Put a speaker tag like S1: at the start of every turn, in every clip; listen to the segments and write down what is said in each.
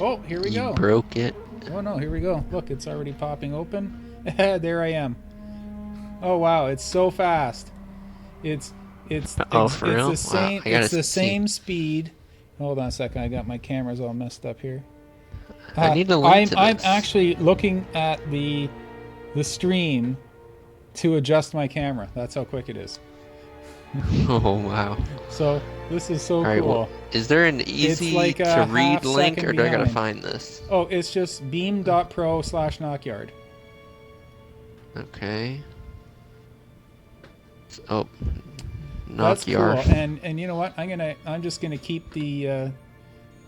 S1: Oh, here we
S2: You
S1: go.
S2: broke it.
S1: Oh no, here we go. Look, it's already popping open. There I am. Oh wow, it's so fast. It's
S2: Oh, for real? Wow, I
S1: it's
S2: gotta
S1: the
S2: see.
S1: same speed. Hold on a second, I got my cameras all messed up here.
S2: I need a link to
S1: I'm
S2: this.
S1: actually looking at the stream to adjust my camera. That's how quick it is.
S2: Oh, wow.
S1: So this is so
S2: All right, well,
S1: cool.
S2: is there an
S1: It's
S2: easy
S1: like
S2: to
S1: a
S2: read
S1: half
S2: link,
S1: second
S2: or do I gotta
S1: behind.
S2: find this?
S1: Oh, it's just beam.pro/NOKYARD.
S2: Okay. Oh,
S1: That's cool.
S2: NOKYARD.
S1: And you know what? I'm just gonna keep the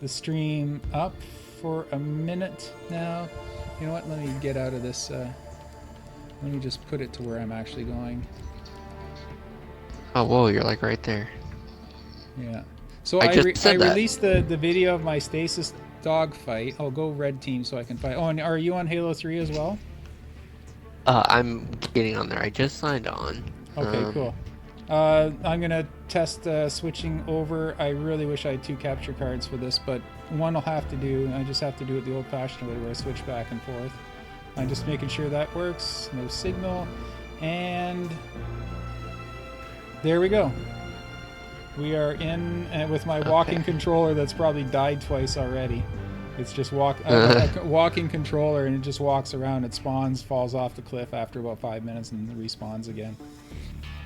S1: stream up for a minute now. You know what? Let me get out of this. Let me just put it to where I'm actually going.
S2: Oh, whoa, you're like right there.
S1: Yeah. So
S2: I just
S1: I
S2: said that.
S1: released the video of my stasis dog fight. I'll go red team so I can fight. Oh, and are you on Halo 3 as well?
S2: I'm getting on there. I just signed on.
S1: Okay, cool. I'm gonna test switching over. I really wish I had two capture cards for this, but one I'll have to do. I just have to do it the old-fashioned way, where I switch back and forth. I'm just making sure that works. No signal, and there we go. We are in with my
S2: Okay.
S1: walking controller that's probably died twice already. It's just a walking controller, and it just walks around. It spawns, falls off the cliff after about 5 minutes, and respawns again.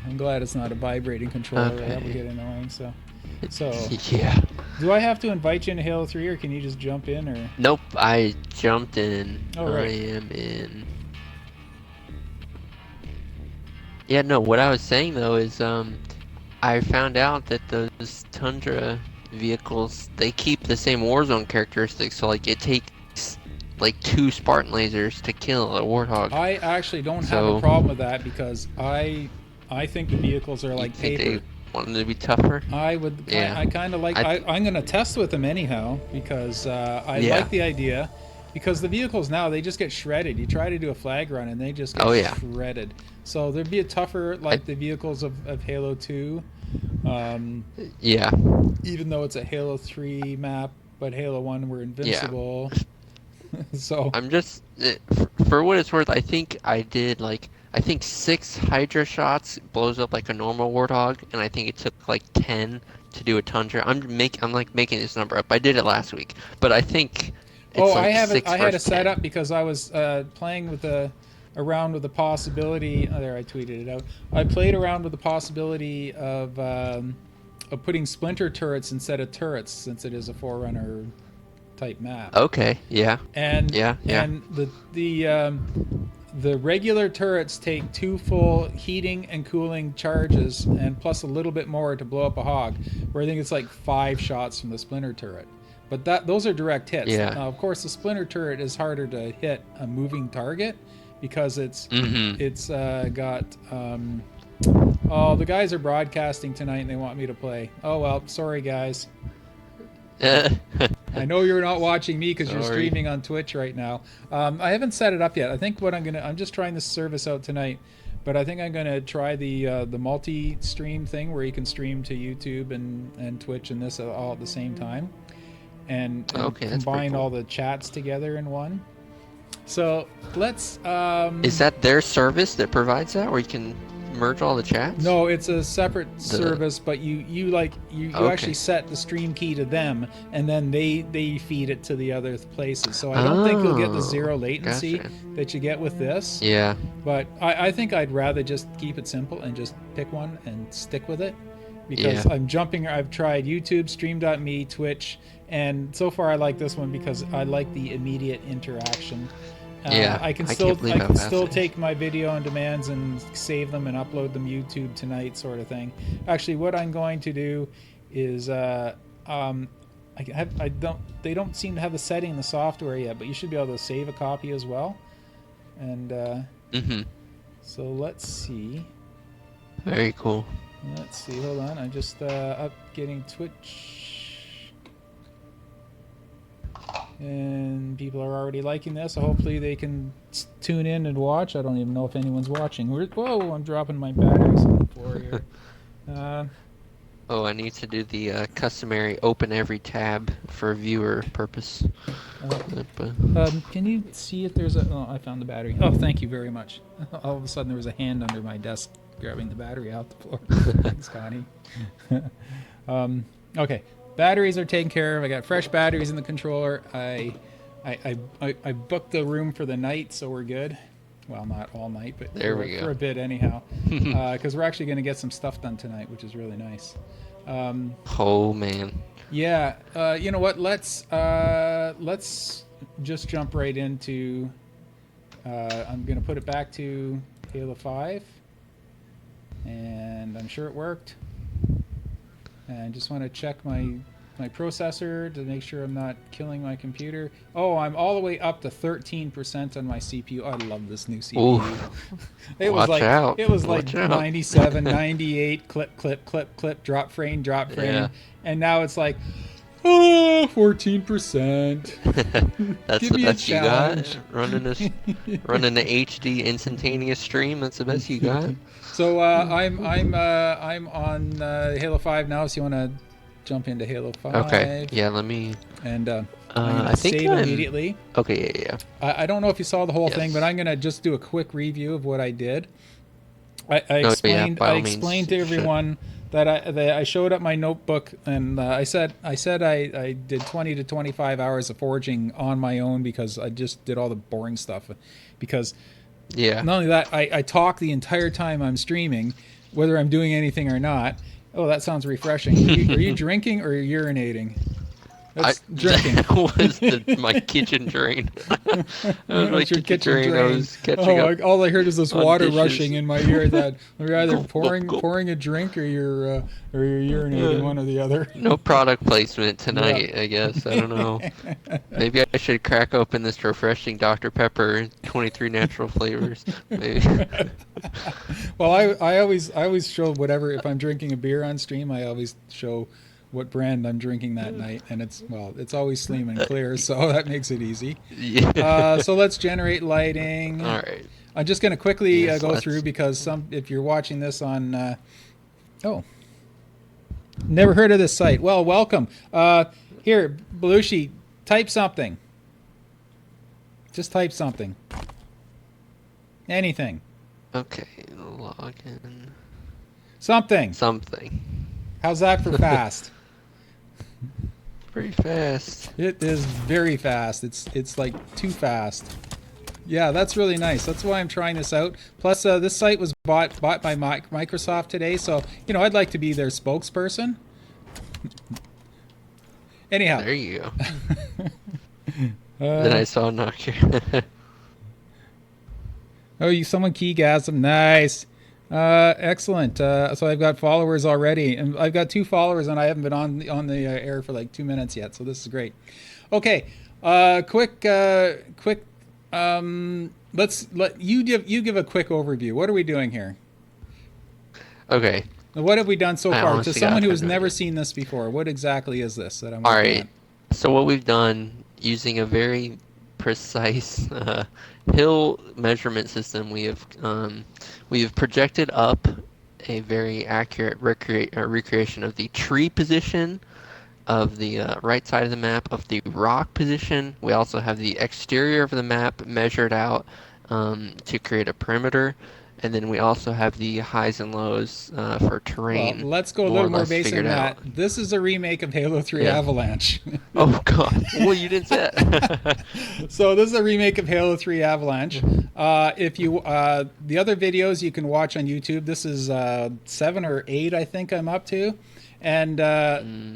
S1: I'm glad it's not a vibrating controller. That would
S2: Okay.
S1: get annoying. So,
S2: Yeah.
S1: do I have to invite you into Halo 3, or can you just jump in? Or
S2: Nope, I jumped in.
S1: oh,
S2: I
S1: right.
S2: am in. Yeah, no, what I was saying though is I found out that those Tundra vehicles, they keep the same Warzone characteristics, so like it takes like two Spartan lasers to kill a Warthog.
S1: I actually don't have a
S2: So
S1: problem with that because I think the vehicles are
S2: you
S1: like
S2: think
S1: paper.
S2: they want them to be tougher? Yeah.
S1: I kind of like
S2: I
S1: I'm gonna test with them anyhow because I like
S2: yeah.
S1: the idea. Because the vehicles now they just get shredded. You try to do a flag run and they just get
S2: Oh yeah.
S1: shredded. So there'd be a tougher
S2: I
S1: like the vehicles of Halo 2. Um,
S2: yeah.
S1: Even though it's a Halo 3 map, but Halo 1 we're
S2: Yeah.
S1: invincible. So,
S2: I'm just for what it's worth, I think I did like I think 6 Hydra shots blows up like a normal Warthog, and I think it took like 10 to do a Tundra. I'm like making this number up. I did it last week, but I think
S1: oh,
S2: it's like
S1: I
S2: six
S1: had a
S2: versus ten.
S1: setup because I was playing with the around with the possibility. Oh, there, I tweeted it out. I played around with the possibility of putting splinter turrets instead of turrets, since it is a Forerunner type map.
S2: Okay, yeah,
S1: and
S2: yeah, yeah,
S1: and the regular turrets take two full heating and cooling charges, and plus a little bit more to blow up a hog. Where I think it's like 5 shots from the splinter turret. But those are direct hits.
S2: yeah.
S1: Now, of course, the splinter turret is harder to hit a moving target because
S2: Mm-hmm.
S1: it's got. Oh, the guys are broadcasting tonight and they want me to play. Oh well, sorry guys. I know you're not watching me because you're
S2: Sorry.
S1: streaming on Twitch right now. I haven't set it up yet. I think what I'm just trying this service out tonight, but I think I'm gonna try the multi-stream thing where you can stream to YouTube and Twitch and this all at the same time, and
S2: Okay, that's pretty
S1: combine
S2: cool.
S1: all the chats together in one. So let's
S2: Is that their service that provides that, where you can merge all the chats?
S1: No, it's a separate
S2: The
S1: service, but you actually
S2: okay.
S1: set the stream key to them, and then they feed it to the other places. So I don't think you'll get the
S2: Oh,
S1: zero latency
S2: gotcha.
S1: that you get with this,
S2: Yeah,
S1: but I think I'd rather just keep it simple and just pick one and stick with it,
S2: yeah,
S1: because I'm jumping. I've tried YouTube, Stream.me, Twitch, and so far I like this one because I like the immediate interaction.
S2: yeah. I can't believe
S1: I
S2: how
S1: can
S2: fast
S1: still
S2: it is.
S1: take my video on demands and save them and upload them YouTube tonight, sort of thing. Actually, what I'm going to do is um, I don't they don't seem to have the setting in the software yet, but you should be able to save a copy as well. And
S2: Mm-hmm.
S1: so let's see.
S2: Very cool.
S1: Let's see. Hold on. I'm just up getting Twitch. And people are already liking this, so hopefully they can tune in and watch. I don't even know if anyone's watching. Whoa, I'm dropping my batteries on the floor here. Uh,
S2: Oh, I need to do the customary open every tab for viewer purpose.
S1: Can you see if there's a... Oh, I found the battery. Oh, thank you very much. All of a sudden, there was a hand under my desk grabbing the battery out the floor. Thanks, Connie. Okay, batteries are taken care of. I got fresh batteries in the controller. I booked the room for the night, so we're good. Well, not all night, but
S2: there we go.
S1: For a bit anyhow. Because we're actually going to get some stuff done tonight, which is really nice.
S2: Oh man.
S1: Yeah, you know what? Let's just jump right into. I'm gonna put it back to Halo 5, and I'm sure it worked. And I just want to check my processor to make sure I'm not killing my computer. Oh, I'm all the way up to 13% on my CPU. I love this new CPU. It was like
S2: out.
S1: It was
S2: Watch
S1: like
S2: out.
S1: 97, 98, clip, drop frame.
S2: Yeah.
S1: And now it's like, oh, 14%.
S2: That's
S1: Give
S2: the
S1: me a
S2: best you
S1: challenge.
S2: got? Running a HD instantaneous stream, that's the best you got?
S1: So I'm on Halo 5 now, so you want to jump into Halo 5.
S2: Okay, yeah, let me...
S1: And I'm
S2: I
S1: going to
S2: think
S1: save
S2: I'm...
S1: immediately.
S2: Okay, yeah.
S1: I don't know if you saw the whole thing,
S2: Yes.
S1: but I'm going to just do a quick review of what I did. I
S2: yeah,
S1: explained
S2: by all
S1: I
S2: means,
S1: explained to
S2: you should.
S1: everyone that I showed up my notebook, and I said I did 20 to 25 hours of forging on my own because I just did all the boring stuff. Because
S2: Yeah.
S1: not only that, I talk the entire time I'm streaming, whether I'm doing anything or not. Oh, that sounds refreshing. Are you drinking or urinating? That's drinking.
S2: That was my kitchen drain. That was my
S1: It's your kitchen
S2: drain. I
S1: drain.
S2: was catching up
S1: All I heard is this
S2: on
S1: water
S2: dishes.
S1: rushing in my ear. That you're either
S2: Gulp, gulp, gulp.
S1: pouring a drink or you're urinating, one or the other.
S2: No product placement tonight, I guess. I don't know. Maybe I should crack open this refreshing Dr. Pepper 23 natural flavors. Maybe.
S1: Well, I always show whatever. If I'm drinking a beer on stream, I always show what brand I'm drinking that night, and it's always Slim and Clear, so that makes it easy.
S2: Yeah.
S1: So let's generate lighting.
S2: All right.
S1: I'm just going to quickly
S2: Yes,
S1: go
S2: let's.
S1: through because if you're watching this on, never heard of this site. Well, welcome. Here, Belushi, type something. Just type something. Anything.
S2: Okay, login.
S1: Something.
S2: Something.
S1: How's that for fast?
S2: Pretty fast.
S1: It is very fast. It's like too fast. Yeah, that's really nice. That's why I'm trying this out. Plus, this site was bought by Microsoft today, so I'd like to be their spokesperson. Anyhow.
S2: There you go. Then I saw NOKYARD.
S1: Someone keygasm. Nice. Excellent. So I've got followers already, and I've got 2 followers, and I haven't been on the air for like 2 minutes yet. So this is great. Okay. Quick. Let's let you give a quick overview. What are we doing here?
S2: Okay.
S1: What have we done so
S2: I
S1: far? To
S2: honestly
S1: someone
S2: gotta
S1: who has
S2: find
S1: never
S2: it.
S1: seen this before, what exactly is this that I'm
S2: All
S1: working
S2: right.
S1: on?
S2: So what we've done using a very precise hill measurement system, we have projected up a very accurate recreation of the tree position, of the right side of the map, of the rock position. We also have the exterior of the map measured out to create a perimeter. And then we also have the highs and lows for terrain.
S1: Well, let's go a
S2: more
S1: little
S2: or
S1: more
S2: less
S1: basic than
S2: figured
S1: that.
S2: out.
S1: This is a remake of Halo 3
S2: Yeah.
S1: Avalanche.
S2: Oh god. Well, you didn't say that.
S1: So this is a remake of Halo 3 Avalanche. If you the other videos you can watch on YouTube. This is 7 or 8, I think I'm up to, and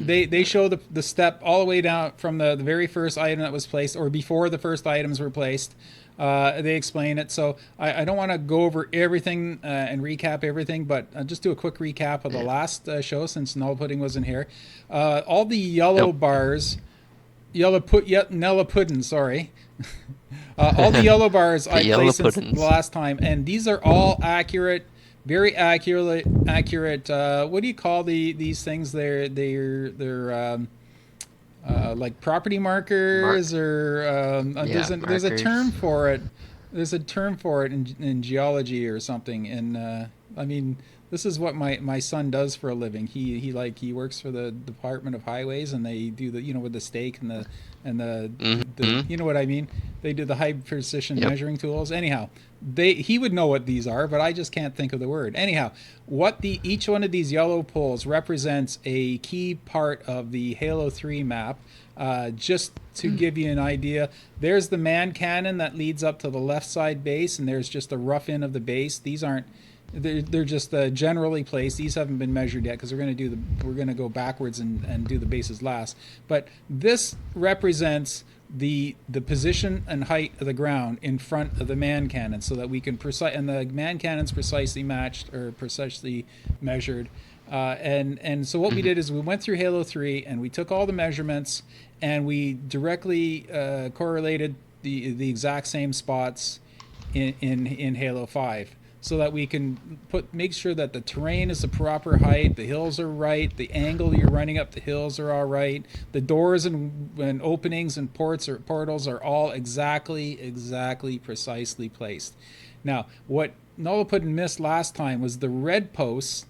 S1: they show the step all the way down from the very first item that was placed, or before the first items were placed. They explain it, so I don't want to go over everything and recap everything, but just do a quick recap of the last show since Null Pudding wasn't here. All the yellow bars, Nella Puddin', sorry. All the yellow bars I placed since the last time, and these are all accurate, very accurate. What do you call these things? They're like property markers, or there's a term for it. There's a term for it in geology or something. And I mean, this is what my son does for a living. He works for the Department of Highways, and they do the, with the stake and the you know what I mean. They do the high precision measuring tools. Anyhow, he would know what these are, but I just can't think of the word. Anyhow, each one of these yellow poles represents a key part of the Halo 3 map. Just to give you an idea, there's the man cannon that leads up to the left side base, and there's just a rough in of the base. These aren't, they're just generally placed. These haven't been measured yet because we're going to go backwards and do the bases last. But this represents the position and height of the ground in front of the man cannon, so that we can and the man cannon's precisely matched or precisely measured. And so what we did is we went through Halo 3 and we took all the measurements and we directly correlated the exact same spots in Halo 5, so that we can make sure that the terrain is the proper height, the hills are right, the angle you're running up the hills are all right, the doors and openings and portals are all exactly precisely placed. Now, what Nulliput missed last time was the red posts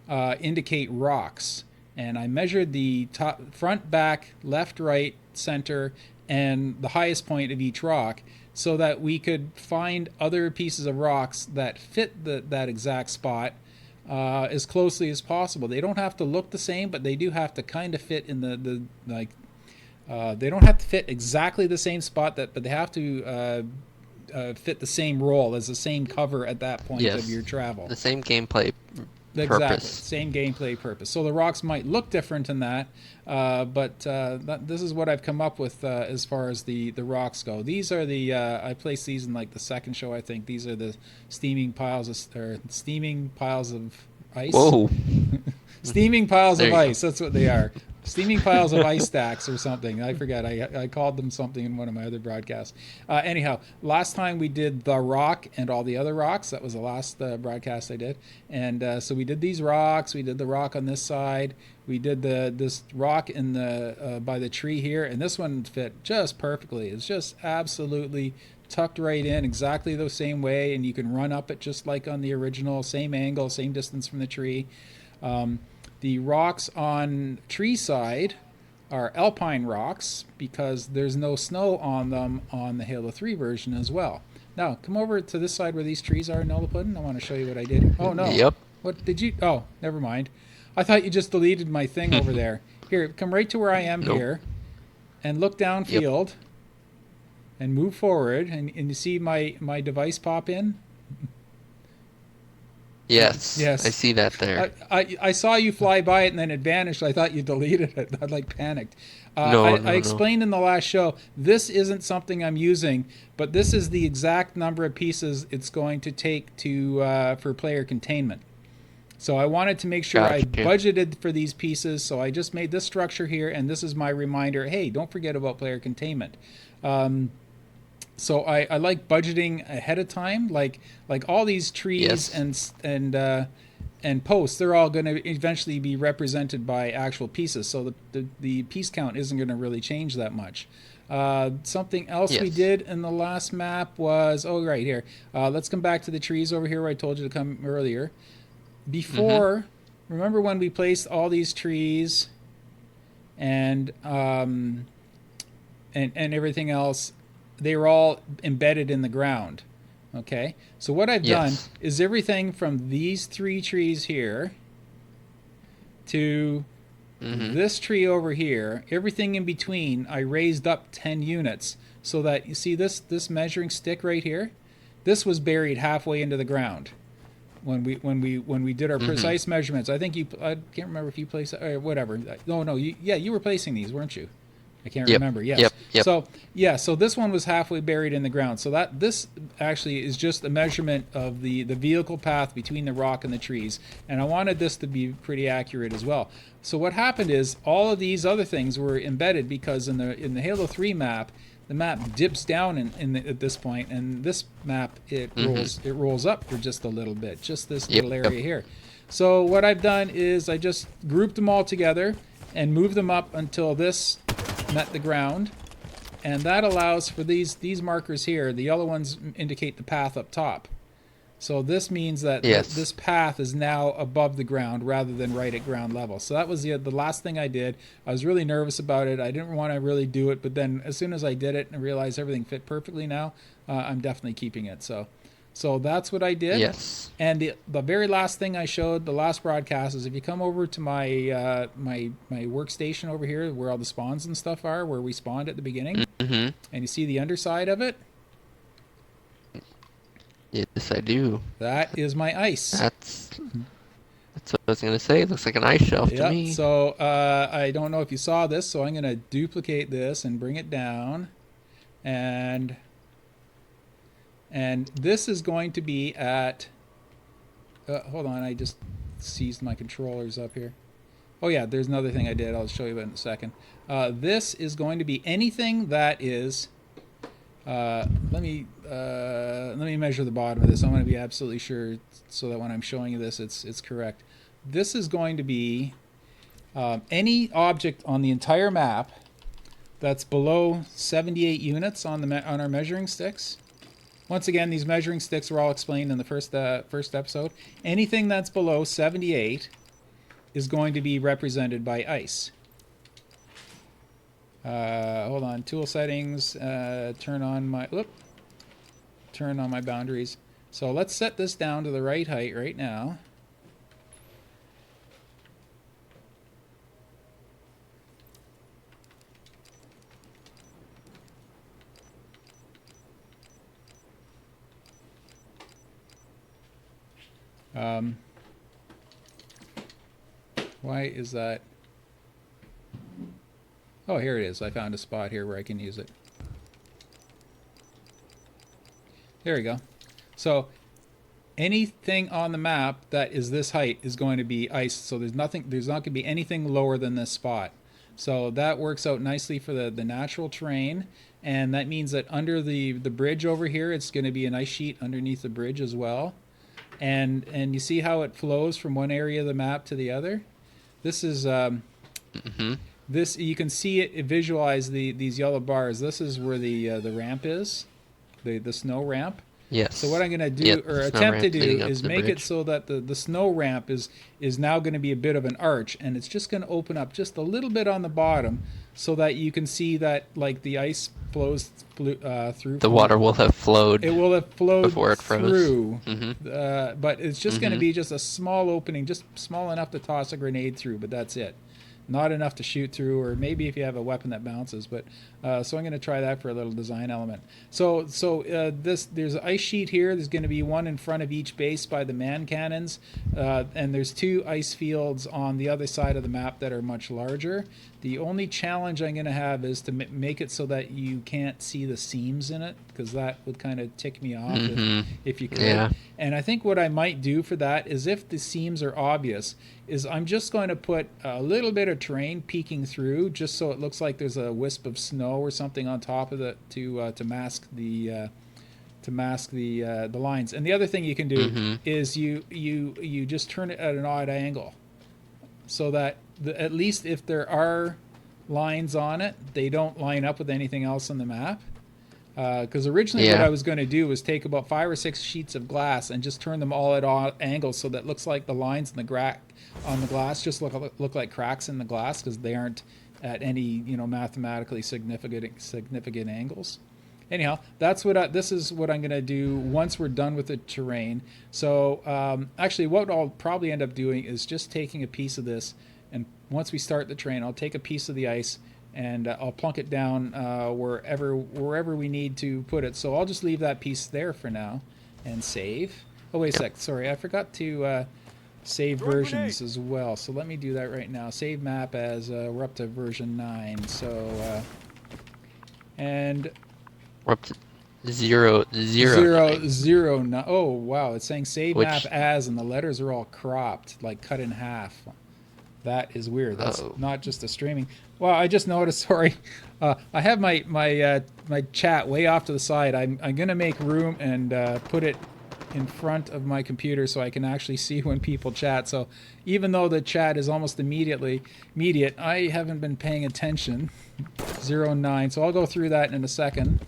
S1: indicate rocks, and I measured the top, front, back, left, right, center, and the highest point of each rock, so that we could find other pieces of rocks that fit that exact spot as closely as possible. They don't have to look the same, but they do have to kind of fit in they don't have to fit exactly the same spot, but they have to fit the same role as the same cover at that point of your travel.
S2: The same gameplay
S1: Exactly,
S2: purpose.
S1: same gameplay purpose. So the rocks might look different in that, but this is what I've come up with as far as the rocks go. These are I placed these in like the second show, I think. These are the steaming piles of ice.
S2: Whoa.
S1: Steaming piles of ice, that's what they are. Steaming piles of ice stacks or something. I forget. I called them something in one of my other broadcasts. Anyhow, last time we did the rock and all the other rocks. That was the last broadcast I did. And so we did these rocks. We did the rock on this side. We did this rock in by the tree here. And this one fit just perfectly. It's just absolutely tucked right in exactly the same way. And you can run up it just like on the original. Same angle, same distance from the tree. The rocks on tree side are alpine rocks because there's no snow on them on the Halo 3 version as well. Now, come over to this side where these trees are, Nulliput. I want to show you what I did. Oh, no.
S2: Yep.
S1: What did you... Oh, never mind. I thought you just deleted my thing over there. Here, come right to where I am here and look downfield and move forward. And you see my device pop in?
S2: Yes, I see that there.
S1: I saw you fly by it and then it vanished. I thought you deleted it. I panicked. I explained in the last show, this isn't something I'm using, but this is the exact number of pieces it's going to take for player containment. So I wanted to make sure I budgeted for these pieces, so I just made this structure here, and this is my reminder, hey, don't forget about player containment. So I like budgeting ahead of time, like all these trees and posts. They're all going to eventually be represented by actual pieces. So the piece count isn't going to really change that much. Something else we did in the last map was right here. Let's come back to the trees over here where I told you to come earlier. Before, remember when we placed all these trees and everything else? They were all embedded in the ground. Okay, so what I've done is everything from these three trees here to this tree over here, everything in between, I raised up 10 units so that you see this measuring stick right here. This was buried halfway into the ground when we did our precise measurements. I think I can't remember if you placed or whatever. No, you were placing these, weren't you? I can't remember. Yes.
S2: Yep.
S1: So this one was halfway buried in the ground. So this actually is just a measurement of the vehicle path between the rock and the trees. And I wanted this to be pretty accurate as well. So what happened is all of these other things were embedded because in the Halo 3 map, the map dips down at this point, and this map it rolls up for just a little bit, just this little area here. So what I've done is I just grouped them all together and moved them up until this met the ground, and that allows for these markers here. The yellow ones indicate the path up top. So this means that
S2: Yes.
S1: this path is now above the ground rather than right at ground level. So that was the last thing I did. I was really nervous about it. I didn't want to really do it, but then as soon as I did it and realized everything fit perfectly now, I'm definitely keeping it. So that's what I did.
S2: Yes.
S1: And the very last thing I showed, the last broadcast, is if you come over to my my workstation over here, where all the spawns and stuff are, where we spawned at the beginning,
S2: Mm-hmm.
S1: and you see the underside of it,
S2: Yes, I do.
S1: that is my ice.
S2: That's what I was gonna say. It looks like an ice shelf to
S1: Yep.
S2: me.
S1: So I don't know if you saw this, so I'm going to duplicate this and bring it down, and this is going to be at. Hold on, I just seized my controllers up here. Oh yeah, there's another thing I did. I'll show you in a second. This is going to be anything that is. Let me measure the bottom of this. I want to be absolutely sure so that when I'm showing you this, it's correct. This is going to be any object on the entire map that's below 78 units on our measuring sticks. Once again, these measuring sticks were all explained in the first episode. Anything that's below 78 is going to be represented by ice. Hold on, tool settings, turn on my boundaries. So let's set this down to the right height right now. Why is that? Oh, here it is. I found a spot here where I can use it. There we go. So anything on the map that is this height is going to be ice. So there's not going to be anything lower than this spot. So that works out nicely for the natural terrain. And that means that under the bridge over here, it's going to be an ice sheet underneath the bridge as well. And you see how it flows from one area of the map to the other? This is this, you can see it, visualize these yellow bars. This is where the ramp is, the snow ramp.
S2: Yes.
S1: So what I'm going to do, or attempt to do, is make it so that the snow ramp is now going to be a bit of an arch, and it's just going to open up just a little bit on the bottom, so that you can see that like the ice flows through.
S2: The water will have flowed.
S1: It will have flowed
S2: before it froze.
S1: through,
S2: Mm-hmm.
S1: but it's just going to be just a small opening, just small enough to toss a grenade through, but that's it. Not enough to shoot through, or maybe if you have a weapon that bounces. But so I'm going to try that for a little design element. So there's an ice sheet here. There's going to be one in front of each base by the man cannons, and there's two ice fields on the other side of the map that are much larger. The only challenge I'm going to have is to make it so that you can't see the seams in it, because that would kind of tick me off if you could.
S2: Yeah.
S1: And I think what I might do for that is, if the seams are obvious, is I'm just going to put a little bit of terrain peeking through, just so it looks like there's a wisp of snow or something on top of it to mask the lines. And the other thing you can do is you just turn it at an odd angle, so that at least if there are lines on it, they don't line up with anything else on the map. Because originally what I was going to do was take about 5 or 6 sheets of glass and just turn them all at odd angles, so that it looks like the lines in on the glass just look like cracks in the glass, because they aren't at any mathematically significant angles. Anyhow, that's what this is what I'm going to do once we're done with the terrain. So actually, what I'll probably end up doing is just taking a piece of this, and once we start the terrain, I'll take a piece of the ice and I'll plunk it down wherever we need to put it. So I'll just leave that piece there for now and save. Oh, wait a sec. Sorry, I forgot to save versions as well. So let me do that right now. Save map as we're up to version 9. So and
S2: we're up to 0,
S1: 9. Oh wow, it's saying save map as, and the letters are all cropped, like cut in half. That is weird. That's not just a streaming. Well, I just noticed. Sorry, I have my chat way off to the side. I'm gonna make room and put it in front of my computer so I can actually see when people chat. So even though the chat is almost immediate, I haven't been paying attention. 09. So I'll go through that in a second.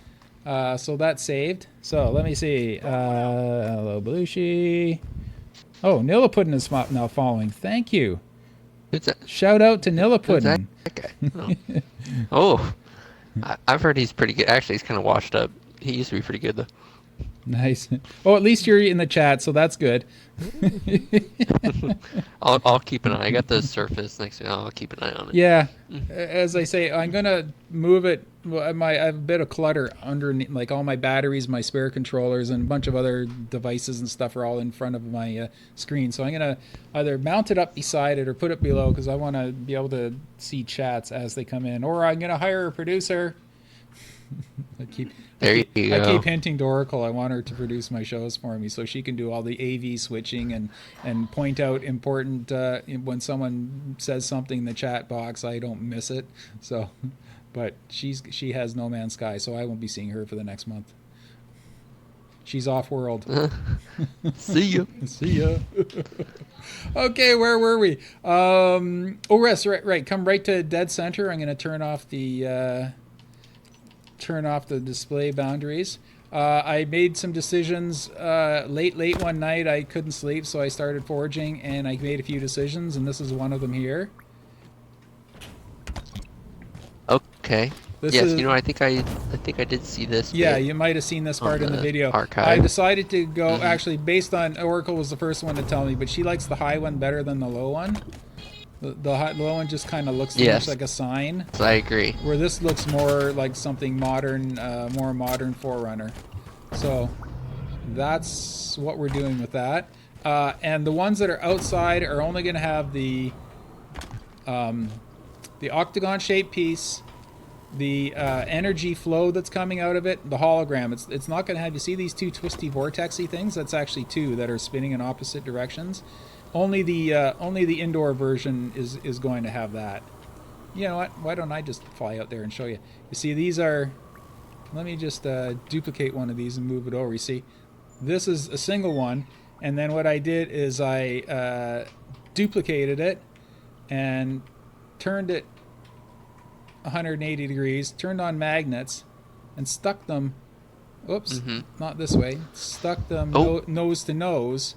S1: So that's saved. So let me see. Hello, Belushi. Oh, Nillapuddin is now following. Thank you.
S2: Who's that?
S1: Shout out to
S2: Who's that
S1: Nillapuddin.
S2: guy? Oh, I've heard he's pretty good. Actually, he's kind of washed up. He used to be pretty good though.
S1: Nice. Oh, at least you're in the chat, so that's good.
S2: I'll keep an eye. I got the Surface next to me. I'll keep an eye on it.
S1: Yeah, as I say, I'm gonna move it. Well, I have a bit of clutter underneath, like all my batteries, my spare controllers, and a bunch of other devices and stuff are all in front of my screen. So I'm gonna either mount it up beside it or put it below because I want to be able to see chats as they come in. Or I'm gonna hire a producer. I keep hinting to Oracle I want her to produce my shows for me so she can do all the AV switching and point out important when someone says something in the chat box I don't miss it. So, but she has No Man's Sky, so I won't be seeing her for the next month. She's off world.
S2: See ya.
S1: See ya. Okay, where were we? Oh, yes, right. Come right to dead center. I'm going to turn off the display boundaries. I made some decisions late one night. I couldn't sleep, so I started forging, and I made a few decisions, and this is one of them here.
S2: Okay. Yes, I think I did see this.
S1: Yeah, you might have seen this part in the video.
S2: Archive.
S1: I decided to go, actually, based on, Oracle was the first one to tell me, but she likes the high one better than the low one. The low one just kind of looks too much like a sign.
S2: I agree.
S1: Where this looks more like something modern, more modern Forerunner. So that's what we're doing with that. And the ones that are outside are only going to have the octagon-shaped piece, the energy flow that's coming out of it, the hologram. It's not going to have. You see these two twisty vortexy things? That's actually two that are spinning in opposite directions. Only the indoor version is going to have that. You know what? Why don't I just fly out there and show you? You see, these are... Let me just duplicate one of these and move it over. You see, this is a single one. And then what I did is I duplicated it and turned it 180 degrees, turned on magnets, and stuck them... Oops, not this way. Stuck them nose to nose.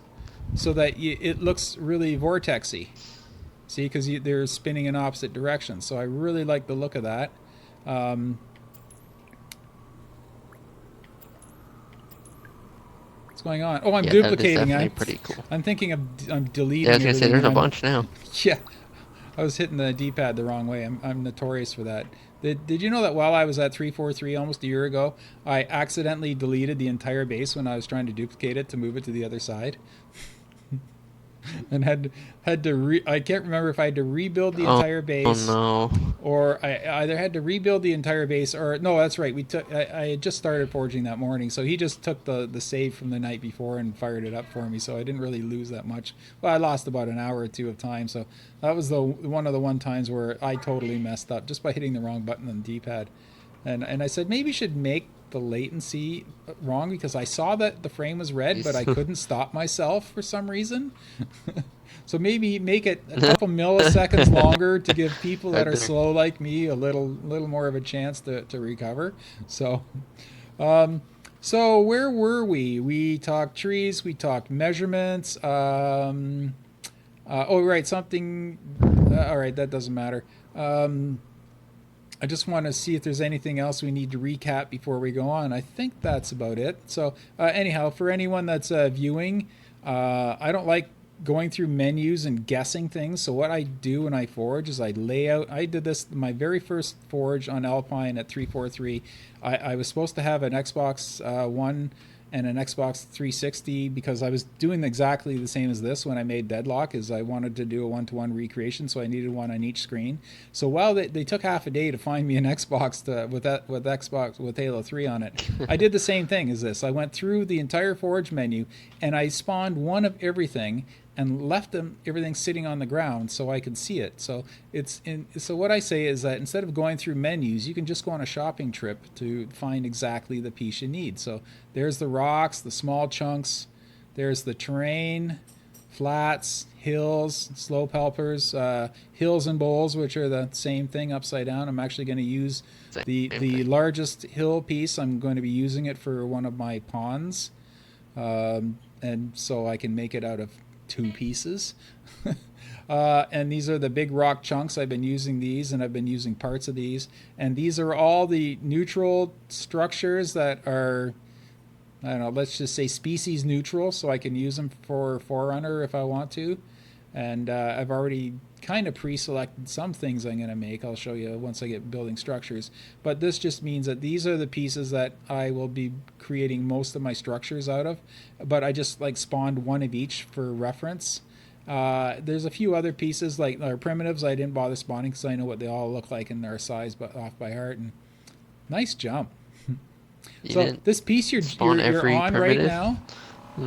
S1: So that it looks really vortexy. See, because they're spinning in opposite directions. So I really like the look of that. What's going on? Oh, I'm duplicating.
S2: That's pretty cool.
S1: I'm thinking I'm deleting.
S2: Yeah, I was gonna say there's a bunch now.
S1: Yeah, I was hitting the D-pad the wrong way. I'm notorious for that. Did you know that while I was at 343 almost a year ago, I accidentally deleted the entire base when I was trying to duplicate it to move it to the other side? And had to I can't remember if I had to rebuild the entire base.
S2: Oh no.
S1: Or I either had to rebuild the entire base, or no, that's right. I had just started forging that morning, so he just took the save from the night before and fired it up for me. So I didn't really lose that much. Well, I lost about an hour or two of time. So that was one of the times where I totally messed up just by hitting the wrong button on the D-pad. And I said maybe you should make the latency wrong because I saw that the frame was red, but I couldn't stop myself for some reason. So maybe make it a couple milliseconds longer to give people that are slow like me a little more of a chance to recover. So, so where were we? We talked trees. We talked measurements. Oh, right, something. All right, that doesn't matter. I just want to see if there's anything else we need to recap before we go on. I think that's about it. So anyhow, for anyone that's viewing, I don't like going through menus and guessing things. So what I do when I forge is I lay out. I did this my very first forge on Alpine at 343. I was supposed to have an Xbox One and an Xbox 360 because I was doing exactly the same as this when I made Deadlock, is I wanted to do a one-to-one recreation, so I needed one on each screen. So while they took half a day to find me an Xbox with Halo 3 on it, I did the same thing as this. I went through the entire Forge menu and I spawned one of everything and left everything sitting on the ground so I could see it. So so what I say is that instead of going through menus, you can just go on a shopping trip to find exactly the piece you need. So there's the rocks, the small chunks, there's the terrain, flats, hills, slope helpers, hills and bowls, which are the same thing upside down. I'm actually going to use the largest hill piece. I'm going to be using it for one of my ponds, and so I can make it out of 2 pieces. And these are the big rock chunks. I've been using these, and I've been using parts of these. And these are all the neutral structures that are, I don't know, let's just say species neutral, so I can use them for Forerunner if I want to. And I've already kind of pre-selected some things I'm going to make. I'll show you once I get building structures. But this just means that these are the pieces that I will be creating most of my structures out of. But I just like spawned one of each for reference. There's a few other pieces like our primitives I didn't bother spawning because I know what they all look like in their size, but off by heart. And nice jump. So this piece you're on right now,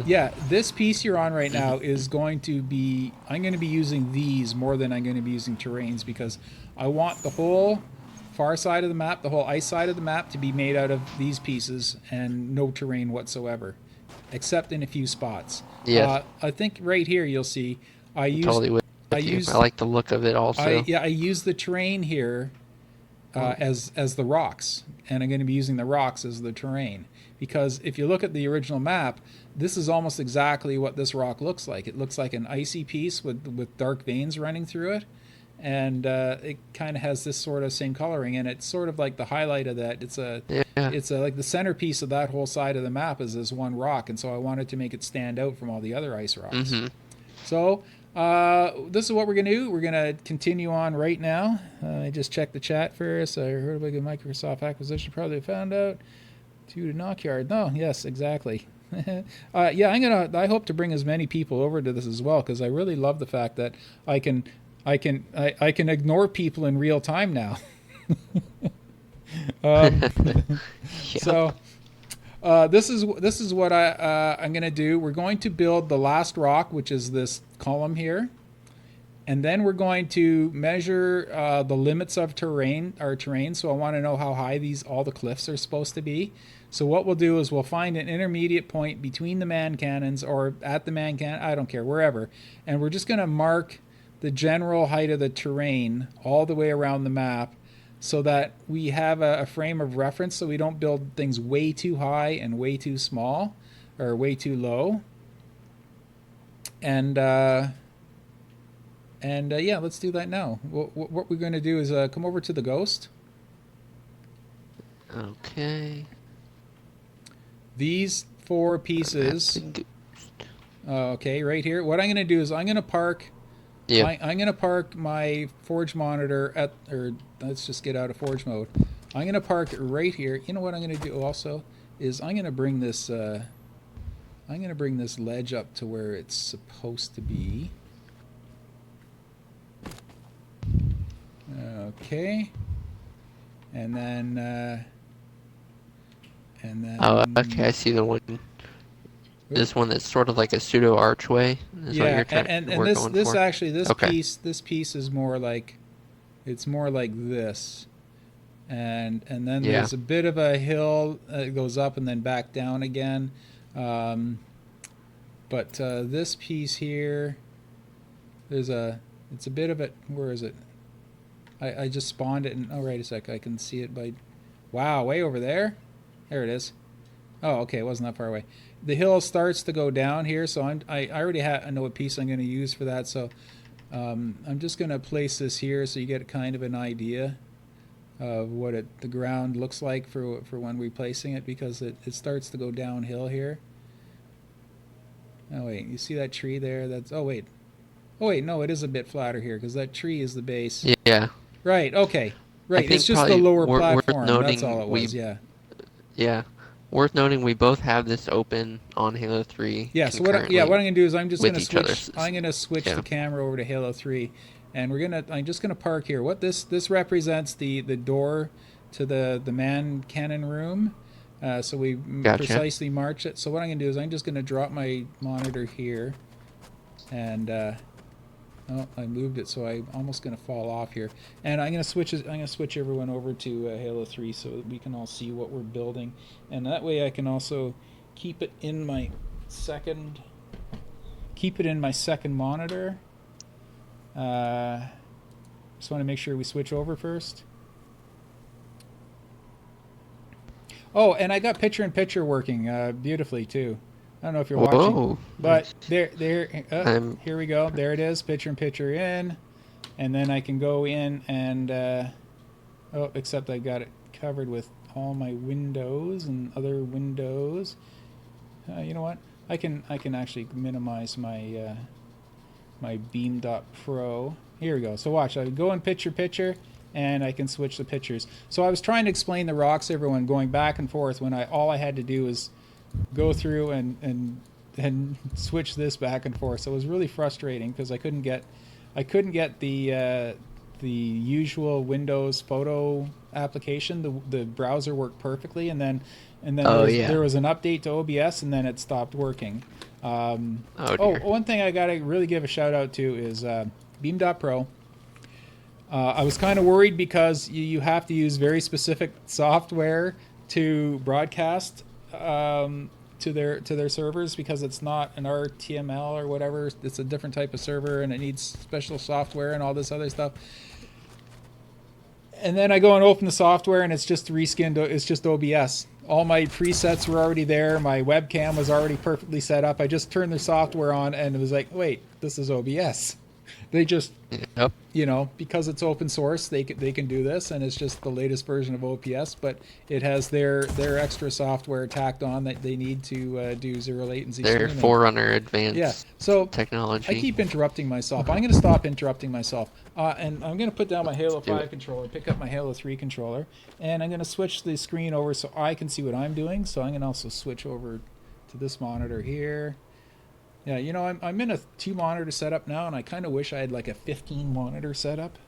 S1: yeah, this piece you're on right now is going to be, I'm going to be using these more than I'm going to be using terrains, because I want the whole far side of the map, the whole ice side of the map, to be made out of these pieces and no terrain whatsoever, except in a few spots.
S2: Yeah.
S1: I think right here you'll see I used,
S2: Totally with you. I like the look of it also.
S1: I use the terrain here as the rocks, and I'm going to be using the rocks as the terrain, because if you look at the original map, this is almost exactly what this rock looks like. It looks like an icy piece with dark veins running through it, and it kind of has this sort of same coloring, and it's sort of like the highlight of that. It's like the centerpiece of that whole side of the map is this one rock, and so I wanted to make it stand out from all the other ice rocks. So this is what we're going to do. We're going to continue on right now. I just checked the chat first. I heard about a Microsoft acquisition. Probably found out. To NOKYARD. No, yes, exactly. Yeah, I hope to bring as many people over to this as well, because I really love the fact that I can ignore people in real time now. So this is what I'm going to do. We're going to build the last rock, which is this column here, and then we're going to measure the limits of our terrain. So I want to know how high all the cliffs are supposed to be. So what we'll do is we'll find an intermediate point between the man cannons or at the man cannon, I don't care, wherever, and we're just going to mark the general height of the terrain all the way around the map, so that we have a frame of reference, so we don't build things way too high and way too small or way too low. And yeah, let's do that now. What we're going to do is come over to the ghost.
S2: Okay.
S1: These 4 pieces. Okay, right here. What I'm going to do is I'm going to park. Yeah. I'm going to park my forge monitor let's just get out of forge mode. I'm going to park it right here. You know what I'm going to do also is I'm going to bring this ledge up to where it's supposed to be. Okay. And then
S2: oh, okay, I see the one. This one that's sort of like a pseudo archway.
S1: Yeah, and this piece is more like, it's more like this, and then there's a bit of a hill that goes up and then back down again, but this piece here, it's a bit of it. Where is it? I just spawned it, and oh, wait a sec, I can see it by, wow, way over there. There it is. Oh, okay, it wasn't that far away. The hill starts to go down here, so I already know what piece I'm going to use for that. So I'm just going to place this here so you get kind of an idea of what the ground looks like for when replacing it, because it starts to go downhill here. Oh wait, you see that tree there? Oh wait, no, it is a bit flatter here because that tree is the base.
S2: Yeah.
S1: Right. Okay. Right. It's just the lower platform. That's all it was.
S2: Yeah. Worth noting, we both have this open on Halo 3.
S1: Yeah. So what I'm going to do is I'm going to switch. I'm going to switch the camera over to Halo 3, and I'm just going to park here. What this represents the door to the man cannon room. So we precisely march it. So what I'm going to do is I'm just going to drop my monitor here, and I moved it, so I'm almost going to fall off here. And I'm going to switch everyone over to Halo 3 so that we can all see what we're building, and that way I can also keep it in my second monitor. Just want to make sure we switch over first. Oh, and I got picture-in-picture working beautifully too. I don't know if you're watching,
S2: Whoa.
S1: but
S2: Nice.
S1: there.
S2: I'm.
S1: Here we go. There it is. Picture-in-picture in, and then I can go in and oh, except I got it covered with all my windows and other windows. You know what? I can actually minimize my my Beam.Pro. Here we go. So watch. I go in picture-picture, and I can switch the pictures. So I was trying to explain the rocks to everyone, going back and forth when all I had to do was go through and switch this back and forth. So it was really frustrating because I couldn't get the usual Windows photo application. The browser worked perfectly, and then
S2: Oh yeah.
S1: there was an update to OBS, and then it stopped working.
S2: Oh dear.
S1: One thing I gotta really give a shout out to is Beam.Pro. I was kind of worried because you have to use very specific software to broadcast to their servers, because it's not an RTML or whatever. It's a different type of server, and it needs special software and all this other stuff. And then I go and open the software, and it's just reskinned. It's just OBS. All my presets were already there. My webcam was already perfectly set up. I just turned the software on, and it was like, wait, this is OBS. They just,
S2: Yep.
S1: because it's open source, they can do this, and it's just the latest version of OPS, but it has their extra software tacked on that they need to do zero latency
S2: Their
S1: streaming.
S2: Forerunner advanced
S1: Yeah. So
S2: technology.
S1: I keep interrupting myself. I'm going to stop interrupting myself, and I'm going to put down my Halo 5 controller, pick up my Halo 3 controller, and I'm going to switch the screen over so I can see what I'm doing. So I'm going to also switch over to this monitor here. Yeah, I'm in a 2-monitor setup now, and I kind of wish I had like a 15-monitor setup.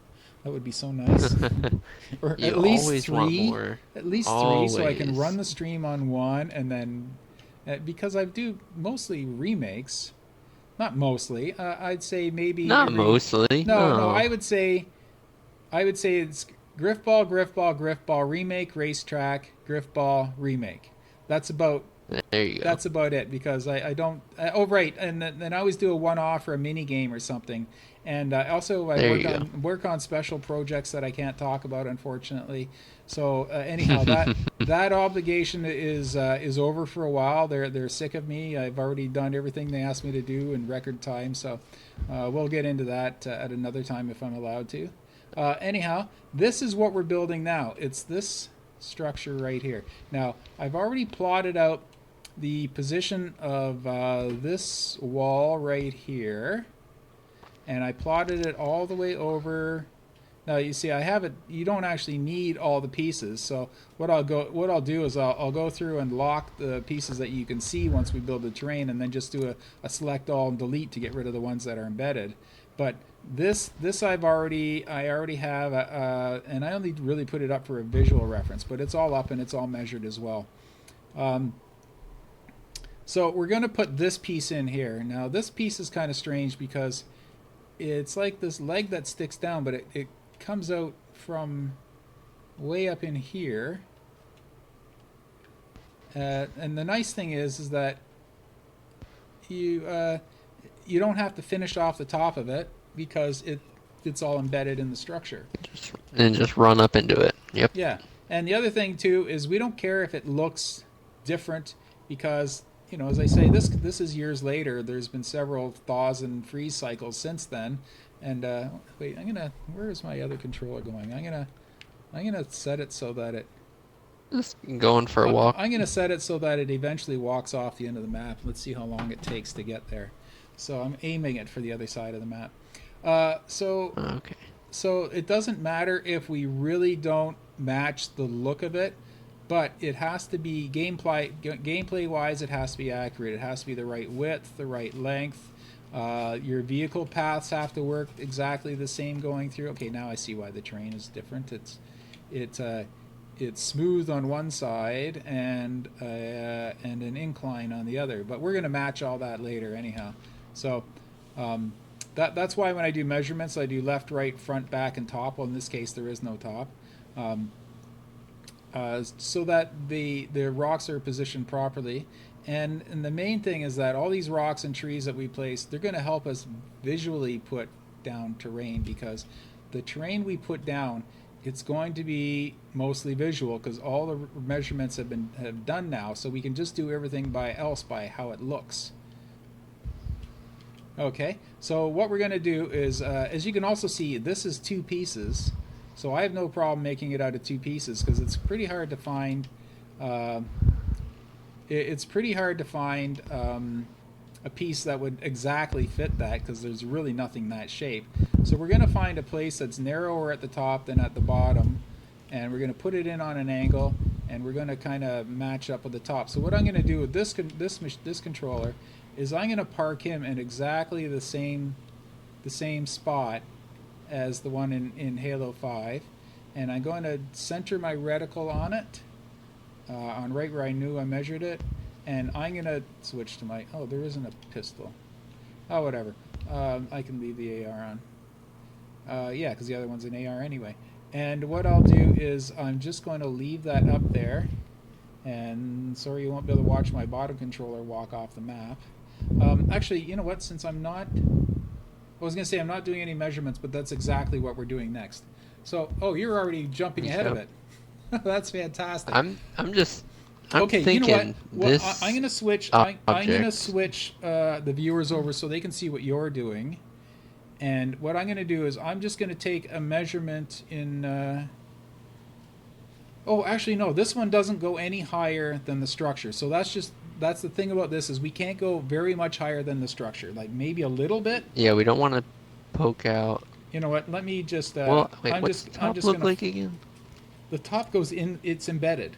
S1: That would be so nice. Or
S2: You
S1: at least
S2: always
S1: 3.
S2: want more.
S1: At least 3, so I can
S2: Always.
S1: run the stream on one, and then because I do mostly remakes, not mostly. I'd say maybe
S2: Not mostly.
S1: no.
S2: No.
S1: I would say it's Griffball, remake, racetrack, Griffball, remake. That's about
S2: There you go.
S1: that's about it, because I don't. Oh right, and then I always do a one-off or a mini game or something. And also I
S2: There you
S1: work on special projects that I can't talk about, unfortunately. So anyhow, that obligation is over for a while. They're sick of me. I've already done everything they asked me to do in record time. So we'll get into that at another time if I'm allowed to. Anyhow, this is what we're building now. It's this structure right here. Now I've already plotted out the position of this wall right here, and I plotted it all the way over. Now you see I have it. You don't actually need all the pieces. So what I'll do is I'll go through and lock the pieces that you can see once we build the terrain, and then just do a select all and delete to get rid of the ones that are embedded. But this I already have, and I only really put it up for a visual reference, but it's all up and it's all measured as well. So we're going to put this piece in here. Now this piece is kind of strange because it's like this leg that sticks down, but it comes out from way up in here. And the nice thing is that you don't have to finish off the top of it, because it's all embedded in the structure.
S2: Just run up into it. Yep.
S1: Yeah. And the other thing too is we don't care if it looks different, because as I say, this is years later. There's been several thaws and freeze cycles since then. And wait, where is my other controller going? I'm gonna set it so that it.
S2: Just going for a walk.
S1: I'm gonna set it so that it eventually walks off the end of the map. Let's see how long it takes to get there. So I'm aiming it for the other side of the map.
S2: Okay.
S1: So it doesn't matter if we really don't match the look of it, but it has to be gameplay wise. It has to be accurate. It has to be the right width, the right length. Your vehicle paths have to work exactly the same going through. Okay, now I see why the terrain is different. It's smooth on one side and an incline on the other. But we're going to match all that later anyhow. So that's why when I do measurements, I do left, right, front, back, and top. Well, in this case, there is no top. So that the rocks are positioned properly. And the main thing is that all these rocks and trees that we place, they're going to help us visually put down terrain, because the terrain we put down, it's going to be mostly visual because all the measurements have done now, so we can just do everything by how it looks. Okay, so what we're going to do is, as you can also see, this is 2 pieces, so I have no problem making it out of 2 pieces because it's pretty hard to find. It's pretty hard to find a piece that would exactly fit that, because there's really nothing that shape. So we're going to find a place that's narrower at the top than at the bottom, and we're going to put it in on an angle, and we're going to kind of match up with the top. So what I'm going to do with this controller is I'm going to park him in exactly the same spot as the one in Halo 5, and I'm going to center my reticle on it, on right where I knew I measured it. And I'm going to switch to my... Oh, there isn't a pistol. Oh, whatever. I can leave the AR on. Yeah, because the other one's an AR anyway. And what I'll do is I'm just going to leave that up there. And sorry you won't be able to watch my bottom controller walk off the map. Actually, you know what? Since I'm not... I was going to say I'm not doing any measurements, but that's exactly what we're doing next. So, oh, you're already jumping ahead of it. That's fantastic.
S2: I'm
S1: okay,
S2: thinking,
S1: you know what? Well,
S2: this
S1: I'm gonna switch. I'm gonna switch the viewers over so they can see what you're doing. And what I'm gonna do is I'm just gonna take a measurement in. Oh, actually, no. This one doesn't go any higher than the structure. So that's the thing about this, is we can't go very much higher than the structure. Like maybe a little bit.
S2: Yeah, we don't want to poke out.
S1: You know what? Let me just.
S2: Well, wait,
S1: I'm
S2: what's
S1: just.
S2: the top
S1: I'm just
S2: look
S1: gonna.
S2: like again?
S1: The top goes in. It's embedded.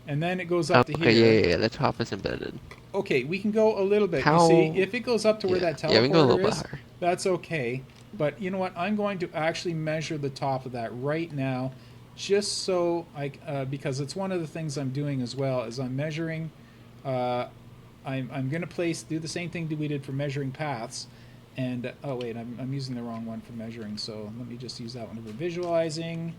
S1: And then it goes up to
S2: Okay,
S1: here.
S2: yeah, the top is embedded.
S1: Okay, we can go a little bit.
S2: How...
S1: You see, if it goes up to where that
S2: we can go a little
S1: teleporter
S2: bit
S1: is,
S2: higher.
S1: that's okay. But you know what? I'm going to actually measure the top of that right now, just so because it's one of the things I'm doing as well, is I'm measuring. I'm going to do the same thing that we did for measuring paths. And oh wait, I'm using the wrong one for measuring. So let me just use that one for visualizing.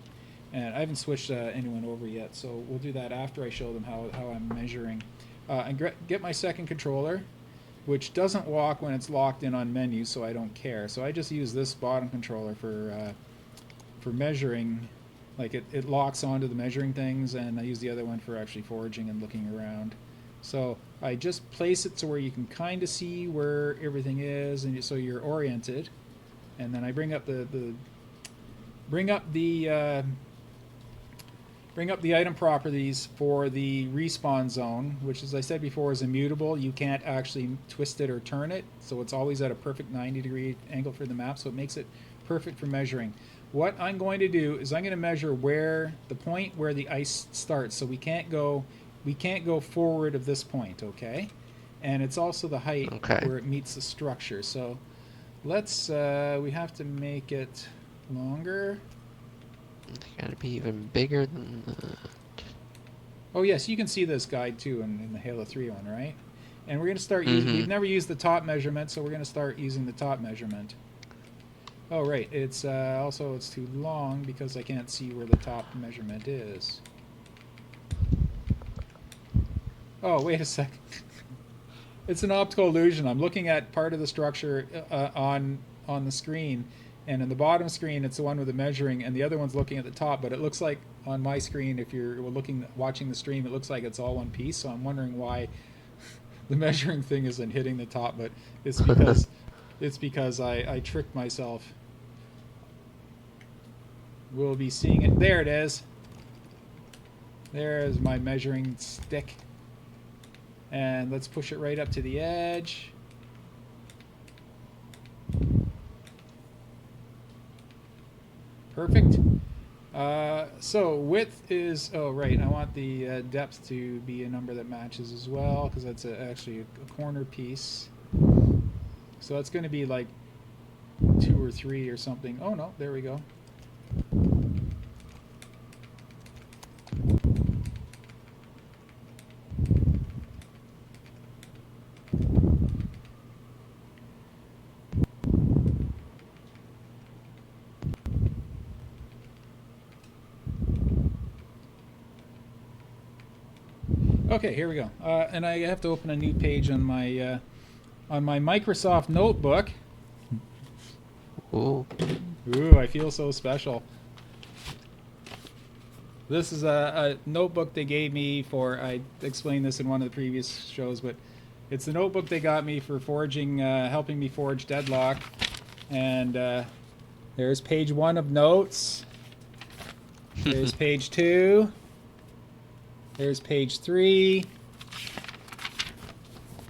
S1: And I haven't switched anyone over yet, so we'll do that after I show them how I'm measuring. And get my second controller, which doesn't walk when it's locked in on menu, so I don't care. So I just use this bottom controller for measuring. Like it locks onto the measuring things, and I use the other one for actually foraging and looking around. So I just place it to where you can kind of see where everything is, and so you're oriented. And then I bring up the item properties for the respawn zone, which, as I said before, is immutable. You can't actually twist it or turn it, so it's always at a perfect 90-degree angle for the map, so it makes it perfect for measuring. What I'm going to do is I'm going to measure the point where the ice starts, so we can't go forward of this point, okay? And it's also the height where it meets the structure. So let's we have to make it longer.
S2: It's got to be even bigger than that.
S1: Oh yes, you can see this guide too in the Halo 3 one, right? And we're going to start using, we've never used the top measurement, so we're going to start using the top measurement. Oh right, it's also it's too long because I can't see where the top measurement is. Oh, wait a second. It's an optical illusion. I'm looking at part of the structure on the screen, and in the bottom screen it's the one with the measuring, and the other one's looking at the top, but it looks like on my screen, if you're watching the stream, it looks like it's all one piece, so I'm wondering why the measuring thing isn't hitting the top, but it's because I tricked myself. We'll be seeing it. There it is. There's my measuring stick. And let's push it right up to the edge. Perfect. So width is, oh right, I want the depth to be a number that matches as well, because that's actually a corner piece. So that's going to be like 2 or 3 or something. Oh no, there we go. Okay, here we go. And I have to open a new page on my Microsoft notebook.
S2: Ooh.
S1: Ooh, I feel so special. This is a notebook they gave me for, I explained this in one of the previous shows, but it's the notebook they got me for forging, helping me forge Deadlock. And there's page 1 of notes. There's page 2. There's page 3.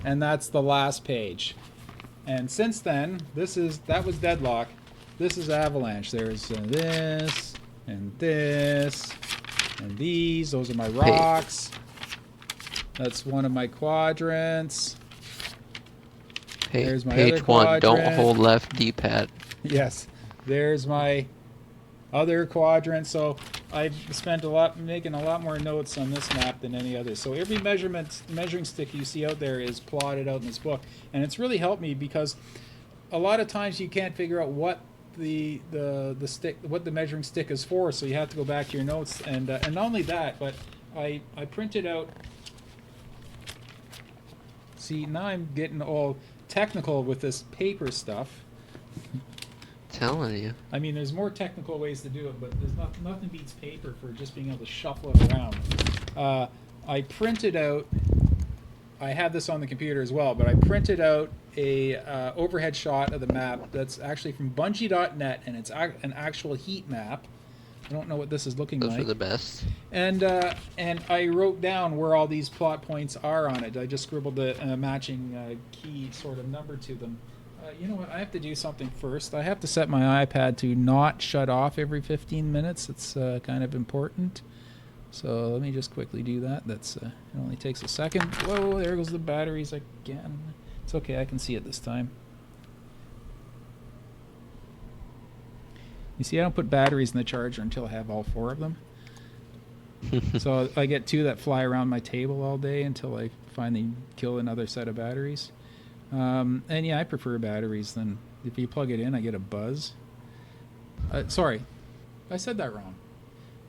S1: And that's the last page. And since then, that was Deadlock. This is Avalanche. There's this, and this, and these. Those are my rocks. That's one of my quadrants. There's my
S2: page
S1: other
S2: 1.
S1: quadrant.
S2: Don't hold left D-pad.
S1: Yes. There's my other quadrant. So I've spent making a lot more notes on this map than any other. So every measuring stick you see out there is plotted out in this book, and it's really helped me because a lot of times you can't figure out what the measuring stick is for, so you have to go back to your notes. And not only that, but I printed out. See, now I'm getting all technical with this paper stuff.
S2: Telling you.
S1: I mean, there's more technical ways to do it, but there's nothing beats paper for just being able to shuffle it around. I printed out. I have this on the computer as well, but I printed out a overhead shot of the map that's actually from Bungie.net, and it's an actual heat map. I don't know what this is looking like.
S2: Those are the best.
S1: And I wrote down where all these plot points are on it. I just scribbled a matching key sort of number to them. You know what? I have to do something first. I have to set my iPad to not shut off every 15 minutes. It's kind of important. So let me just quickly do that. It only takes a second. Whoa, there goes the batteries again. It's okay, I can see it this time. You see, I don't put batteries in the charger until I have all 4 of them. So I get 2 that fly around my table all day until I finally kill another set of batteries. And yeah, I prefer batteries than if you plug it in, I get a buzz. Sorry, I said that wrong.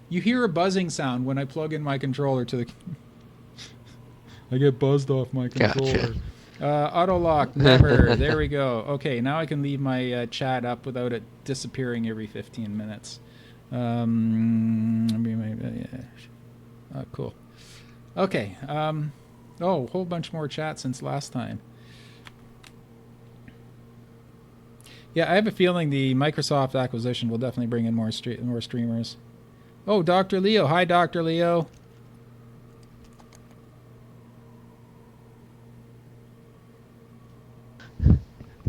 S1: You hear a buzzing sound when I plug in my controller to the... I get buzzed off my controller. Gotcha. Auto lock, never. There we go. Okay, now I can leave my chat up without it disappearing every 15 minutes. Yeah. Cool. Okay. Oh, a whole bunch more chat since last time. Yeah, I have a feeling the Microsoft acquisition will definitely bring in more streamers. Oh, Dr. Leo. Hi, Dr. Leo.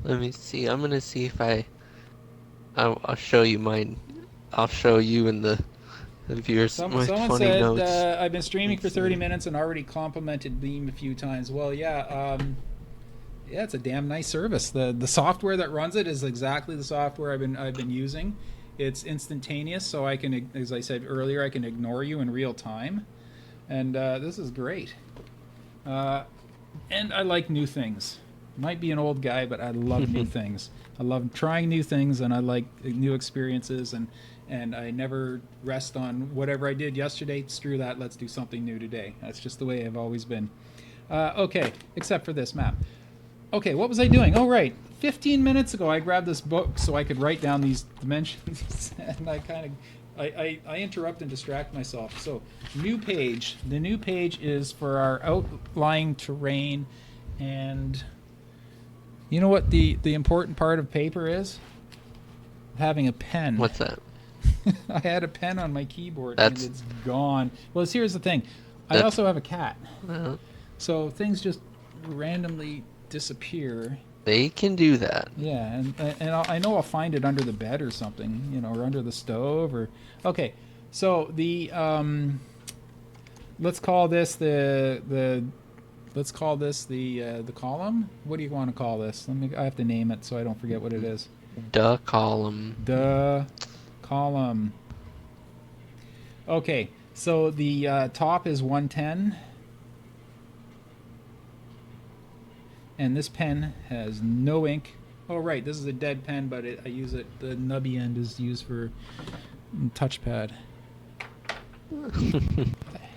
S2: Let me see. I'm gonna see if I'll show you mine. I'll show you in the viewers my
S1: someone
S2: funny
S1: said,
S2: notes.
S1: I've been streaming for 30 minutes and already complimented Beam a few times. Well, yeah. Yeah, it's a damn nice service. The software that runs it is exactly the software I've been using. It's instantaneous, so I can, as I said earlier, I can ignore you in real time, and this is great. And I like new things. Might be an old guy, but I love new things. I love trying new things, and I like new experiences, and I never rest on whatever I did yesterday. Screw that. Let's do something new today. That's just the way I've always been. Okay, except for this map. Okay, what was I doing? Oh, right. 15 minutes ago, I grabbed this book so I could write down these dimensions, and I interrupt and distract myself. So, new page. The new page is for our outlying terrain, and you know what the important part of paper is? Having a pen.
S2: What's that?
S1: I had a pen on my keyboard, and it's gone. Well, here's the thing. I also have a cat. So things just randomly disappear.
S2: They can do that.
S1: Yeah, and I know I'll find it under the bed or something, you know, or under the stove or... Okay, so the let's call this the column. What do you want to call this? I have to name it so I don't forget what it is.
S2: The column.
S1: The column. Okay, so the top is 110. And this pen has no ink. Oh, right, this is a dead pen, but I use it. The nubby end is used for touchpad. What the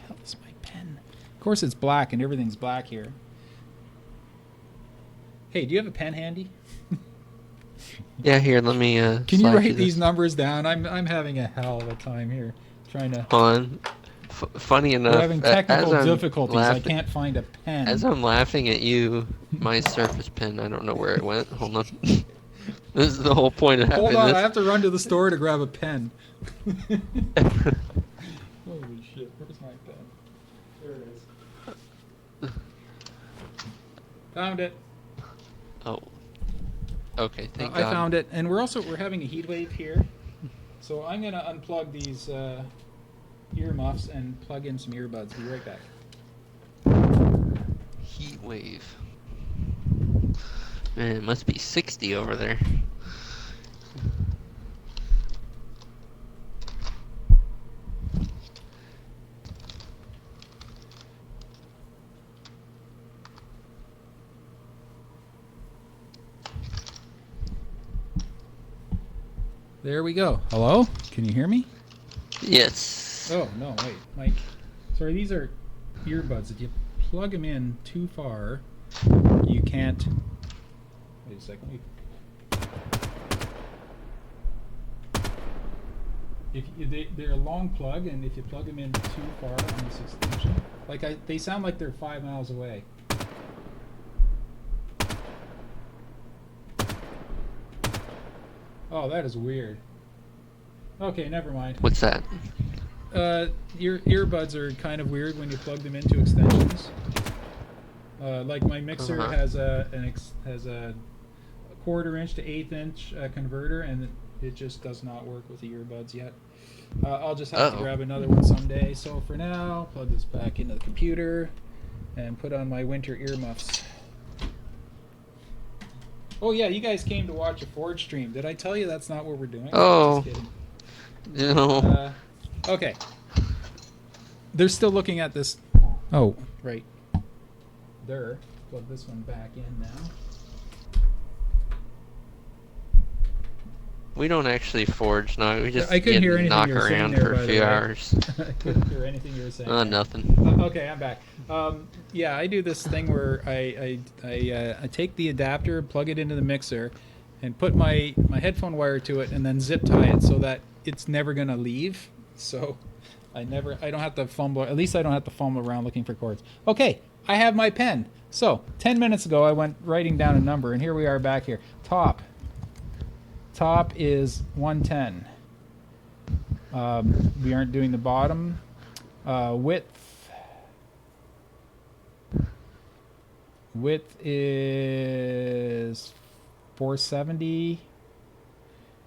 S1: hell is my pen? Of course, it's black, and everything's black here. Hey, do you have a pen handy?
S2: Yeah, here, let me
S1: Can you
S2: slide
S1: write
S2: you
S1: these
S2: this.
S1: numbers down? I'm having a hell of a time here trying to.
S2: On. Funny
S1: We're
S2: enough,
S1: having technical
S2: as I'm
S1: difficulties. I
S2: laughing,
S1: can't find a
S2: as
S1: pen.
S2: I'm laughing at you, my Surface Pen, I don't know where it went. Hold on. This is the whole point of
S1: Hold
S2: having
S1: on, I
S2: this.
S1: have to run to the store to grab a pen. Holy shit, where's my pen? There it is. Found it.
S2: Oh, okay, thank
S1: I
S2: God.
S1: found it, and we're having a heat wave here, so I'm gonna unplug these earmuffs and plug in some earbuds. Be right back.
S2: Heat wave. Man, it must be 60 over there.
S1: There we go. Hello? Can you hear me?
S2: Yes.
S1: Oh, no, wait, Mike. Sorry, these are earbuds. If you plug them in too far, you can't. Wait a second. They're a long plug, and if you plug them in too far on this extension, they sound like they're 5 miles away. Oh, that is weird. Okay, never mind.
S2: What's that?
S1: Your earbuds are kind of weird when you plug them into extensions. Like my mixer has a 1/4 inch to 1/8 inch converter, and it just does not work with the earbuds yet. I'll just have to grab another one someday. So for now, plug this back into the computer and put on my winter earmuffs. Oh yeah, you guys came to watch a Forge stream. Did I tell you that's not what we're doing?
S2: Oh.
S1: Just kidding.
S2: No.
S1: Okay. They're still looking at this. Oh, right. There. Plug this one back in now.
S2: We don't actually forge, no. We just
S1: I couldn't hear anything
S2: knock
S1: you were saying
S2: around
S1: there,
S2: for
S1: by
S2: a
S1: the
S2: few
S1: way.
S2: hours.
S1: I couldn't hear anything you were saying.
S2: Nothing.
S1: Okay, I'm back. Yeah, I do this thing where I take the adapter, plug it into the mixer, and put my headphone wire to it, and then zip tie it so that it's never gonna leave. So I don't have to fumble. At least I don't have to fumble around looking for chords. Okay, I have my pen. So 10 minutes ago, I went writing down a number, and here we are back here. Top is 110. We aren't doing the bottom. Width is 470,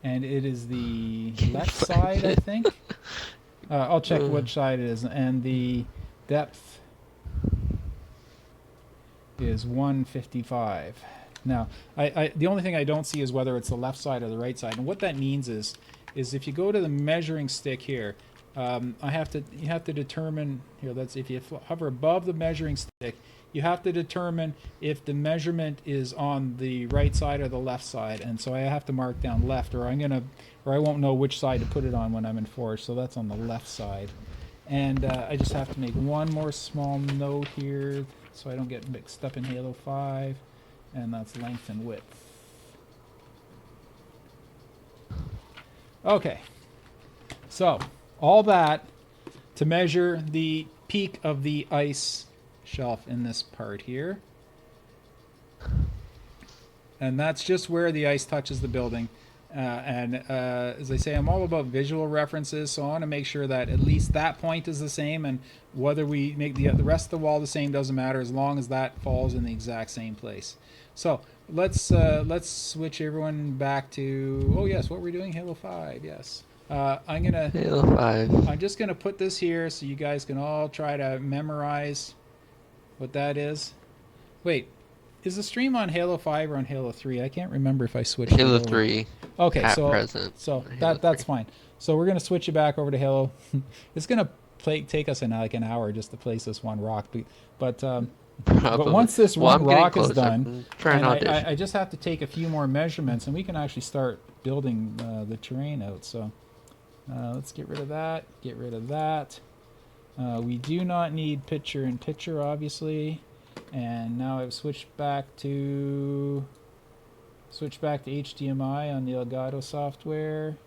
S1: and it is the left side, I think. I'll check which side it is, and the depth is 155. Now, the only thing I don't see is whether it's the left side or the right side, and what that means is if you go to the measuring stick here, you have to determine here. That's if you hover above the measuring stick, you have to determine if the measurement is on the right side or the left side, and so I have to mark down left, or I won't know which side to put it on when I'm in Forge. So that's on the left side, and I just have to make one more small note here so I don't get mixed up in Halo 5. And that's length and width. Okay. So, all that to measure the peak of the ice shelf in this part here. And that's just where the ice touches the building. As I say, I'm all about visual references, so I want to make sure that at least that point is the same, and whether we make the rest of the wall the same doesn't matter as long as that falls in the exact same place. So let's switch everyone back to, oh yes, what we're doing, Halo 5, yes.
S2: Halo 5.
S1: I'm just gonna put this here so you guys can all try to memorize what that is. Wait, is the stream on Halo 5 or on Halo 3? I can't remember if I switched
S2: Halo
S1: it over.
S2: 3.
S1: Okay,
S2: at
S1: so
S2: present.
S1: so
S2: Halo
S1: that's
S2: 3.
S1: fine. So we're gonna switch it back over to Halo. It's gonna take us like an hour just to place this one rock, but once this one rock is done, and I just have to take a few more measurements, and we can actually start building the terrain out. So let's get rid of that. Get rid of that. We do not need picture-in-picture, obviously. And now I've switched back to Switch back to HDMI on the Elgato software.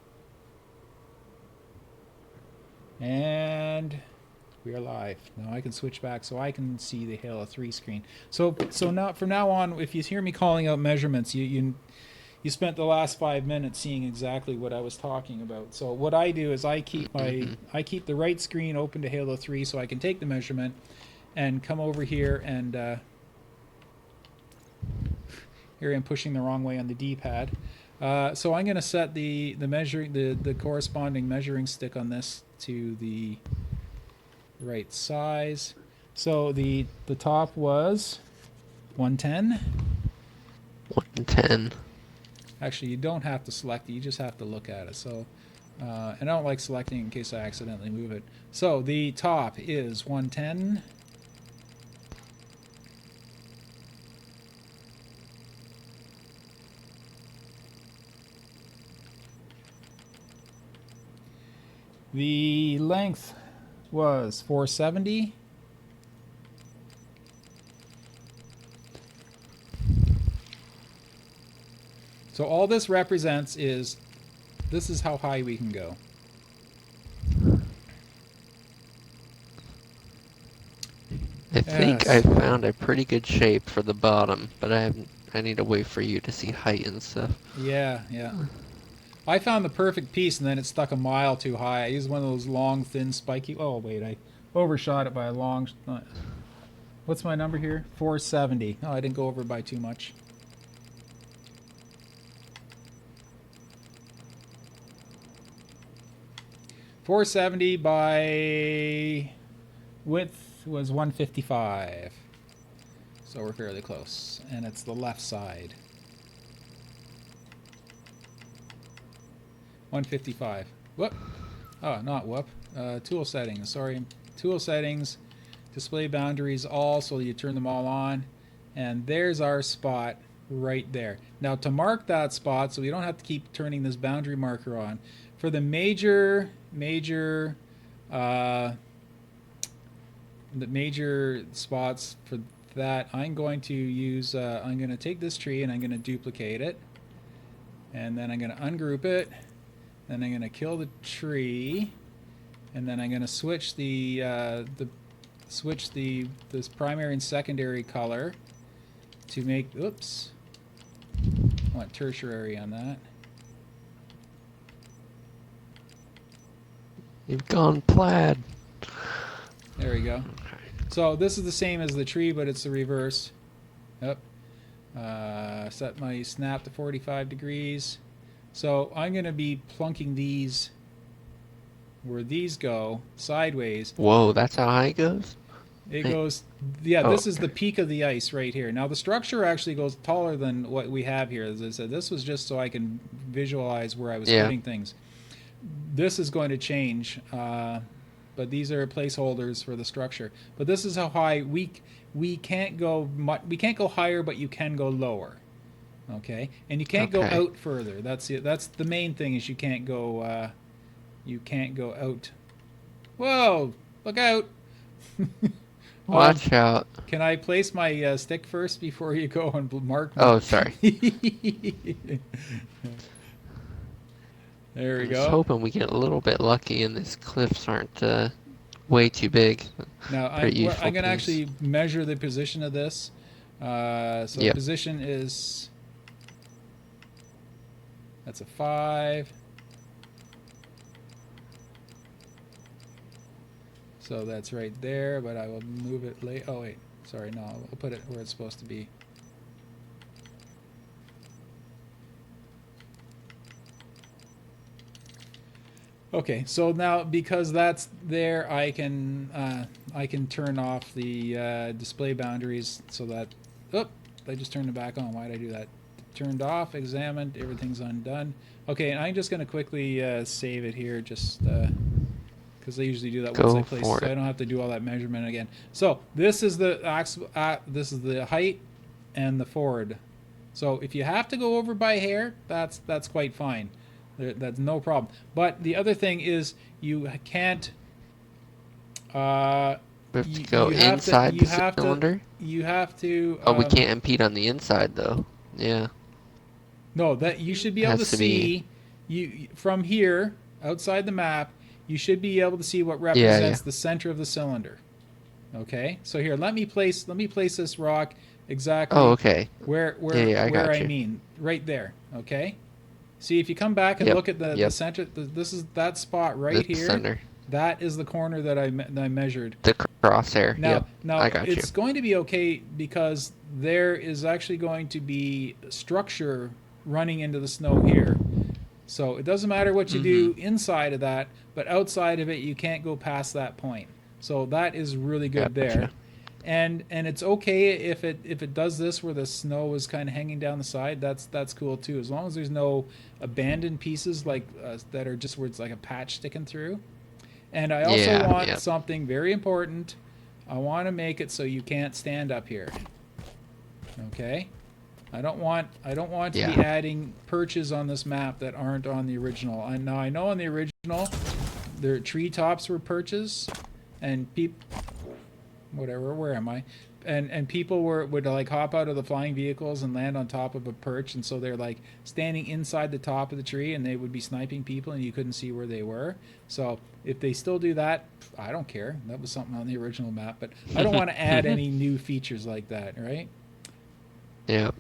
S1: And we are live. Now I can switch back so I can see the Halo 3 screen. So now from now on, if you hear me calling out measurements, you spent the last 5 minutes seeing exactly what I was talking about. So what I do is I keep the right screen open to Halo 3 so I can take the measurement and come over here and here I'm pushing the wrong way on the D-pad. So I'm going to set the corresponding measuring stick on this to the right size. So the top was 110.
S2: 110.
S1: Actually, you don't have to select it. You just have to look at it. So, and I don't like selecting in case I accidentally move it. So the top is 110. The length was 470. So all this represents is this is how high we can go.
S2: I think I found a pretty good shape for the bottom, but I need to wait for you to see height and stuff.
S1: Yeah. I found the perfect piece, and then it stuck a mile too high. I used one of those long, thin, spiky... Oh, wait, I overshot it by a long... What's my number here? 470. Oh, I didn't go over by too much. .470 by width was 155. So we're fairly close. And it's the left side. 155. Whoop. Oh, not whoop. Tool settings. Sorry. Tool settings. Display boundaries all, so you turn them all on. And there's our spot right there. Now to mark that spot, so we don't have to keep turning this boundary marker on, for the major spots for that, I'm going to use, I'm going to take this tree and I'm going to duplicate it. And then I'm going to ungroup it. Then I'm going to kill the tree, and then I'm going to switch this primary and secondary color to make. Oops, I want tertiary on that.
S2: You've gone plaid.
S1: There we go. So this is the same as the tree, but it's the reverse. Yep. Set my snap to 45 degrees. So I'm going to be plunking these where these go, sideways.
S2: Whoa, that's how high it goes?
S1: It goes, yeah, this is the peak of the ice right here. Now the structure actually goes taller than what we have here. As I said, this was just so I can visualize where I was putting things. This is going to change, but these are placeholders for the structure. But this is how high we can't go higher, but you can go lower. Okay, and you can't go out further. That's it. That's the main thing, is you can't go out. Whoa! Look out!
S2: Watch out.
S1: Can I place my stick first before you go and mark?
S2: Oh, sorry.
S1: There we go.
S2: I was hoping we get a little bit lucky and these cliffs aren't way too big.
S1: Now I'm going to actually measure the position of this. The position is... That's a 5. So that's right there, but I will move it late. Oh wait, sorry, no, I'll put it where it's supposed to be. Okay, so now because that's there, I can turn off the display boundaries so that... Oh, I just turned it back on. Why did I do that? Turned off, examined, everything's undone. Okay, and I'm just going to quickly save it here, just because I usually do that once I place it, so I don't have to do all that measurement again. So this is the this is the height and the forward. So if you have to go over by hair, that's quite fine. That's no problem. But the other thing is you can't.
S2: We have to go inside the cylinder.
S1: You have to.
S2: Oh, we can't impede on the inside though. Yeah.
S1: No, that you should be able to
S2: Has to be.
S1: see you from here outside the map. You should be able to see what
S2: Yeah, yeah.
S1: represents the center of the cylinder. Okay, so here let me place this rock
S2: Oh,
S1: exactly
S2: okay. Yeah, yeah, I
S1: where
S2: got
S1: I
S2: you.
S1: mean right there. Okay, see if you come back and
S2: Yep,
S1: look at the
S2: yep.
S1: center. This is that spot
S2: The
S1: right here.
S2: center.
S1: That is the corner that I measured.
S2: The crosshair. Yep,
S1: Now
S2: I got you.
S1: it's going to be okay because there is actually going to be structure running into the snow here. So it doesn't matter what you
S2: Mm-hmm.
S1: do inside of that, but outside of it, you can't go past that point. So that is really good there.
S2: Gotcha.
S1: And it's okay if it does this where the snow is kind of hanging down the side. That's cool too, as long as there's no abandoned pieces like that are just where it's like a patch sticking through. And I also
S2: Yeah,
S1: want
S2: yeah.
S1: something very important. I want to make it so you can't stand up here. Okay? I don't want to be
S2: Yeah.
S1: adding perches on this map that aren't on the original. I know on the original the treetops were perches and whatever, where am I? And people would like hop out of the flying vehicles and land on top of a perch, and so they're like standing inside the top of the tree and they would be sniping people and you couldn't see where they were. So if they still do that, I don't care. That was something on the original map, but I don't want to add any new features like that, right?
S2: Yep.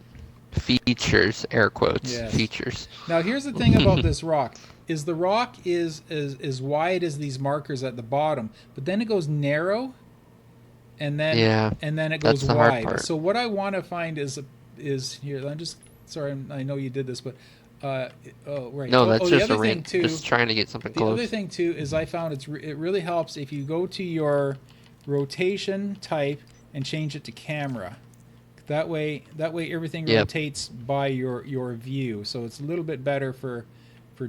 S2: Features, air quotes.
S1: Yes.
S2: Features.
S1: Now here's the thing about this rock is the rock is as wide as these markers at the bottom, but then it goes narrow
S2: Yeah,
S1: and then it
S2: that's
S1: goes
S2: the hard
S1: wide.
S2: part.
S1: So what I want to find is here. I'm just sorry. I know you did this, but oh right.
S2: No,
S1: Oh,
S2: that's
S1: the
S2: just a
S1: other thing
S2: rant.
S1: too.
S2: Just trying to get something
S1: The other
S2: close.
S1: thing too is I found it really helps if you go to your rotation type and change it to camera. That way everything
S2: Yep.
S1: rotates by your view, so it's a little bit better for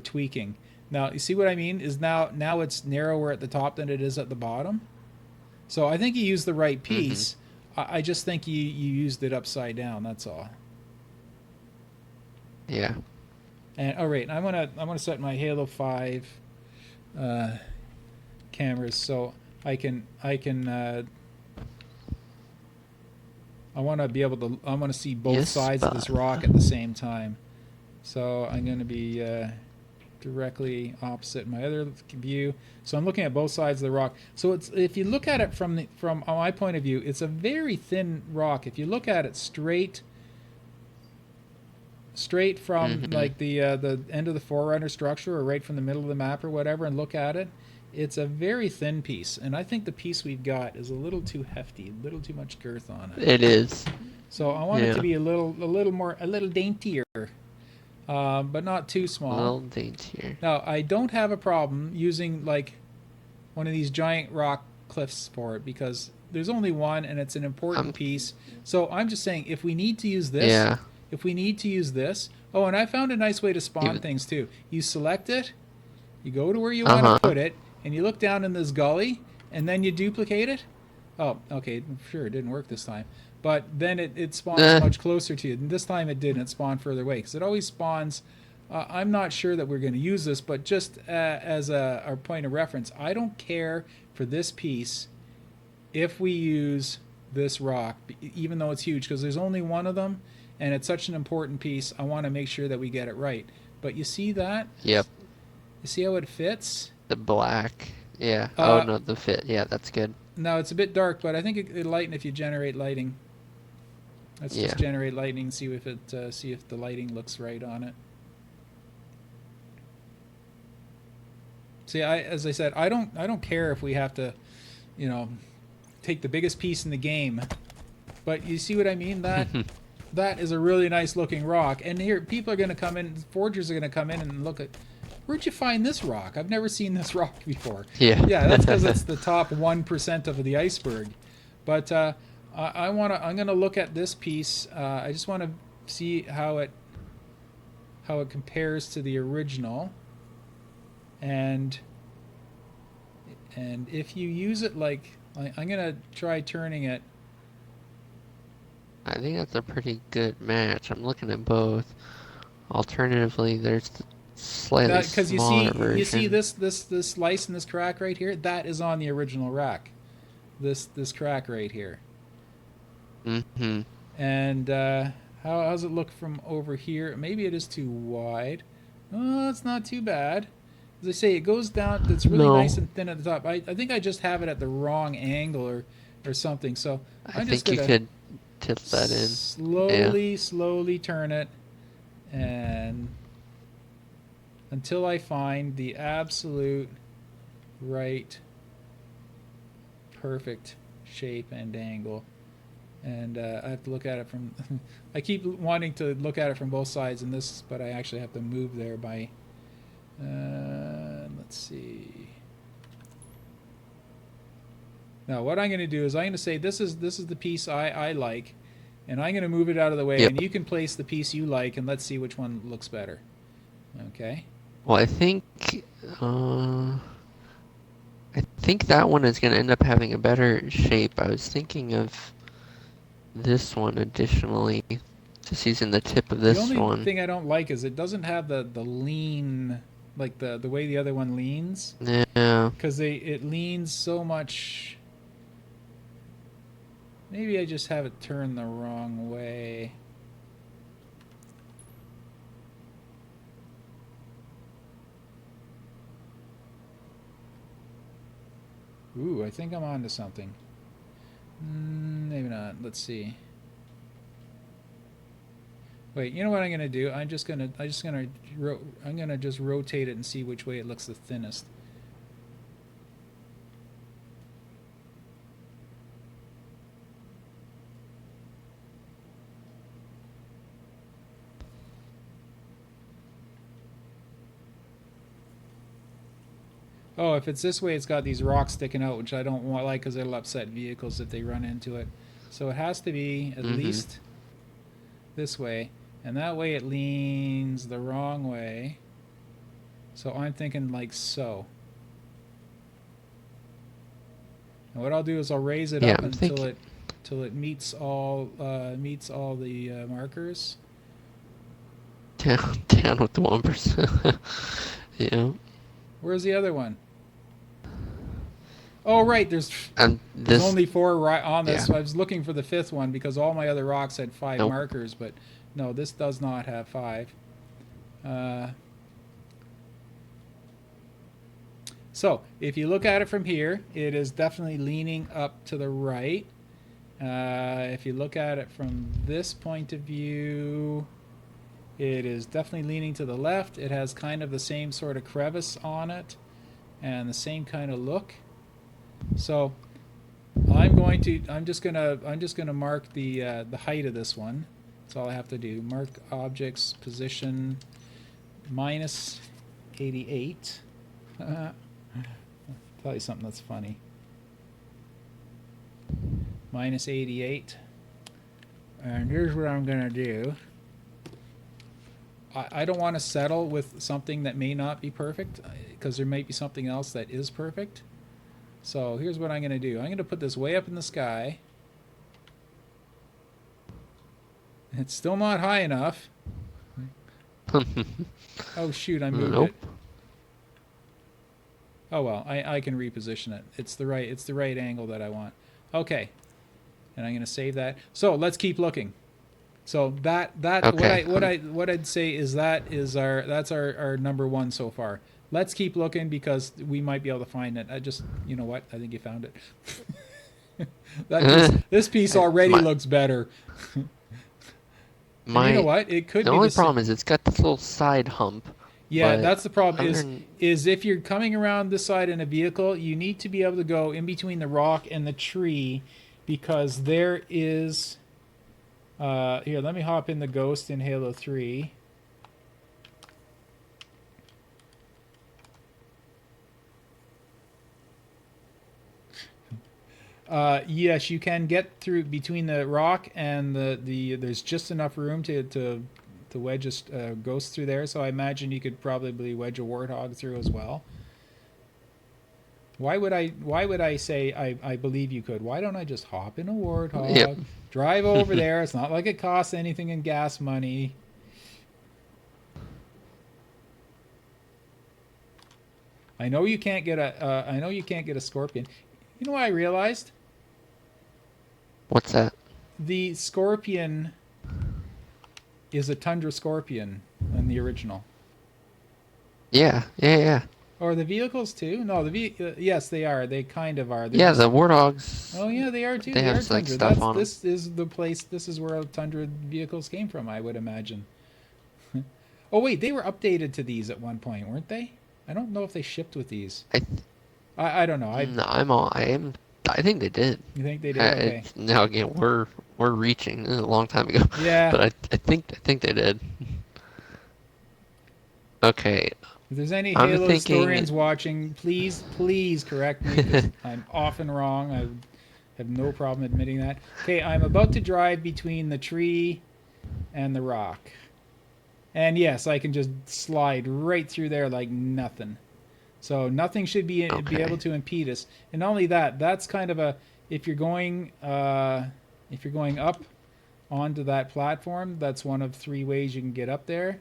S1: tweaking. Now you see what I mean? Is now it's narrower at the top than it is at the bottom. So I think you used the right
S2: Mm-hmm.
S1: piece. I just think you used it upside down. That's all.
S2: Yeah.
S1: And oh right, I'm gonna set my Halo 5 uh, cameras so I want to be able to I want to see both
S2: Yes,
S1: sides of this rock at the same time. So I'm going to be directly opposite my other view. So I'm looking at both sides of the rock. So it's if you look at it from my point of view, it's a very thin rock. If you look at it straight from
S2: Mm-hmm.
S1: like the end of the forerunner structure or right from the middle of the map or whatever and look at it, it's a very thin piece. And I think the piece we've got is a little too hefty, a little too much girth on it.
S2: It is.
S1: So I want it
S2: Yeah.
S1: to be a little daintier, but not too
S2: A
S1: small.
S2: little daintier.
S1: Now I don't have a problem using like one of these giant rock cliffs for it because there's only one and it's an important piece. So I'm just saying if we need to use this,
S2: Yeah.
S1: Oh, and I found a nice way to spawn
S2: Even-
S1: things too. You select it, you go to where you
S2: Uh-huh.
S1: want to put it, and you look down in this gully, and then you duplicate it. Oh, okay, sure, it didn't work this time. But then it spawns much closer to you. And this time it didn't. It spawned further away because it always spawns. I'm not sure that we're going to use this, but just as our point of reference, I don't care for this piece if we use this rock, even though it's huge, because there's only one of them, and it's such an important piece. I want to make sure that we get it right. But you see that?
S2: Yep.
S1: You see how it fits?
S2: The black. Yeah.
S1: Uh,
S2: Oh no, the fit. Yeah, that's good.
S1: Now it's a bit dark, but I think it'll lighten if you generate lighting. Let's
S2: Yeah.
S1: just generate lighting and see if the lighting looks right on it. See, as I said, I don't care if we have to, take the biggest piece in the game, but you see what I mean? That is a really nice looking rock, and here people are going to come in, forgers are going to come in and look at. Where'd you find this rock? I've never seen this rock before.
S2: Yeah.
S1: Yeah, that's because it's the top 1% of the iceberg. But I'm gonna look at this piece. I just want to see how it compares to the original. And if you use it like I'm gonna try turning it.
S2: I think that's a pretty good match. I'm looking at both. Alternatively, there's the slightly
S1: Because
S2: smaller version.
S1: you see this slice and this crack right here. That is on the original rack. This crack right here.
S2: Mm-hmm.
S1: And How's it look from over here? Maybe it is too wide. Oh, it's not too bad. As I say, it goes down. It's really nice
S2: No,
S1: and thin at the top. I think I just have it at the wrong angle or something. So
S2: I
S1: I'm just
S2: think you
S1: gonna
S2: could tilt that in. Yeah.
S1: slowly turn it, and until I find the absolute right perfect shape and angle. And I have to look at it from. I keep wanting to look at it from both sides in this, but I actually have to move there by. Let's see. Now, what I'm going to do is I'm going to say this is the piece I like, and I'm going to move it out of the way,
S2: Yep.
S1: and you can place the piece you like, and let's see which one looks better. Okay.
S2: Well, uh, I think that one is gonna end up having a better shape. I was thinking of this one additionally, just using the tip of
S1: The
S2: this
S1: only
S2: one.
S1: thing I don't like is it doesn't have the lean, like the way the other one leans,
S2: Yeah.
S1: because it leans so much. Maybe I just have it turned the wrong way. Ooh, I think I'm onto something. Maybe not. Let's see. Wait, you know what I'm gonna do? I'm gonna just rotate it and see which way it looks the thinnest. Oh, if it's this way, it's got these rocks sticking out, which I don't want, like, because it'll upset vehicles if they run into it. So it has to be at
S2: Mhm.
S1: least this way, and that way it leans the wrong way. So I'm thinking like so. And what I'll do is I'll raise it
S2: Yeah,
S1: up
S2: I'm
S1: until
S2: thinking
S1: it meets all the markers.
S2: down with the 1%. Yeah.
S1: Where's the other one? Oh, right.
S2: And
S1: There's
S2: this,
S1: only four right on this.
S2: yeah.
S1: So I was looking for the fifth one because all my other rocks had five
S2: Nope.
S1: markers, but no, this does not have five. Uh, so if you look at it from here, it is definitely leaning up to the right. If you look at it from this point of view, it is definitely leaning to the left. It has kind of the same sort of crevice on it and the same kind of look. So I'm just gonna mark the height of this one. That's all I have to do. Mark objects position minus 88. Tell you something that's funny. Minus 88. And here's what I'm gonna do. I don't want to settle with something that may not be perfect because there might be something else that is perfect. So here's what I'm going to do. I'm going to put this way up in the sky. It's still not high enough. Oh shoot, I moved
S2: Nope.
S1: it. Oh well, I can reposition it. It's the right angle that I want. Okay. And I'm going to save that. So let's keep looking. So
S2: Okay.
S1: what I'd say is that's our number one so far. Let's keep looking because we might be able to find it. I just, you know what? I think you found it. This piece already
S2: my
S1: looks better. And you know
S2: my
S1: what? It could
S2: the
S1: be
S2: only
S1: the same.
S2: problem is it's got this little side hump,
S1: Yeah,
S2: but
S1: that's the problem.
S2: under
S1: Is if you're coming around this side in a vehicle, you need to be able to go in between the rock and the tree, because there is. Here, let me hop in the Ghost in Halo 3. Yes, you can get through between the rock and the. There's just enough room to wedge a ghost through there. So I imagine you could probably wedge a warthog through as well. Why would I say I believe you could? Why don't I just hop in a
S2: yep.
S1: warthog, drive over there? It's not like it costs anything in gas money. I know you can't get a scorpion. You know what I realized?
S2: What's that?
S1: The scorpion is a Tundra Scorpion in the original.
S2: Yeah, yeah, yeah.
S1: Or the vehicles too? No, yes, they are. They kind of are. They're
S2: Yeah,
S1: just.
S2: the Warthogs,
S1: Oh yeah, they are too.
S2: they
S1: They are
S2: have like
S1: Tundra.
S2: stuff
S1: That's
S2: on them.
S1: this is the place. This is where Tundra vehicles came from, I would imagine. Oh wait, they were updated to these at one point, weren't they? I don't know if they shipped with these.
S2: I
S1: I don't know.
S2: no, I am. I think they did.
S1: You think they did? Okay.
S2: Now again, we're reaching. This is a long time ago,
S1: Yeah.
S2: but I think they did. Okay,
S1: If there's any
S2: I'm
S1: Halo
S2: thinking.
S1: historians watching, please correct me because I'm often wrong. I have no problem admitting that. Okay, I'm about to drive between the tree and the rock. And yes, I can just slide right through there like nothing. So nothing should be
S2: Okay.
S1: able to impede us. And not only that, that's kind of a if you're going up onto that platform, that's one of 3 ways you can get up there.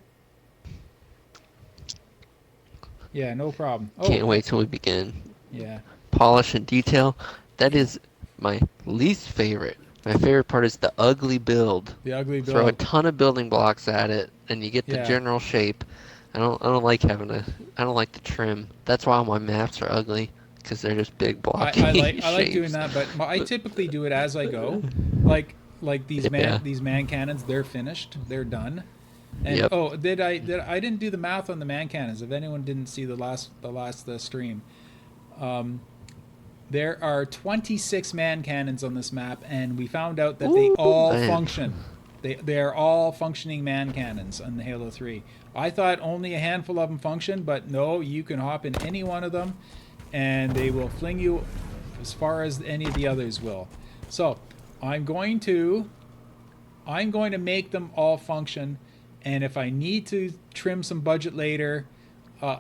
S1: Yeah, no problem. Oh,
S2: Can't wait till we begin.
S1: yeah.
S2: Polish and detail. That is my least favorite. My favorite part is the ugly build.
S1: The ugly
S2: Throw a
S1: build.
S2: ton of building blocks at it, and you get the
S1: Yeah.
S2: general shape. I don't like having a. I don't like the trim. That's why all my maps are ugly, because they're just big blocky
S1: I like doing
S2: shapes.
S1: that, but I typically do it as I go. Like
S2: Yeah.
S1: these man cannons, they're finished, they're done. And
S2: Yep.
S1: oh, I didn't do the math on the man cannons. If anyone didn't see the last stream, there are 26 man cannons on this map, and we found out that they
S2: Ooh,
S1: all
S2: man.
S1: function. They are all functioning man cannons on the Halo 3. I thought only a handful of them function, but no, you can hop in any one of them, and they will fling you as far as any of the others will. So I'm going to make them all function, and if I need to trim some budget later,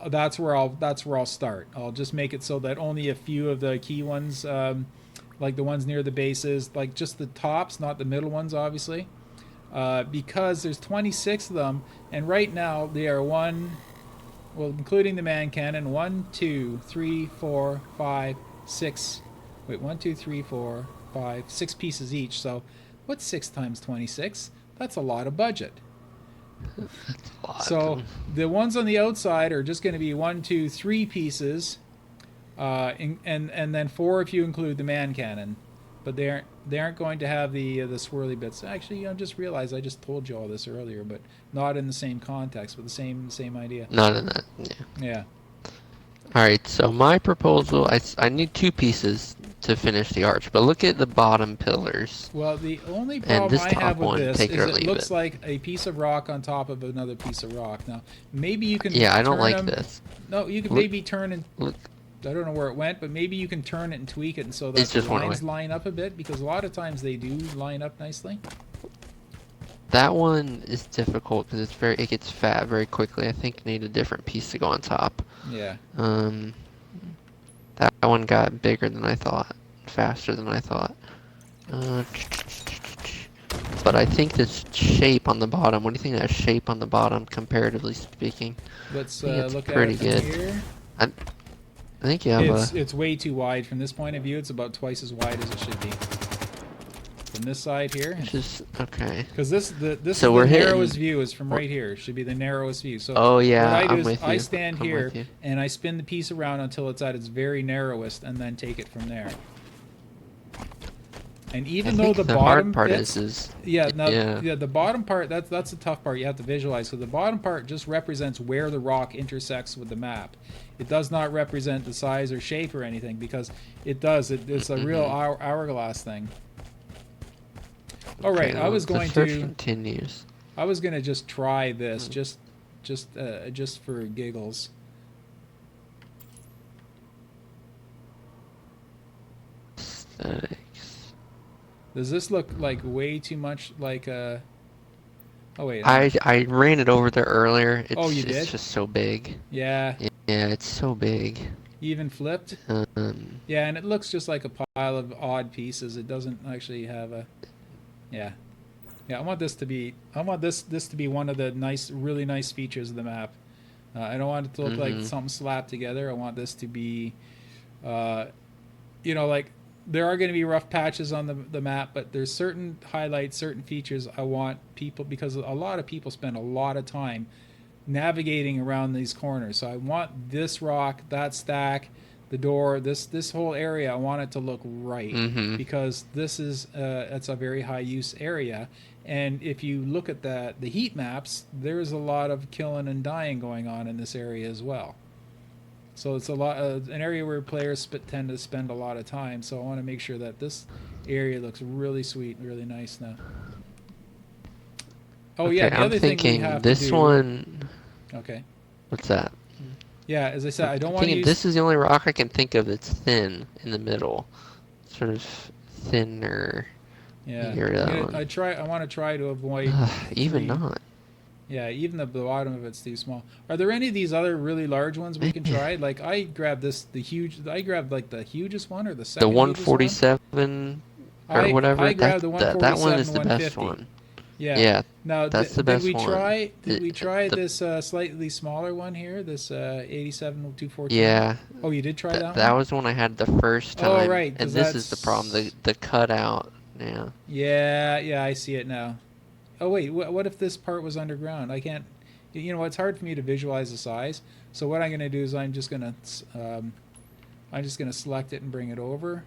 S1: that's where I'll start. I'll just make it so that only a few of the key ones, like the ones near the bases, like just the tops, not the middle ones, obviously, because there's 26 of them, and right now they are including the man cannon, 1, 2, 3, 4, 5, 6. Wait, 1, 2, 3, 4, 5, 6 pieces each. So, what's 6 times 26? That's a lot of budget. So the ones on the outside are just going to be 1, 2, 3 pieces, and then 4 if you include the man cannon, but they aren't going to have the swirly bits. Actually, I just realized I just told you all this earlier, but not in the same context, but the same idea.
S2: Not in that. Yeah.
S1: Yeah.
S2: All right. So my proposal. I need 2 pieces to finish the arch, but look at the bottom pillars.
S1: Well, the only
S2: And
S1: problem
S2: this
S1: I
S2: top
S1: have with
S2: one,
S1: this
S2: take
S1: is
S2: it or
S1: it
S2: leave
S1: looks
S2: it.
S1: like a piece of rock on top of another piece of rock. Now, maybe you can.
S2: Yeah, I don't
S1: turn
S2: like
S1: them,
S2: this.
S1: No, you can
S2: Look-
S1: maybe turn and.
S2: Look,
S1: I don't know where it went, but maybe you can turn it and tweak it, and so that
S2: It's
S1: the
S2: just one
S1: lines
S2: way.
S1: line up a bit, because a lot of times they do line up nicely.
S2: that one is difficult because it gets fat very quickly. I think you need a different piece to go on top.
S1: Yeah.
S2: That one got bigger than I thought, faster than I thought. But I think this shape on the bottom. What do you think of that shape on the bottom, comparatively speaking?
S1: Let's
S2: I think it's
S1: look at
S2: pretty
S1: it from
S2: good.
S1: here.
S2: I think you have
S1: It's way too wide from this point of view. It's about twice as wide as it should be. From this side here,
S2: just okay.
S1: because this
S2: So
S1: is the
S2: we're hitting-
S1: narrowest view is from right here. It should be the narrowest view. So
S2: Oh yeah,
S1: what I do
S2: I'm
S1: is
S2: with you.
S1: I stand
S2: I'm
S1: here
S2: with you.
S1: and I spin the piece around until it's at its very narrowest, and then take it from there. And even
S2: I
S1: though
S2: think
S1: the
S2: the
S1: bottom
S2: hard part
S1: bits,
S2: is
S1: yeah, now,
S2: yeah.
S1: yeah, the bottom part, that's the tough part you have to visualize. So the bottom part just represents where the rock intersects with the map. It does not represent the size or shape or anything, because it does. It's a real hourglass thing. All right,
S2: Okay,
S1: I was
S2: the
S1: going
S2: search
S1: to
S2: continues.
S1: just try this just for giggles.
S2: Aesthetics.
S1: Does this look like way too much like a? Oh wait.
S2: I ran it over there earlier.
S1: Oh, you did?
S2: It's just so big.
S1: Yeah.
S2: Yeah, it's so big.
S1: Even flipped. Yeah, and it looks just like a pile of odd pieces. It doesn't actually have a. Yeah. Yeah, I want this to be one of the really nice features of the map. I don't want it to look like something slapped together. I want this to be, like there are going to be rough patches on the map, but there's certain highlights, certain features I want people, because a lot of people spend a lot of time navigating around these corners. So I want this rock, that stack, the door, this whole area. I want it to look right,
S2: Mm-hmm.
S1: because this is it's a very high use area. And if you look at the heat maps, there's a lot of killing and dying going on in this area as well. So it's a lot an area where players tend to spend a lot of time. So I want to make sure that this area looks really sweet, really nice now. Oh yeah,
S2: Okay,
S1: the
S2: I'm
S1: other thing we
S2: thinking
S1: have to
S2: this
S1: do.
S2: one.
S1: Okay.
S2: What's that?
S1: Yeah, as I said, I don't
S2: I'm
S1: want to
S2: thinking
S1: use.
S2: this is the only rock I can think of that's thin in the middle, sort of thinner.
S1: Yeah,
S2: Maybe that one.
S1: I want to try to avoid
S2: Even
S1: three.
S2: not.
S1: Yeah, even the bottom of it's too small. Are there any of these other really large ones we can
S2: Maybe
S1: try? Like I grabbed the huge. I grabbed like the hugest one or the
S2: the
S1: second hugest one.
S2: 147 or whatever.
S1: I grabbed the
S2: That one
S1: 147
S2: is the best
S1: 150.
S2: one.
S1: Yeah.
S2: Yeah,
S1: Now,
S2: that's the
S1: did
S2: best
S1: we
S2: one.
S1: try? Did we try
S2: The
S1: this slightly smaller one here? This 87 214.
S2: Yeah,
S1: Oh, you did try that
S2: that
S1: one?
S2: was the one I had the first
S1: Oh,
S2: time,
S1: right, because
S2: and this is the problem.
S1: that's.
S2: The cutout. Yeah.
S1: Yeah, yeah, I see it now. Oh wait, what if this part was underground? I can't. You know, it's hard for me to visualize the size. So what I'm going to do is um, I'm just going to select it and bring it over.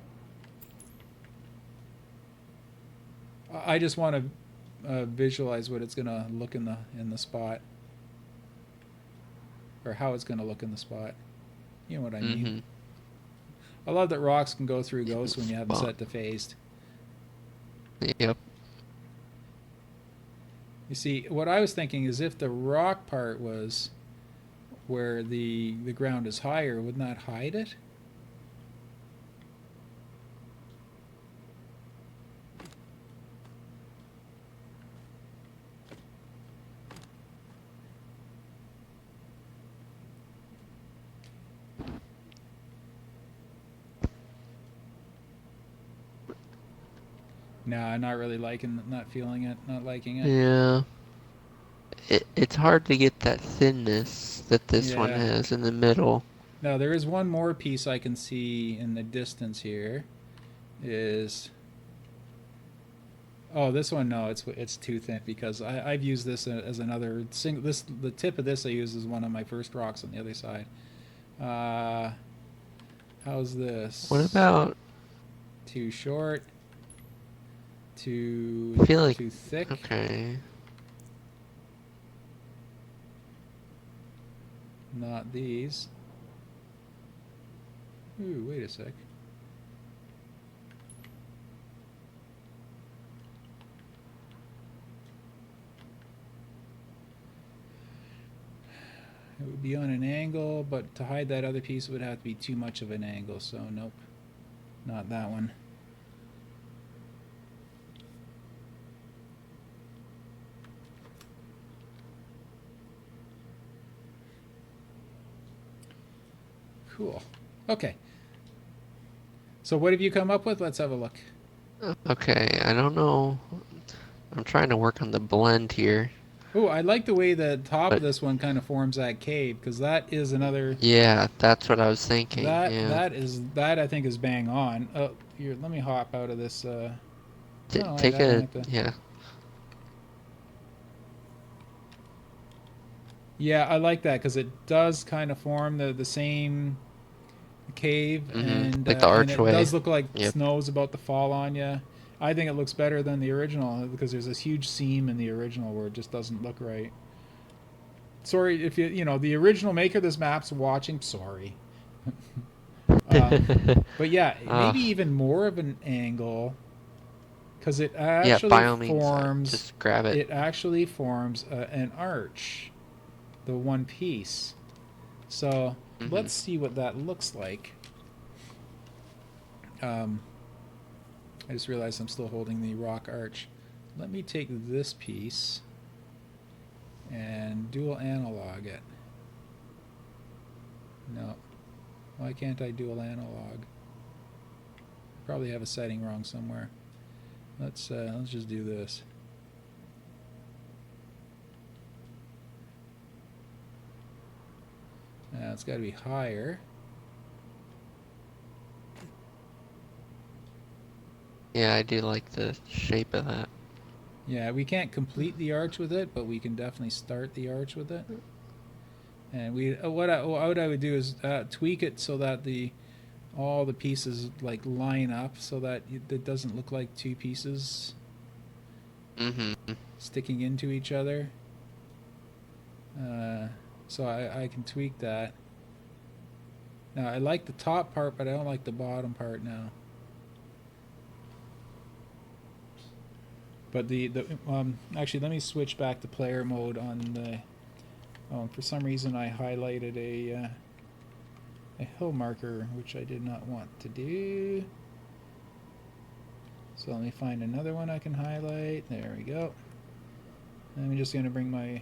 S1: I just want to visualize what it's going to look in the spot, or how it's going to look in the spot. You know what I mean?
S2: Mm-hmm.
S1: I love that rocks can go through ghosts when you have them
S2: Spot.
S1: set to phased.
S2: Yep.
S1: You see, what I was thinking is if the rock part was where the ground is higher, wouldn't that hide it? No, I'm not really not feeling it, not liking it.
S2: Yeah. It's hard to get that thinness that this one
S1: Yeah.
S2: has in the middle.
S1: Now there is one more piece I can see in the distance here. Is oh, this one, no, it's too thin, because I've used this as another single. The tip of this I use is one of my first rocks on the other side. Uh, how's
S2: What
S1: this?
S2: about?
S1: Too short?
S2: I feel like
S1: Too thick?
S2: okay.
S1: Not these. Ooh, wait a sec. It would be on an angle, but to hide that other piece it would have to be too much of an angle, so nope. Not that one. Cool. Okay. So what have you come up with? Let's have a look.
S2: Okay, I don't know. I'm trying to work on the blend here.
S1: Oh, I like the way the top of
S2: But
S1: this one kind of forms that cave, because that is another.
S2: yeah, that's what I was thinking. Yeah.
S1: That I think is bang on. Oh, here, let me hop out of this. No, I
S2: Take
S1: don't
S2: a
S1: have to.
S2: yeah.
S1: Yeah, I like that because it does kind of form the same cave,
S2: Like the
S1: and it
S2: archway.
S1: does look like
S2: Yep.
S1: snow's about to fall on you. I think it looks better than the original because there's this huge seam in the original where it just doesn't look right. Sorry if you know the original maker of this map's watching. Sorry, but yeah,
S2: uh,
S1: maybe even more of an angle because it
S2: yeah, by
S1: actually
S2: all means,
S1: forms.
S2: just grab it.
S1: It actually forms an arch, the one piece. So
S2: Mm-hmm.
S1: let's see what that looks like. I just realized I'm still holding the rock arch. Let me take this piece and dual analog it. No. Why can't I dual analog? Probably have a setting wrong somewhere. Let's just do this. Now it's got to be higher.
S2: Yeah, I do like the shape of that.
S1: Yeah, we can't complete the arch with it, but we can definitely start the arch with it. And what I would do is tweak it so that all the pieces like line up, so that it doesn't look like two pieces
S2: Mm-hmm.
S1: sticking into each other. Uh, so I can tweak that. Now I like the top part, but I don't like the bottom part now. But the actually, let me switch back to player mode on the. Oh, for some reason I highlighted a hill marker, which I did not want to do. So let me find another one I can highlight. There we go. And I'm just going to bring my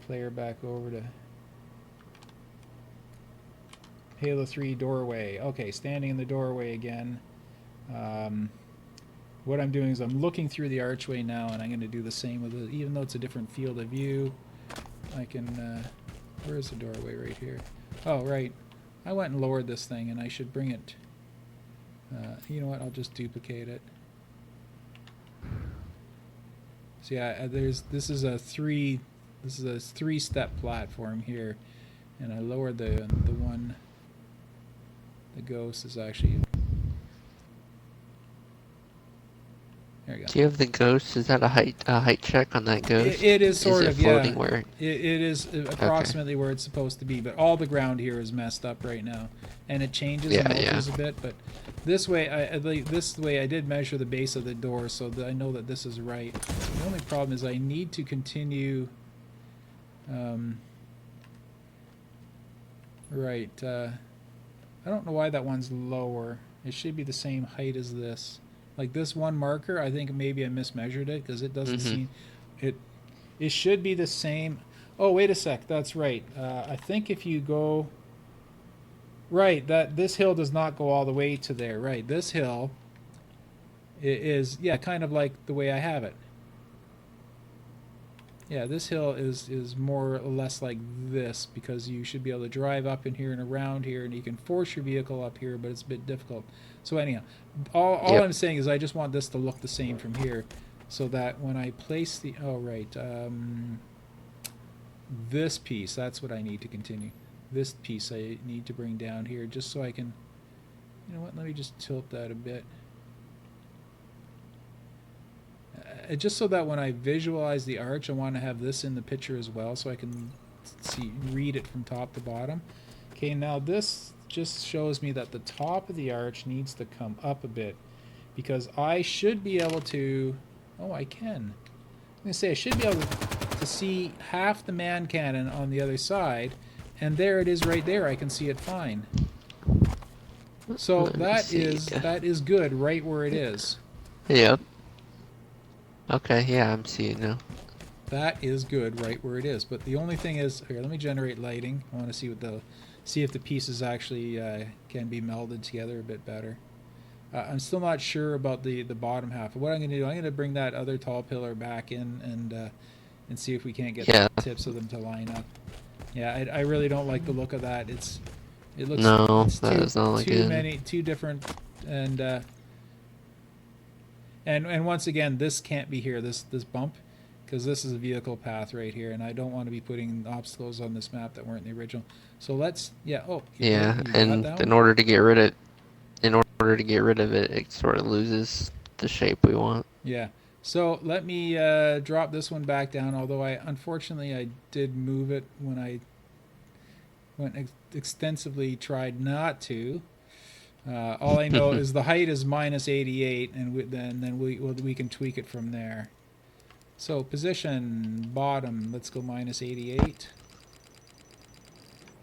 S1: player back over to Halo 3 doorway. Okay, standing in the doorway again. Um, what I'm doing is I'm looking through the archway now, and I'm going to do the same with it. Even though it's a different field of view, I can... where's the doorway? Right here. Oh, right. I went and lowered this thing, and I should bring it... you know what? I'll just duplicate it. So yeah, this is a three-step platform here, and I lowered the one. The ghost is actually there. You go.
S2: Do you have the ghost? Is that a height check on that ghost?
S1: It is
S2: Is
S1: sort
S2: it
S1: of, yeah.
S2: floating where?
S1: It is approximately where it's supposed to be, but all the ground here is messed up right now, and it changes and alters a bit. But this way, I did measure the base of the door, so that I know that this is right. The only problem is I need to continue. Right. I don't know why that one's lower. It should be the same height as this. Like this one marker, I think maybe I mismeasured it because it doesn't seem it. It should be the same. Oh, wait a sec. That's right. I think if you go right, that this hill does not go all the way to there. Right, this hill is yeah, kind of like the way I have it. Yeah, this hill is more or less like this because you should be able to drive up in here and around here, and you can force your vehicle up here, but it's a bit difficult. So anyhow, all I'm saying is I just want this to look the same from here, so that when I place the this piece, that's what I need to continue. This piece I need to bring down here just so I can. You know what? Let me just tilt that a bit. Just so that when I visualize the arch, I want to have this in the picture as well, so I can read it from top to bottom. Okay, now this just shows me that the top of the arch needs to come up a bit, because I should be able to... Oh, I can. I'm going to say I should be able to see half the man cannon on the other side, and there it is right there. I can see it fine. So that is good right where it is.
S2: Yep. Okay, yeah, I'm seeing now.
S1: That is good right where it is. But the only thing is, here, let me generate lighting. I want to see if the pieces actually can be melded together a bit better. I'm still not sure about the bottom half. What I'm going to do, I'm going to bring that other tall pillar back in and see if we can't get the tips of them to line up. Yeah, I really don't like the look of that. It looks too different, and once again, this can't be here. This bump, because this is a vehicle path right here, and I don't want to be putting obstacles on this map that weren't in the original. So let's
S2: and in order to get rid of it, it sort of loses the shape we want.
S1: Yeah. So let me drop this one back down. Although unfortunately I did move it when I extensively tried not to. All I know is the height is -88, and then we can tweak it from there. So position bottom, let's go -88,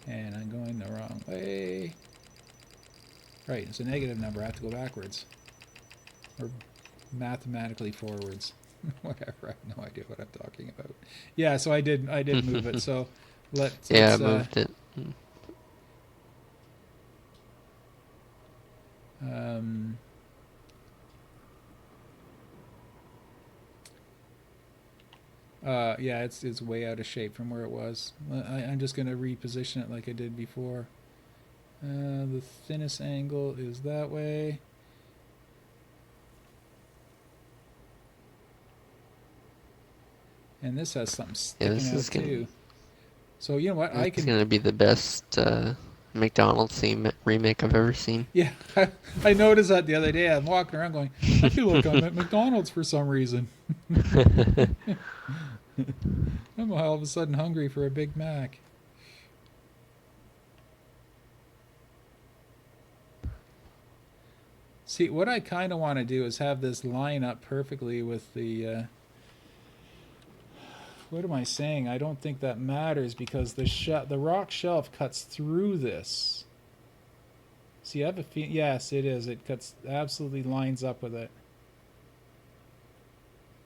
S1: and I'm going the wrong way. Right, it's a negative number. I have to go backwards, or mathematically forwards. Whatever. I have no idea what I'm talking about. Yeah, so I did move it. So let's
S2: I moved it.
S1: Yeah, it's way out of shape from where it was. I'm just going to reposition it like I did before. The thinnest angle is that way. And this has something
S2: Yeah,
S1: sticking
S2: this
S1: out
S2: is
S1: too. So you know what?
S2: this
S1: I
S2: is
S1: can.
S2: gonna be the best McDonald's scene remake I've ever seen.
S1: Yeah, I noticed that the other day. I'm walking around going, I feel like I'm at McDonald's for some reason. I'm all of a sudden hungry for a Big Mac. See, what I kind of want to do is have this line up perfectly with the. What am I saying? I don't think that matters because the rock shelf cuts through this. See, I have a feel. Yes, it is. It cuts absolutely lines up with it.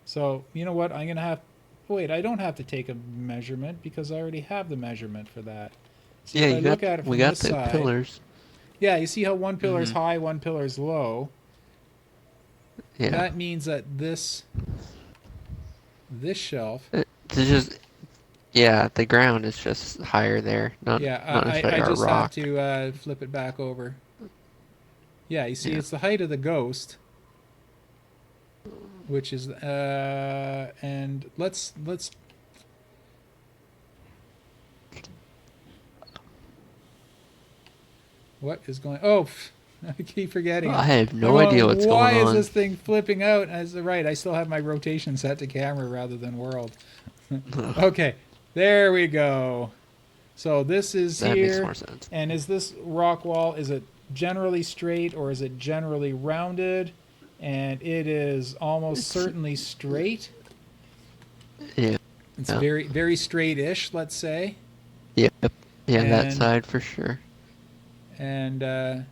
S1: So you know what? I'm gonna have. Wait, I don't have to take a measurement because I already have the measurement for that. See,
S2: Yeah,
S1: if I look at it
S2: we
S1: from
S2: got
S1: this
S2: the
S1: side,
S2: pillars.
S1: yeah, you see how one pillar is
S2: Hmm.
S1: high, one pillar is low.
S2: Yeah.
S1: That means that this shelf.
S2: It's just yeah, the ground is just higher there,
S1: Yeah,
S2: not
S1: I
S2: necessarily our
S1: just have
S2: rock.
S1: to flip it back over. Yeah, you see,
S2: Yeah.
S1: it's the height of the ghost, which is and let's what is going? Oh, I keep forgetting.
S2: I have
S1: I'm
S2: no idea
S1: going.
S2: what's
S1: Why
S2: going
S1: is
S2: on.
S1: this thing flipping out? As right, I still have my rotation set to camera rather than world. Okay, there we go. So this is
S2: That makes
S1: here,
S2: more sense.
S1: and is this rock wall? Is it generally straight or is it generally rounded? And it is almost
S2: It's
S1: certainly straight.
S2: yeah.
S1: It's
S2: Yeah.
S1: very straight-ish, let's say.
S2: Yep. Yeah, that
S1: And
S2: side for sure.
S1: and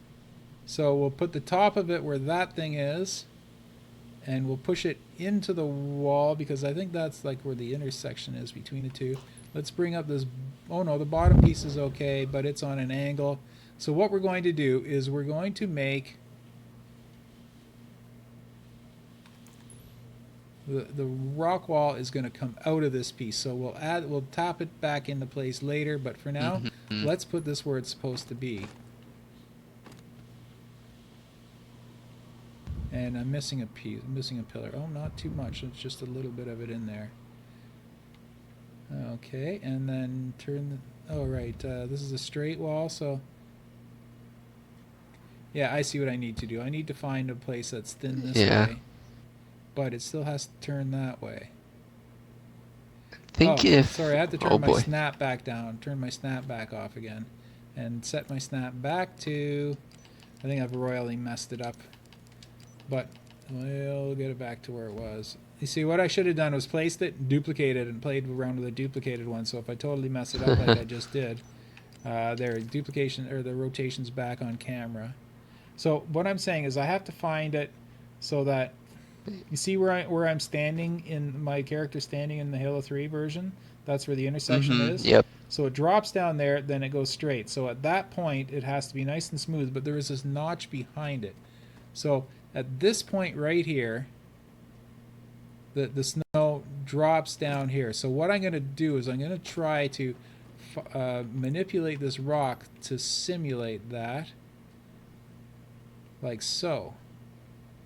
S1: so we'll put the top of it where that thing is, and we'll push it into the wall because I think that's like where the intersection is between the two. Let's bring up this. Oh no, the bottom piece is okay, but it's on an angle. So what we're going to do is we're going to make the rock wall is going to come out of this piece. So we'll tap it back into place later, but for now,
S2: Hmm.
S1: let's put this where it's supposed to be. And I'm missing a piece, I'm missing a pillar. Oh, not too much. It's just a little bit of it in there. Okay, and then turn the. Oh, right. This is a straight wall, so. Yeah, I see what I need to do. I need to find a place that's thin this
S2: Yeah.
S1: way, but it still has to turn that way.
S2: Think
S1: Oh,
S2: if
S1: sorry, I have to
S2: oh
S1: turn my
S2: boy.
S1: snap back down. Turn my snap back off again. And set my snap back to. I think I've royally messed it up. But we'll get it back to where it was. You see, what I should have done was placed it, duplicated, and played around with a duplicated one. So if I totally mess it up like I just did, there, duplication, or the rotation's back on camera. So what I'm saying is I have to find it so that you see where I'm standing in my character standing in the Halo 3 version. That's where the intersection is.
S2: Yep.
S1: So it drops down there, then it goes straight. So at that point, it has to be nice and smooth, but there is this notch behind it. So at this point right here, the snow drops down here. So what I'm going to do is I'm going to try to manipulate this rock to simulate that, like so.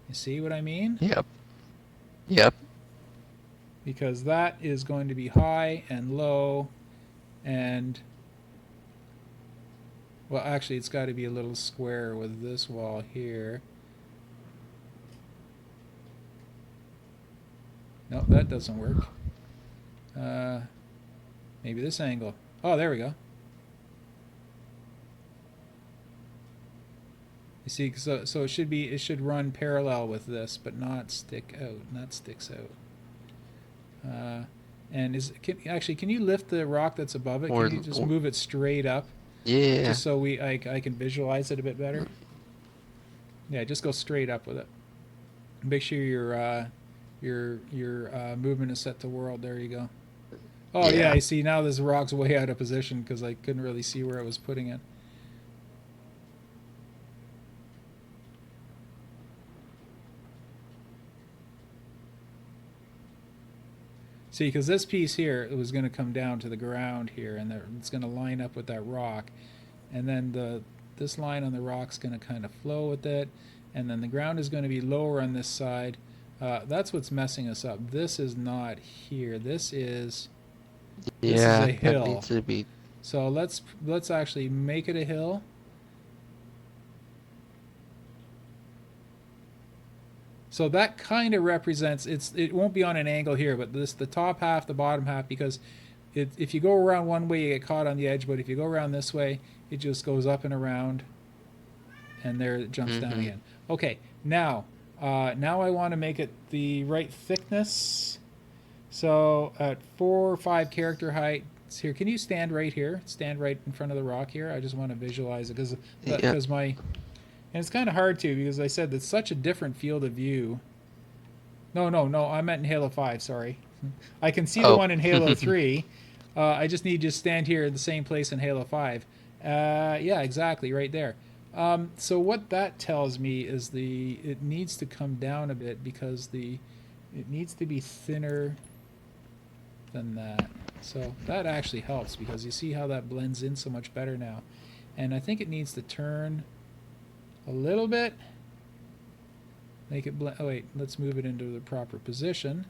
S1: You see what I mean?
S2: Yep. Yep.
S1: Because that is going to be high and low, and well, actually, it's got to be a little square with this wall here. No, that doesn't work. Maybe this angle. Oh, there we go. You see, so it should run parallel with this, but not stick out. Not sticks out. And can you lift the rock that's above it?
S2: Or,
S1: Can you just
S2: or
S1: move it straight up,
S2: yeah.
S1: just so I can visualize it a bit better? Yeah, just go straight up with it. Make sure your movement is set to world. There you go. Oh yeah,
S2: Yeah.
S1: you see now this rock's way out of position because I couldn't really see where I was putting it. See, because this piece here, it was going to come down to the ground here, and it's going to line up with that rock, and then this line on the rock's going to kind of flow with it, and then the ground is going to be lower on this side. That's what's messing us up. This is not here. This is
S2: Yeah,
S1: a
S2: that
S1: hill.
S2: needs to be.
S1: So let's actually make it a hill. So that kind of represents it won't be on an angle here, but the top half, the bottom half, because if you go around one way, you get caught on the edge, but if you go around this way, it just goes up and around, and there it jumps down again. Okay, now I want to make it the right thickness. So at 4 or 5 character heights here, can you stand right here? Stand right in front of the rock here. I just want to visualize it because my. And it's kind of hard to because I said it's such a different field of view. No, I meant in Halo 5, sorry. I can see the one in Halo 3. I just need to stand here in the same place in Halo 5. Yeah, exactly, right there. So what that tells me is it needs to come down a bit because it needs to be thinner than that. So that actually helps because you see how that blends in so much better now. And I think it needs to turn a little bit. Make it blend. Oh wait, let's move it into the proper position.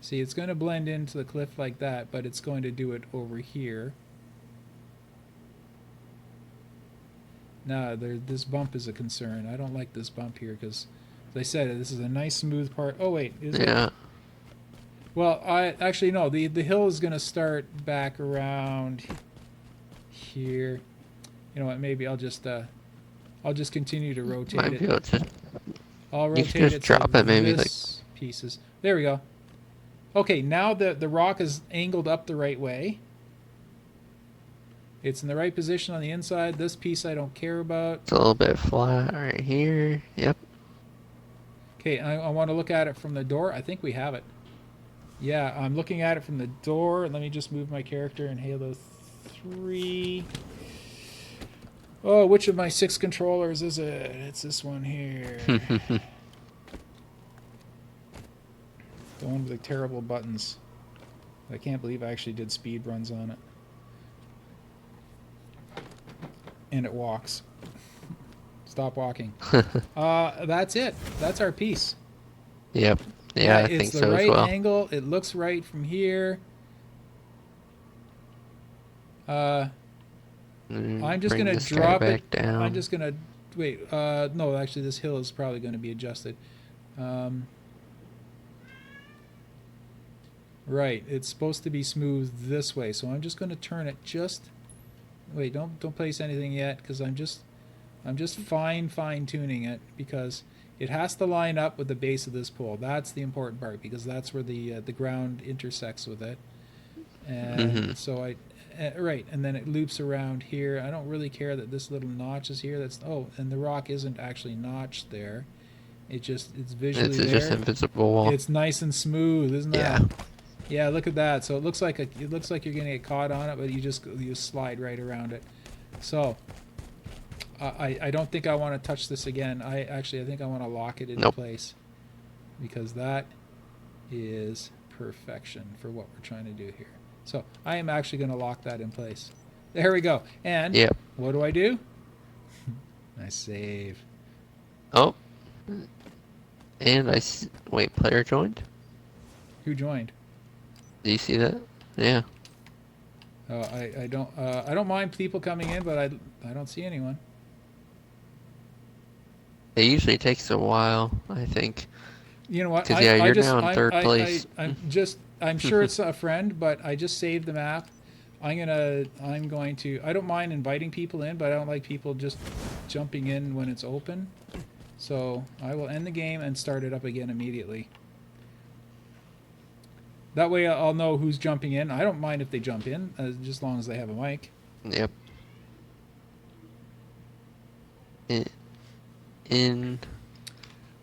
S1: See, it's going to blend into the cliff like that, but it's going to do it over here. Now, this bump is a concern. I don't like this bump here because, as I said, this is a nice smooth part. Oh wait, is it?
S2: Yeah.
S1: Well, actually no. The hill is going to start back around here. You know what? Maybe I'll just continue to rotate
S2: Might
S1: it.
S2: be able to.
S1: I'll
S2: You
S1: rotate
S2: can just
S1: it
S2: drop
S1: so
S2: it maybe
S1: this pieces. There we go. Okay, now the rock is angled up the right way. It's in the right position on the inside. This piece I don't care about.
S2: It's a little bit flat right here. Yep.
S1: Okay, I want to look at it from the door. I think we have it. Yeah, I'm looking at it from the door. Let me just move my character in Halo 3. Oh, which of my 6 controllers is it? It's this one here. The one with the terrible buttons. I can't believe I actually did speed runs on it. And it walks. Stop walking. That's it. That's our piece.
S2: Yep. Yeah, I think
S1: it's the
S2: so
S1: right
S2: as well.
S1: angle. It looks right from here. I'm just
S2: Bring
S1: going to
S2: this guy
S1: drop
S2: back
S1: it.
S2: down.
S1: I'm just going to wait. No, actually, this hill is probably going to be adjusted. Right, it's supposed to be smooth this way, so I'm just going to turn it just. Wait, don't place anything yet, because I'm just fine tuning it because it has to line up with the base of this pole. That's the important part because that's where the ground intersects with it, and so right, and then it loops around here. I don't really care that this little notch is here. And the rock isn't actually notched there. It's visually
S2: It's
S1: there.
S2: just invisible.
S1: It's nice and smooth, isn't that?
S2: Yeah.
S1: Yeah, look at that. So it looks like you're gonna get caught on it, but you slide right around it. So I don't think I want to touch this again. I think I want to lock it into place because that is perfection for what we're trying to do here. So I am actually going to lock that in place. There we go. And what do? I save.
S2: Oh. And wait, player joined?
S1: Who joined?
S2: Do you see that? Yeah.
S1: I don't mind people coming in, but I don't see anyone.
S2: It usually takes a while, I think.
S1: You know what?
S2: Because you're now in third place.
S1: I'm sure it's a friend, but I just saved the map. I don't mind inviting people in, but I don't like people just jumping in when it's open. So I will end the game and start it up again immediately. That way I'll know who's jumping in. I don't mind if they jump in, just as long as they have a mic.
S2: Yep.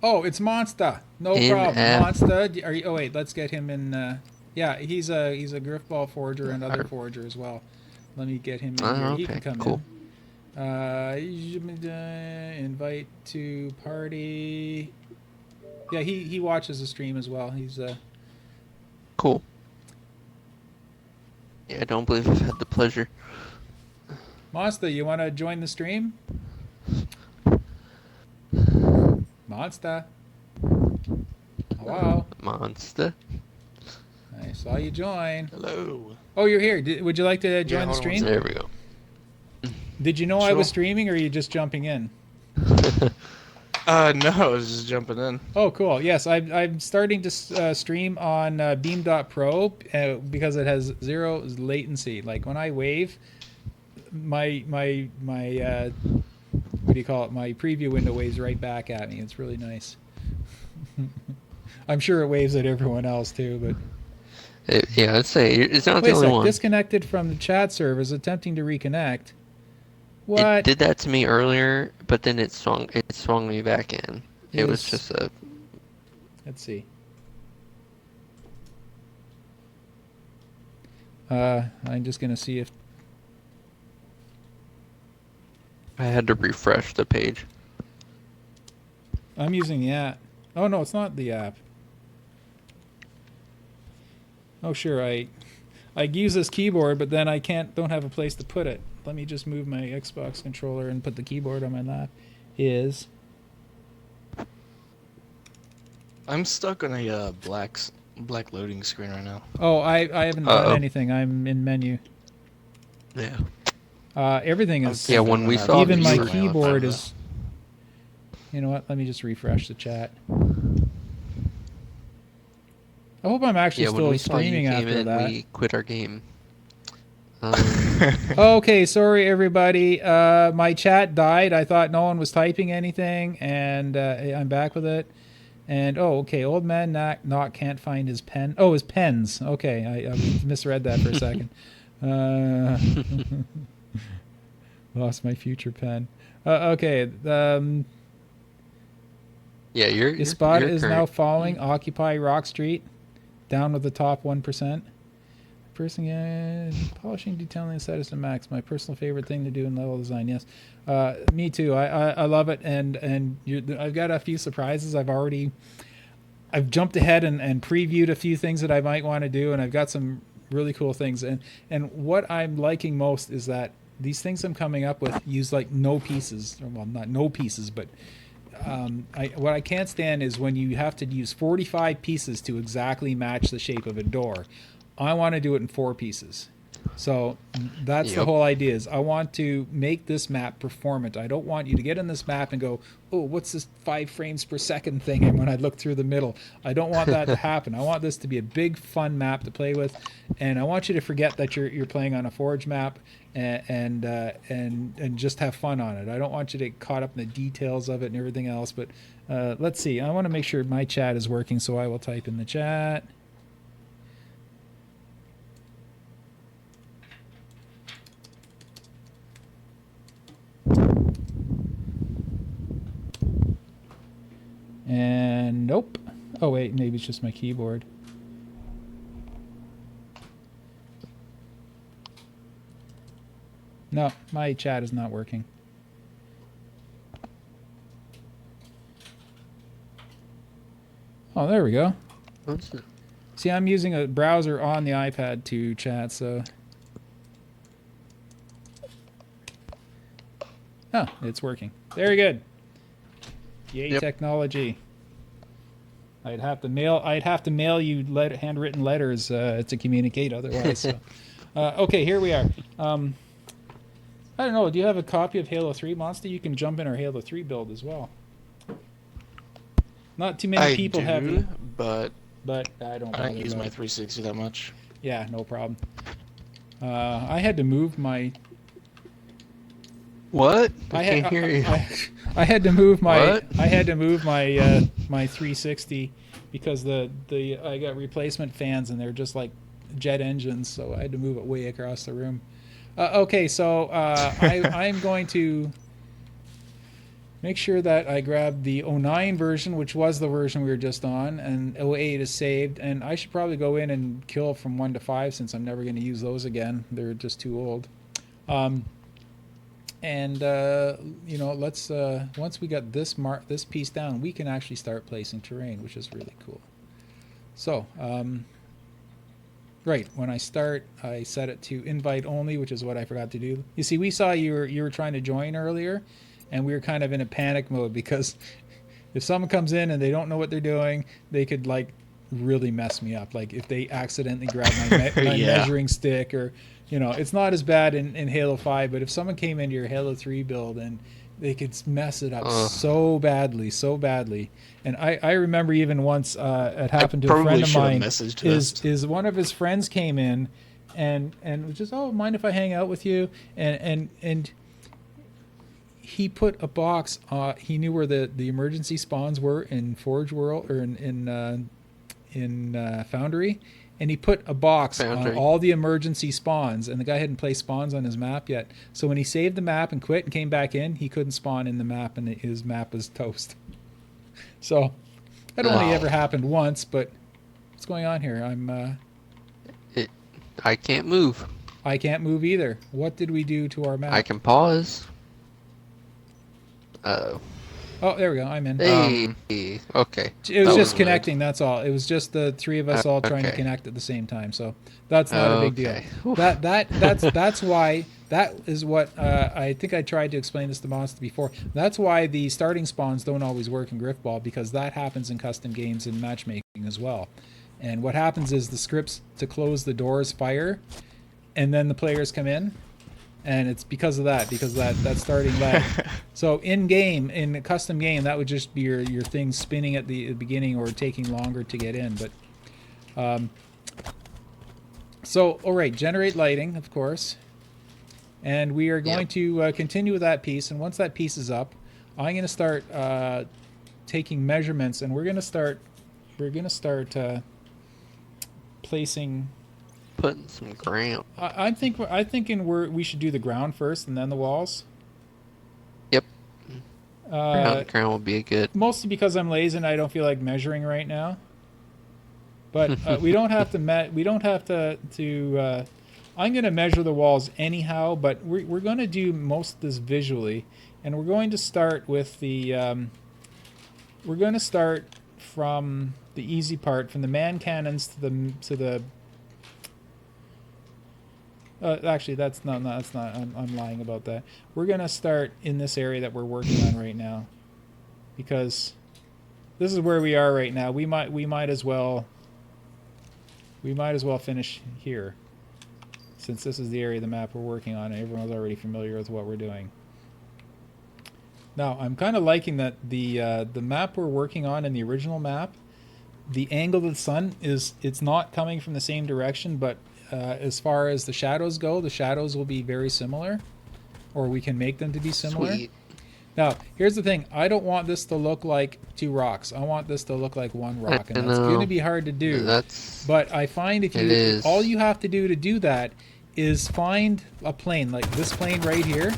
S1: Oh, it's Monster. No problem. Monster. Oh wait, let's get him in. Yeah, he's a Griffball Forger and other Forger as well. Let me get him in here.
S2: Okay,
S1: He can come
S2: cool.
S1: in. Invite to party. Yeah, he watches the stream as well. He's
S2: Cool. Yeah, I don't believe I've had the pleasure.
S1: Monster, you want to join the stream? Monster. Monster. Hello.
S2: Monster.
S1: I saw you join.
S3: Hello.
S1: Oh, you're here. Would you like to join the
S3: hold on one
S1: stream?
S2: There we go.
S1: Did you know I was
S3: Sure.
S1: streaming, or are you just jumping in?
S3: No, I was just jumping in.
S1: Oh, cool. Yes, I'm starting to stream on Beam.pro because it has 0 latency. Like when I wave, my what do you call it? My preview window waves right back at me. It's really nice. I'm sure it waves at everyone else too, but.
S2: Yeah, I'd say it's not
S1: Wait
S2: the
S1: a
S2: only
S1: sec.
S2: one.
S1: Disconnected from the chat servers, attempting to reconnect.
S2: It
S1: What?
S2: did that to me earlier, but then it swung me back in. It was
S1: Is-
S2: just a.
S1: Let's see. I'm just gonna see if.
S2: I had to refresh the page.
S1: I'm using the app. Oh no, it's not the app. Oh sure, I use this keyboard, but then I don't have a place to put it. Let me just move my Xbox controller and put the keyboard on my lap.
S3: I'm stuck on a black loading screen right now.
S1: Oh, I haven't done
S2: Uh-oh.
S1: anything. I'm in menu.
S2: Yeah.
S1: Everything is.
S2: Yeah, when we saw
S1: Even
S2: that
S1: my
S2: you were-
S1: keyboard is. You know what? Let me just refresh the chat. I hope I'm actually
S2: Yeah, when
S1: still
S2: we saw you
S1: streaming
S2: came
S1: after
S2: in,
S1: that.
S2: we quit our game.
S1: Okay, sorry everybody. My chat died. I thought no one was typing anything, and I'm back with it. And okay, old man not can't find his pen. Oh, his pens. Okay, I misread that for a second. Lost my future pen. Okay.
S2: Yeah,
S1: His spot is now
S2: current.
S1: following Occupy Rock Street, down with the top 1%. Person, yeah, polishing, detailing, status to max. My personal favorite thing to do in level design. Yes, me too. I love it, and I've got a few surprises. I've jumped ahead and previewed a few things that I might want to do, and I've got some really cool things. And what I'm liking most is that these things I'm coming up with use like no pieces. Well, not no pieces, but what I can't stand is when you have to use 45 pieces to exactly match the shape of a door. I want to do it in 4 pieces. So that's the
S2: Yep.
S1: whole idea is I want to make this map performant. I don't want you to get in this map and go, oh, what's this 5 frames per second thing? And when I look through the middle, I don't want that to happen. I want this to be a big, fun map to play with. And I want you to forget that you're playing on a Forge map and just have fun on it. I don't want you to get caught up in the details of it and everything else. But let's see. I want to make sure my chat is working, so I will type in the chat. And nope. Oh wait, maybe it's just my keyboard. No, my chat is not working. Oh, there we go.
S2: What's it?
S1: See, I'm using a browser on the iPad to chat, so... Oh, it's working. Very good. Yay,
S2: Yep.
S1: technology. I'd have to mail you handwritten letters to communicate otherwise. So. Okay, here we are. I don't know. Do you have a copy of Halo 3, Monster? You can jump in our Halo 3 build as well. Not too many people
S3: I
S1: have
S3: do,
S1: it,
S3: but
S1: but I don't.
S3: I don't
S1: bother
S3: use my
S1: about it.
S3: 360 that much.
S1: Yeah, no problem. I had to move my.
S2: What?
S1: I
S2: I can't hear you.
S1: I had to move my.
S2: What?
S1: I had to move my my 360 because the I got replacement fans and they're just like jet engines, so I had to move it way across the room. Okay, so I'm going to make sure that I grab the 09 version, which was the version we were just on, and 08 is saved. And I should probably go in and kill from 1 to 5 since I'm never going to use those again. They're just too old. You know, let's once we got this piece down, we can actually start placing terrain, which is really cool. So, right when I start, I set it to invite only, which is what I forgot to do. You see, we saw you were trying to join earlier, and we were kind of in a panic mode because if someone comes in and they don't know what they're doing, they could like really mess me up. Like if they accidentally grab my
S3: Yeah.
S1: measuring stick, or it's not as bad in Halo 5, but if someone came into your Halo 3 build and they could mess it up
S2: Ugh.
S1: so badly. And I remember even once it happened to a
S3: probably
S1: friend of
S3: should have
S1: mine.
S3: messaged
S1: Is
S3: us.
S1: is one of his friends came in and was just, oh, mind if I hang out with you? And he put a box. He knew where the emergency spawns were in Forge World, or in Foundry, and he put a box
S2: Foundry.
S1: on all the emergency spawns, and the guy hadn't placed spawns on his map yet. So when he saved the map and quit and came back in, he couldn't spawn in the map, and his map was toast. So that only
S2: Wow.
S1: ever happened once, but what's going on here?
S2: I can't move.
S1: I can't move either. What did we do to our map?
S2: I can pause. Oh.
S1: Oh, there we go. I'm in.
S2: Hey. Okay.
S1: It was
S2: That
S1: just
S2: weird.
S1: connecting. That's all. It was just the three of us all trying to
S2: Okay.
S1: connect at the same time. So that's not a big deal.
S2: Okay. Whew.
S1: That's why. That is what I think I tried to explain this to Monster before. That's why the starting spawns don't always work in Griffball, because that happens in custom games and matchmaking as well. And what happens is the scripts to close the doors fire, and then the players come in. And it's because of that starting lag. So in game, in a custom game, that would just be your thing spinning at the beginning or taking longer to get in. But so all right, generate lighting, of course, and we are going to continue with that piece. And once that piece is up, I'm going to start taking measurements, and we're going to start placing.
S2: Putting some ground.
S1: I'm thinking we should do the ground first and then the walls.
S2: Yep. Ground will be a good.
S1: Mostly because I'm lazy and I don't feel like measuring right now. But we don't have to. I'm going to measure the walls anyhow, but we're going to do most of this visually, and we're going to start with the. We're going to start from the easy part, from the man cannons to the. Actually, that's not. I'm lying about that. We're gonna start in this area that we're working on right now, because this is where we are right now. We might as well finish here, since this is the area of the map we're working on, and everyone's already familiar with what we're doing. Now, I'm kind of liking that the map we're working on in the original map, the angle of the sun it's not coming from the same direction, but as far as the shadows go, the shadows will be very similar, or we can make them to be similar.
S2: Sweet.
S1: Now, here's the thing. I don't want this to look like two rocks. I want this to look like one rock, and that's going to be hard to do. But I find all you have to do that is find a plane, like this plane right here,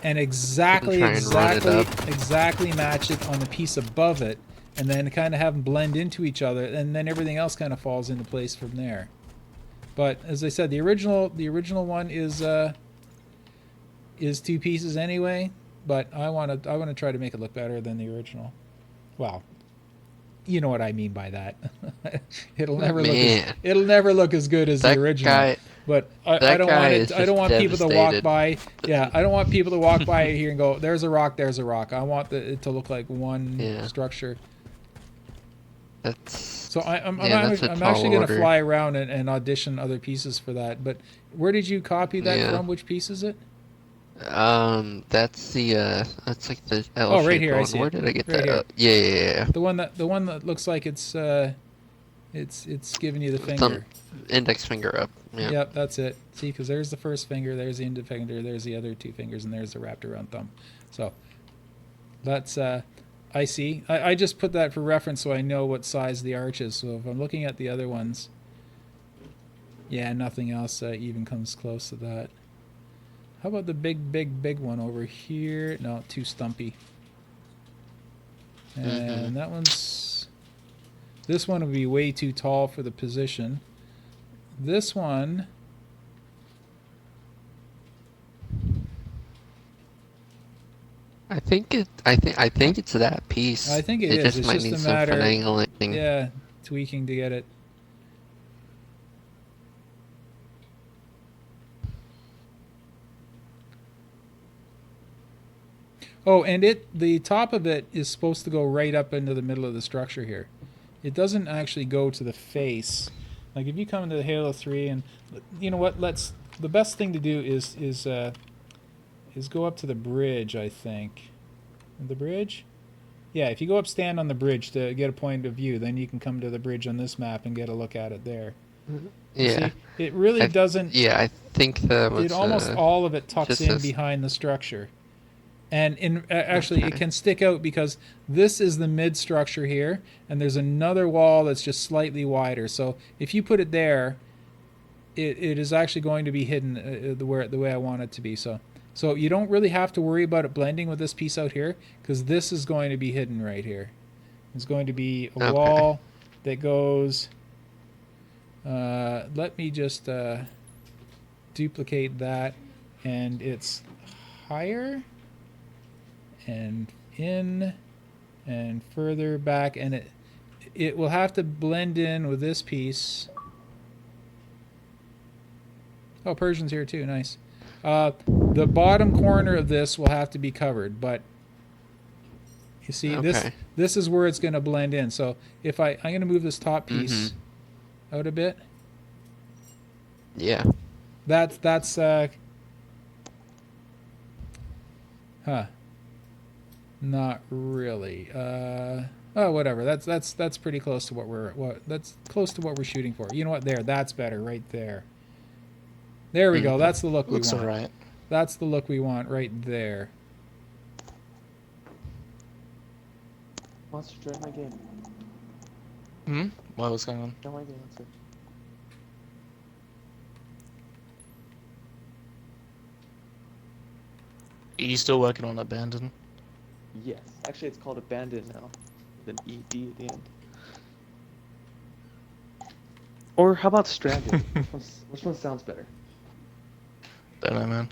S1: and exactly match it on the piece above it, and then kind of have them blend into each other, and then everything else kind of falls into place from there. But as I said, the original one is two pieces anyway. But I want to try to make it look better than the original. Well, you know what I mean by that. It'll never look as good as the original. But I don't want people to walk by. Yeah, I don't want people to walk by here and go, "There's a rock, there's a rock." I want it to look like one structure.
S2: That's
S1: So I'm actually going to fly around and audition other pieces for that. But where did you copy that from? Which piece is it?
S2: That's like the L
S1: right here.
S2: one.
S1: I see
S2: Where
S1: it.
S2: did I get
S1: Right
S2: that?
S1: Here.
S2: Yeah.
S1: The one that looks like it's giving you the finger.
S2: Index finger up. Yeah.
S1: Yep, that's it. See, because there's the first finger, there's the index finger, there's the other two fingers, and there's the wrapped around thumb. So that's I see. I just put that for reference so I know what size the arch is. So if I'm looking at the other ones, yeah, nothing else even comes close to that. How about the big one over here? No, too stumpy. And that one's... This one would be way too tall for the position. This one...
S2: I think it's that piece.
S1: I think it is.
S2: Just might need some finagling.
S1: Yeah, tweaking to get it. Oh, and the top of it is supposed to go right up into the middle of the structure here. It doesn't actually go to the face. Like if you come into the Halo 3 and you know what, the best thing to do is go up to the bridge, I think. The bridge? Yeah, if you go up, stand on the bridge to get a point of view, then you can come to the bridge on this map and get a look at it there.
S2: Yeah.
S1: See, it really doesn't.
S2: Yeah, I think that was.
S1: It almost all of it tucks
S2: just
S1: in
S2: a
S1: behind the structure, and actually it
S2: Okay.
S1: can stick out because this is the mid structure here, and there's another wall that's just slightly wider. So if you put it there, it is actually going to be hidden the way I want it to be. So you don't really have to worry about it blending with this piece out here because this is going to be hidden right here. There's going to be a
S2: Okay.
S1: wall that goes. Let me just duplicate that, and it's higher and in and further back, and it will have to blend in with this piece. Oh, Persian's here too. Nice. The bottom corner of this will have to be covered, but you see
S2: Okay.
S1: this is where it's going to blend in. So if I'm going to move this top piece out a bit.
S2: Yeah.
S1: That's not really. Oh, whatever. That's pretty close to that's close to what we're shooting for. You know what? That's better right there. There we go. That's the look we
S3: Looks
S1: want.
S3: alright.
S1: That's the look we want right there.
S4: Monster, join my game.
S3: Hmm? What's going on?
S4: Join my game, Monster.
S3: Are you still working on Abandon?
S4: Yes. Actually, it's called Abandon now. With an ED at the end. Or how about Stranded? Which one sounds better?
S3: Don't know, man.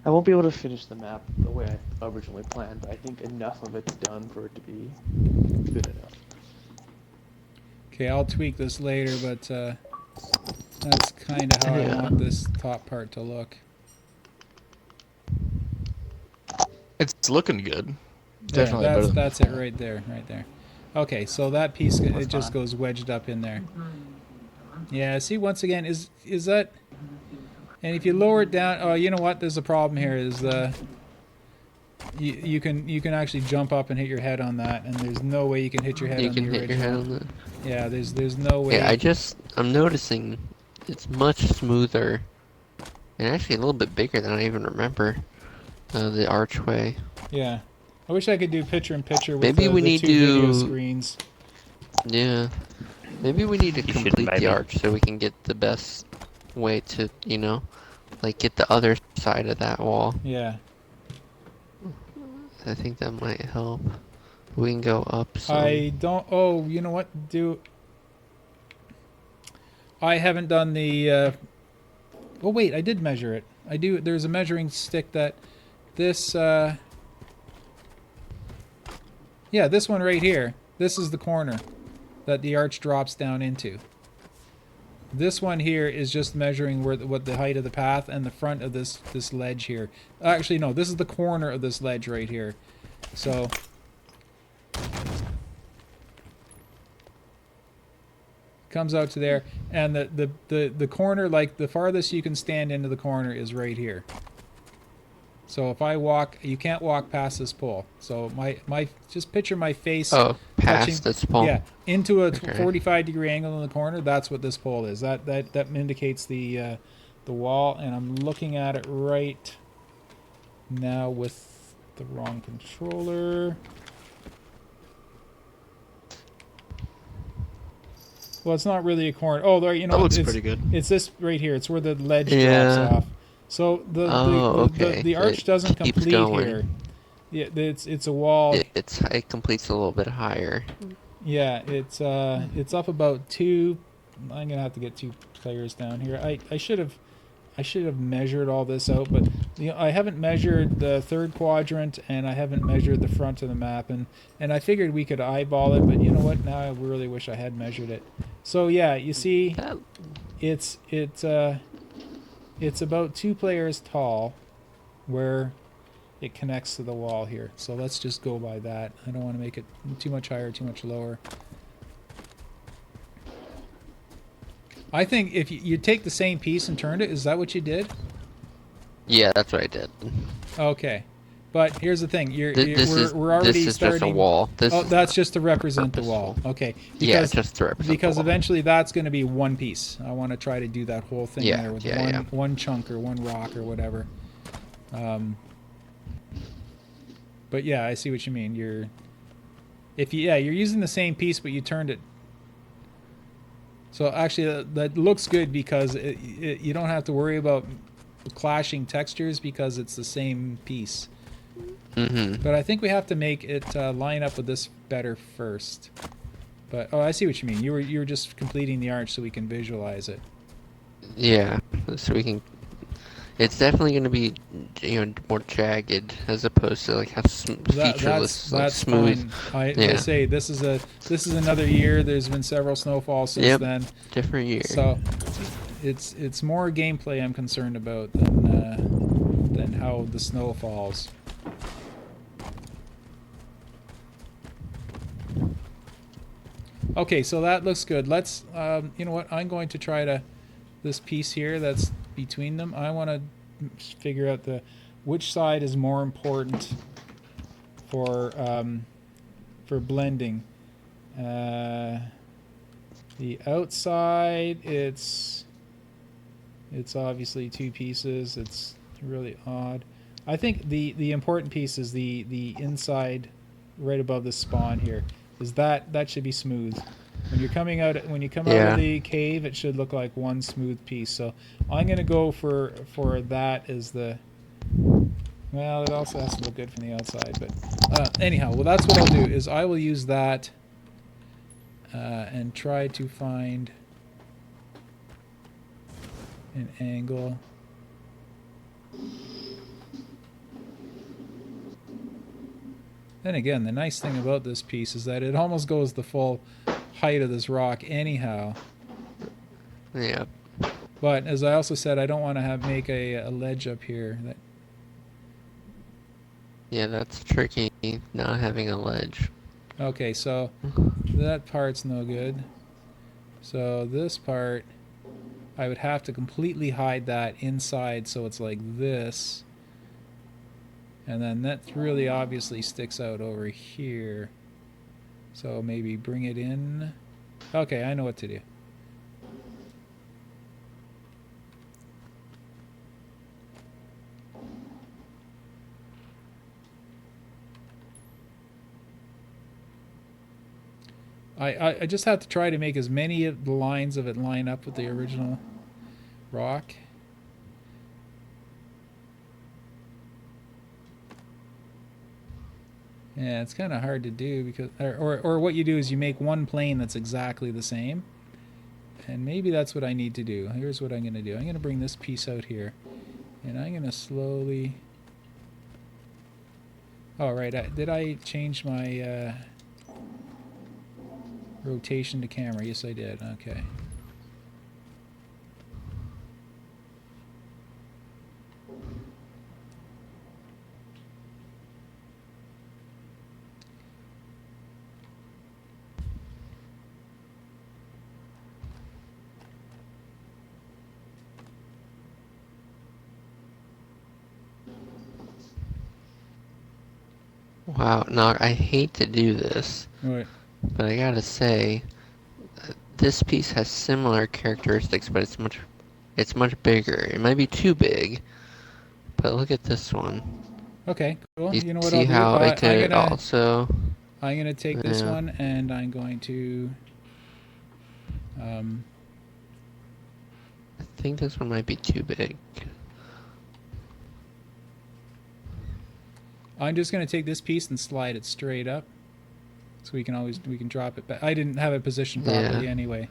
S4: I won't be able to finish the map the way I originally planned, but I think enough of it's done for it to be good enough.
S1: Okay, I'll tweak this later, but that's kind of how I want this top part to look.
S3: It's looking good. Definitely
S1: There,
S3: better than
S1: that's
S3: before.
S1: it right there, right there. Okay, so that piece it just
S4: fine.
S1: goes wedged up in there. Yeah, see once again is that, and if you lower it down, oh, you know what? There's a problem here. Is you can actually jump up and hit your head on that, and there's no way you can hit your head
S2: You
S1: on
S2: can
S1: the
S2: hit your head
S1: original.
S2: on the.
S1: Yeah, there's no way.
S2: Yeah, I'm noticing it's much smoother and actually a little bit bigger than I even remember. The archway.
S1: Yeah, I wish I could do picture-in-picture with
S2: Maybe we
S1: the
S2: need
S1: two video
S2: to-
S1: screens.
S2: Yeah. Maybe we need to
S5: You should
S2: complete
S5: maybe.
S2: the arch so we can get the best way to, like get the other side of that wall.
S1: Yeah,
S2: I think that might help. We can go up some.
S1: I don't. Oh, you know what? I haven't done the. Oh wait, I did measure it. I do. There's a measuring stick that this. Yeah, this one right here. This is the corner that the arch drops down into. This one here is just measuring what the height of the path and the front of this ledge here. Actually, no, this is the corner of this ledge right here. So. Comes out to there, and the corner, like the farthest you can stand into the corner is right here. So if I walk, you can't walk past this pole. So my just picture my face
S2: Oh, past
S1: touching,
S2: this pole.
S1: yeah, into a
S2: Okay.
S1: 45-degree angle in the corner. That's what this pole is. That indicates the wall, and I'm looking at it right now with the wrong controller. Well, it's not really a corner. Oh, there, you know,
S3: That looks
S1: it's,
S3: pretty good.
S1: It's this right here. It's where the ledge
S2: Yeah.
S1: drops off. So the
S2: okay.
S1: arch
S2: It
S1: doesn't
S2: keeps
S1: complete
S2: going.
S1: here. Yeah, it's a wall.
S2: It completes a little bit higher.
S1: Yeah, it's up about 2. I'm gonna have to get 2 players down here. I should have measured all this out, but I haven't measured the third quadrant, and I haven't measured the front of the map, and I figured we could eyeball it, but you know what? Now I really wish I had measured it. So yeah, you see,
S2: That,
S1: it's about 2 players tall, where it connects to the wall here. So let's just go by that. I don't want to make it too much higher, too much lower. I think if you take the same piece and turned it, is that what you did?
S2: yeah, that's what I did.
S1: Okay, but here's the thing: we're already
S2: this is
S1: starting.
S2: just a wall.
S1: That's just to represent the wall. Okay.
S2: Yeah, just to represent
S1: because
S2: the wall.
S1: eventually that's going to be one piece. I want to try to do that whole thing
S2: Yeah,
S1: there with
S2: yeah,
S1: one chunk or one rock or whatever. But yeah, I see what you mean. You're using the same piece, but you turned it. So actually, that looks good because you don't have to worry about clashing textures because it's the same piece.
S2: Mm-hmm.
S1: But I think we have to make it line up with this better first. But I see what you mean. You were just completing the arch so we can visualize it.
S2: Yeah, so we can. It's definitely going to be, more jagged as opposed to like have featureless, like
S1: That's
S2: smooth.
S1: fine. I say this is another year. There's been several snowfalls since then.
S2: Different year.
S1: So it's more gameplay I'm concerned about than how the snow falls. Okay, so that looks good. Let's you know what? I'm going to try to this piece here that's between them. I want to figure out which side is more important for blending. The outside, it's obviously 2 pieces. It's really odd. I think the important piece is the inside, right above the spawn here. Is that should be smooth. When you come out of the cave, it should look like one smooth piece. So I'm gonna go for that as the. Well, it also has to look good from the outside, but anyhow, well, that's what I'll do. Is I will use that and try to find an angle. Then again, the nice thing about this piece is that it almost goes the full height of this rock anyhow.
S2: Yeah.
S1: But as I also said, I don't want to make a ledge up here.
S2: Yeah, that's tricky, not having a ledge.
S1: Okay, so that part's no good. So this part, I would have to completely hide that inside so it's like this. And then that really obviously sticks out over here. So maybe bring it in. Okay, I know what to do. I just have to try to make as many of the lines of it line up with the original rock. Yeah, it's kind of hard to do because, or what you do is you make one plane that's exactly the same, and maybe that's what I need to do. Here's what I'm going to do. I'm going to bring this piece out here, and I'm going to slowly. Oh right, did I change my rotation to camera? Yes, I did. Okay.
S2: Wow, Nog, I hate to do this,
S1: Right.
S2: but I gotta say, this piece has similar characteristics, but it's much bigger. It might be too big, but look at this one.
S1: Okay, cool. You know what
S2: see
S1: I'll do?
S2: how it could also.
S1: I'm gonna take this one and I'm going to.
S2: I think this one might be too big.
S1: I'm just going to take this piece and slide it straight up, so we can drop it back. I didn't have it positioned properly anyway,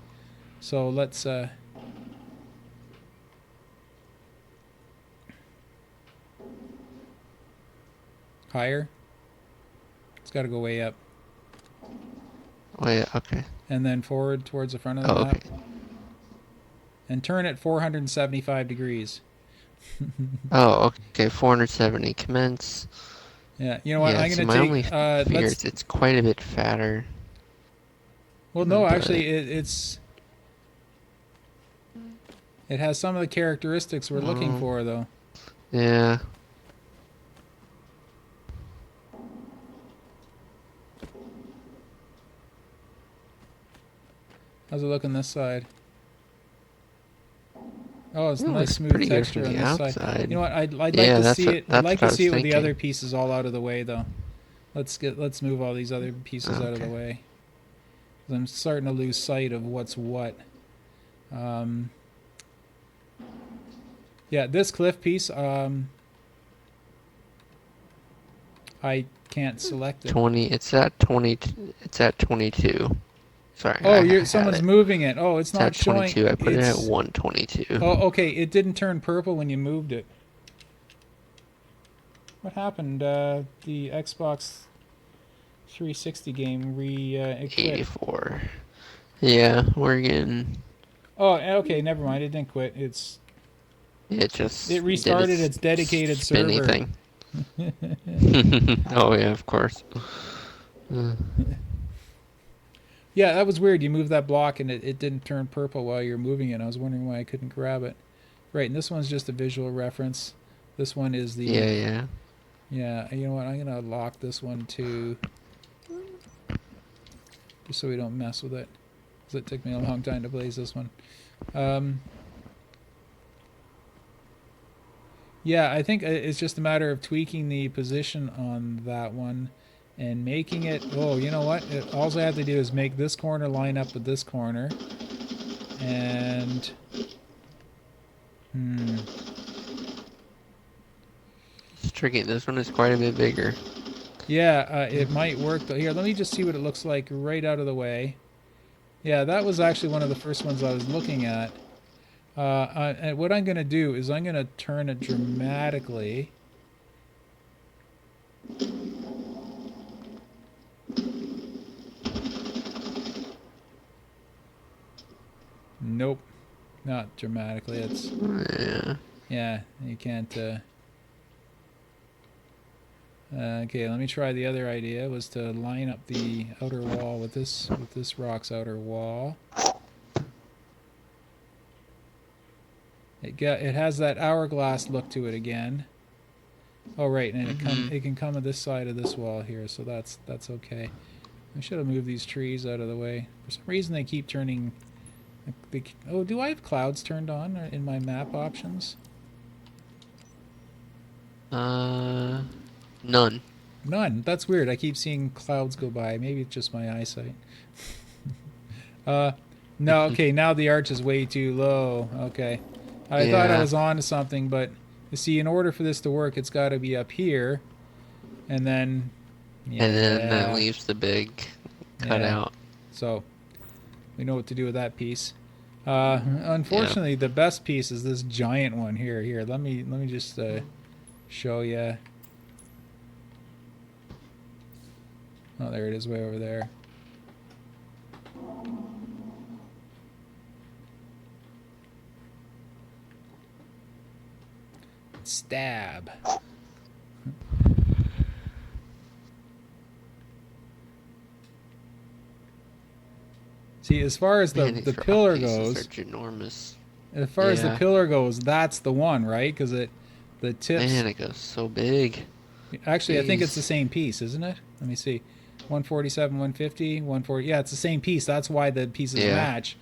S1: so let's. higher. It's got to go way up.
S2: Oh yeah, okay.
S1: And then forward towards the front of the
S2: Oh,
S1: map.
S2: okay.
S1: And turn it 475 degrees.
S2: Oh, okay. 470 commence.
S1: Yeah, you know what?
S2: Yeah,
S1: I'm
S2: see,
S1: gonna
S2: my only
S1: take.
S2: fear
S1: Let's.
S2: is it's quite a bit fatter.
S1: Well, no,
S2: but-
S1: actually, it's. It has some of the characteristics we're looking for, though.
S2: Yeah.
S1: How's it look on this side? Oh, it's
S2: It
S1: nice
S2: looks
S1: smooth
S2: pretty good
S1: texture
S2: from
S1: on
S2: the
S1: this side.
S2: outside.
S1: You know what? I'd like
S2: Yeah,
S1: to
S2: that's
S1: see
S2: what-
S1: it. I'd
S2: that's
S1: like
S2: what I
S1: to
S2: was
S1: see it with the
S2: thinking.
S1: other pieces all out of the way, though. Let's move all these other pieces out of the
S2: Okay.
S1: way. 'Cause I'm starting to lose sight of what's what. Yeah, this cliff piece. I can't select it.
S2: 20. It's at 20. It's at 22. Sorry.
S1: Oh,
S2: I had
S1: someone's
S2: it.
S1: moving it. Oh, it's
S2: It's
S1: not
S2: at
S1: showing.
S2: 22. I put it at
S1: It's-
S2: 122.
S1: Oh, okay. It didn't turn purple when you moved it. What happened? The Xbox 360 game it quit.
S2: 84. Yeah, we're getting.
S1: Oh, okay. Never mind. It didn't quit.
S2: It just.
S1: It restarted its dedicated
S2: spinny
S1: server.
S2: thing. Oh yeah, of course.
S1: Yeah, that was weird. You moved that block and it didn't turn purple while you're moving it. I was wondering why I couldn't grab it. Right, and this one's just a visual reference. This one is the...
S2: Yeah.
S1: Yeah, you know what? I'm going to lock this one too. Just so we don't mess with it. Because it took me a long time to blaze this one. Yeah, I think it's just a matter of tweaking the position on that one and making it... Oh, you know what? All I have to do is make this corner line up with this corner. And...
S2: It's tricky. This one is quite a bit bigger.
S1: Yeah, it might work. Here, let me just see what it looks like right out of the way. Yeah, that was actually one of the first ones I was looking at. And what I'm going to do is I'm going to turn it dramatically. Nope, not dramatically. It's yeah, you can't. Okay, let me try the other idea. Was to line up the outer wall with this rock's outer wall. It has that hourglass look to it again. Oh right, and it can come to this side of this wall here, so that's okay. I should have moved these trees out of the way. For some reason they keep turning. Oh, do I have clouds turned on in my map options?
S2: None.
S1: None. That's weird. I keep seeing clouds go by. Maybe it's just my eyesight. No, okay, now the arch is way too low. Okay. I thought I was on to something, but you see, in order for this to work, it's got to be up here. And then... Yeah.
S2: And then that leaves the big cutout.
S1: So, we know what to do with that piece. Unfortunately, the best piece is this giant one here. Here, let me just show you. Oh, there it is, way over there. Stab. See, as far as the pillar goes,
S2: Ginormous.
S1: as far as the pillar goes, that's the one, right? Because the tips.
S2: Man, it goes so big.
S1: Actually, I think it's
S2: Jeez.
S1: the same piece, isn't it? Let me see. 147, 150, 140. Yeah, it's the same piece. That's why the pieces match.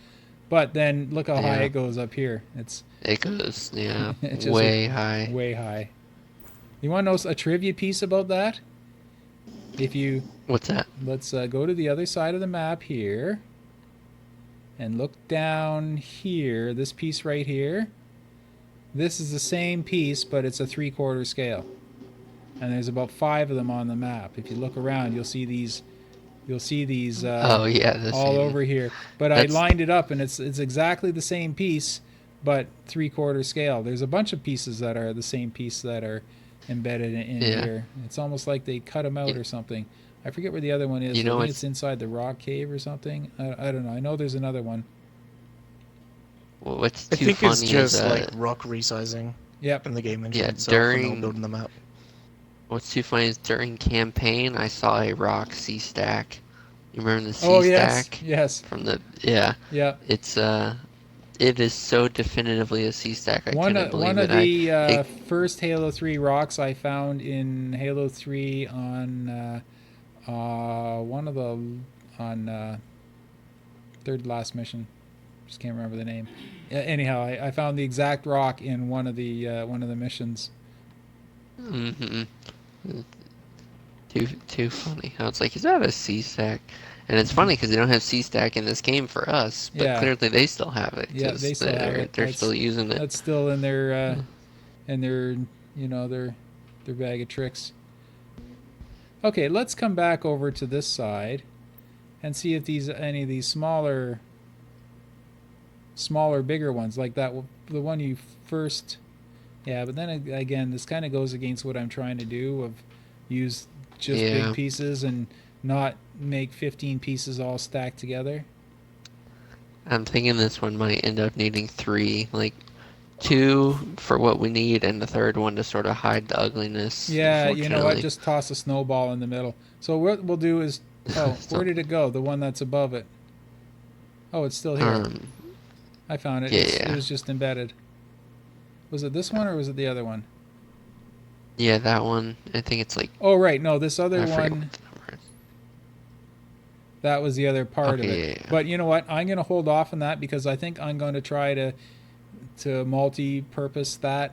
S1: But then look how high it goes up here.
S2: It goes,
S1: It's just
S2: way high.
S1: Way high. You want to know a trivia piece about that? If you...
S2: What's that?
S1: Let's go to the other side of the map here. And look down here. This piece right here. This is the same piece, but it's a 3/4 scale. And there's about 5 of them on the map. If you look around, you'll see these...
S2: Oh yeah,
S1: all over here. But I lined it up, and it's exactly the same piece, but 3/4 scale. There's a bunch of pieces that are the same piece that are embedded in
S2: Yeah.
S1: here. It's almost like they cut them out
S2: Yeah.
S1: or something. I forget where the other one is.
S2: You know
S1: I think
S2: what's-
S1: it's inside the rock cave or something. I don't know. I know there's another one.
S2: What's
S3: I
S2: too
S3: think
S2: funny
S3: it's just
S2: is
S3: like rock resizing
S1: Yep.
S3: in the game engine
S2: Yeah,
S3: itself when they were
S2: during-
S3: building the map.
S2: what's too funny is during campaign I saw a rock C stack. You remember the C
S1: Oh yes,
S2: stack
S1: yes,
S2: from the yeah?
S1: yeah.
S2: It's it is so definitively a C stack. I couldn't believe
S1: One
S2: it.
S1: of the
S2: it-
S1: first Halo 3 rocks I found in Halo 3 on one of the on third last mission. Just can't remember the name. Anyhow, I found the exact rock in one of the missions.
S2: Mhm. Too funny. I was like, is that a C stack? And it's funny because they don't have C stack in this game for us, but
S1: Yeah.
S2: clearly they still have it.
S1: Yeah,
S2: 'Cause
S1: they still have it.
S2: They're still using it.
S1: That's still in their their bag of tricks. Okay, let's come back over to this side and see if any of these smaller, bigger ones like that. The one you first, yeah. But then again, this kind of goes against what I'm trying to do of use just
S2: Yeah.
S1: big pieces and not make 15 pieces all stacked together.
S2: I'm thinking this one might end up needing 3, like 2 for what we need, and the third one to sort of hide the ugliness.
S1: Yeah, you know what?
S2: unfortunately.
S1: Just toss a snowball in the middle. So what we'll do is, where did it go? The one that's above it. Oh, it's still here. I found it.
S2: Yeah.
S1: It was just embedded. Was it this one or was it the other one?
S2: Yeah, that one. I think it's like
S1: Oh, right. No, this other
S2: I forget
S1: one.
S2: what the number is.
S1: That was the other part of
S2: Okay,
S1: it.
S2: yeah.
S1: But you know what? I'm going to hold off on that because I think I'm going to try to multi-purpose that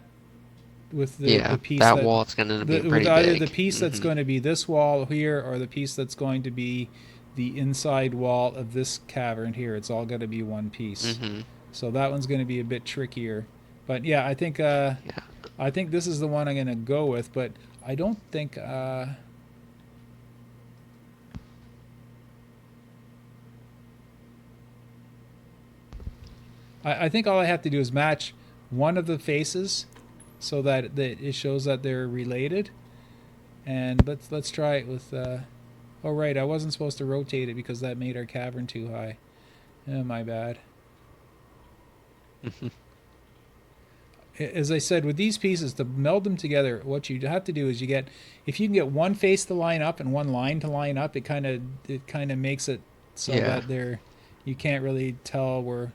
S1: with the piece
S2: that wall's gonna be
S1: with
S2: pretty
S1: either
S2: big.
S1: the piece that's
S2: Mhm.
S1: going to be this wall here or the piece that's going to be the inside wall of this cavern here. It's all going to be one piece.
S2: Mhm.
S1: So that one's going to be a bit trickier. But yeah, I think this is the one I'm going to go with. But I don't think. I think all I have to do is match one of the faces, so that it shows that they're related. And let's try it with. Oh right, I wasn't supposed to rotate it because that made our cavern too high. Oh, my bad. As I said, with these pieces, to meld them together, what you have to do is if you can get one face to line up and one line to line up, it kind of makes it so
S2: Yeah.
S1: that you can't really tell where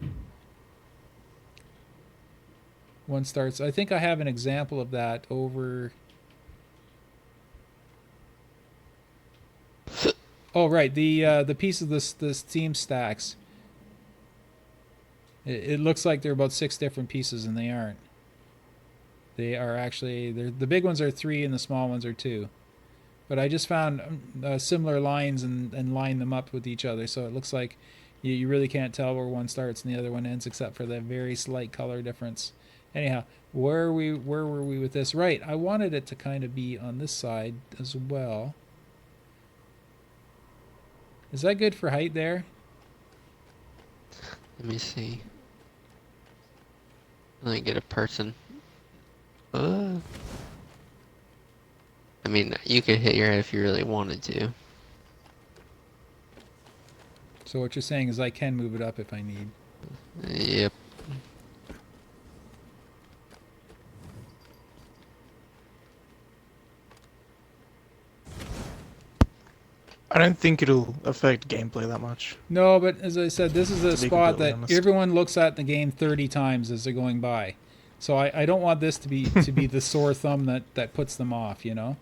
S1: one starts. I think I have an example of that over. Oh right, the piece of the steam stacks. It looks like they're about 6 different pieces, and they aren't. They are actually the big ones are 3 and the small ones are 2. But I just found similar lines and lined them up with each other, so it looks like you really can't tell where one starts and the other one ends, except for the very slight color difference. Anyhow, where were we with this? Right, I wanted it to kind of be on this side as well. Is that good for height there?
S2: Let me see. Let me get a person. I mean, you could hit your head if you really wanted to.
S1: So what you're saying is I can move it up if I need.
S2: Yep.
S3: I don't think it'll affect gameplay that much.
S1: No, but as I said, this is a
S3: To be
S1: spot
S3: completely
S1: that
S3: honest.
S1: everyone looks at the game 30 times as they're going by. So I don't want this to be the sore thumb that puts them off, you know?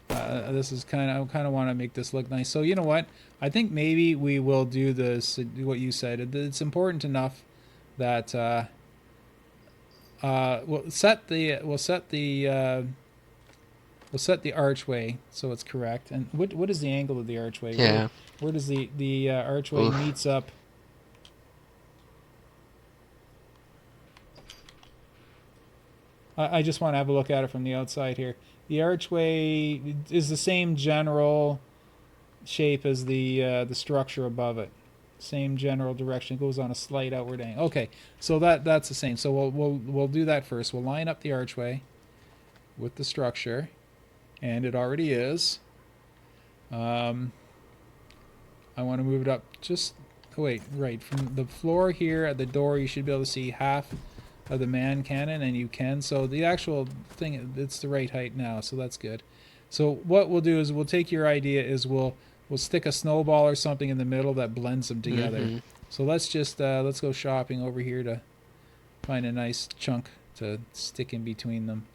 S1: This is I kind of want to make this look nice. So you know what? I think maybe we will do this, what you said. It's important enough that we'll set the archway so it's correct. And what is the angle of the archway?
S2: Yeah.
S1: Where does the archway
S2: Oof.
S1: meets up? I just want to have a look at it from the outside here. The archway is the same general shape as the structure above it. Same general direction. It goes on a slight outward angle. Okay, so that's the same. So we'll do that first. We'll line up the archway, with the structure, and it already is. I want to move it up just, oh wait, right, from the floor here at the door you should be able to see half of the man cannon, and you can. So the actual thing, it's the right height now, so that's good. So what we'll do is we'll take your idea is we'll stick a snowball or something in the middle that blends them together.
S2: Mm-hmm.
S1: So let's just let's go shopping over here to find a nice chunk to stick in between them.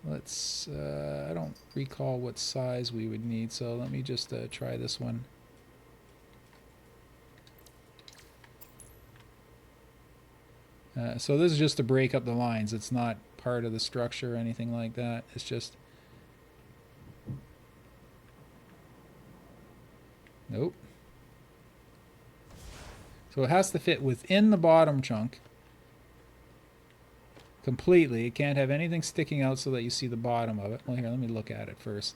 S1: Let's I don't recall what size we would need, so let me just try this one. So this is just to break up the lines. It's not part of the structure or anything like that. It's just... Nope. So it has to fit within the bottom chunk completely. It can't have anything sticking out so that you see the bottom of it. Well, here, let me look at it first.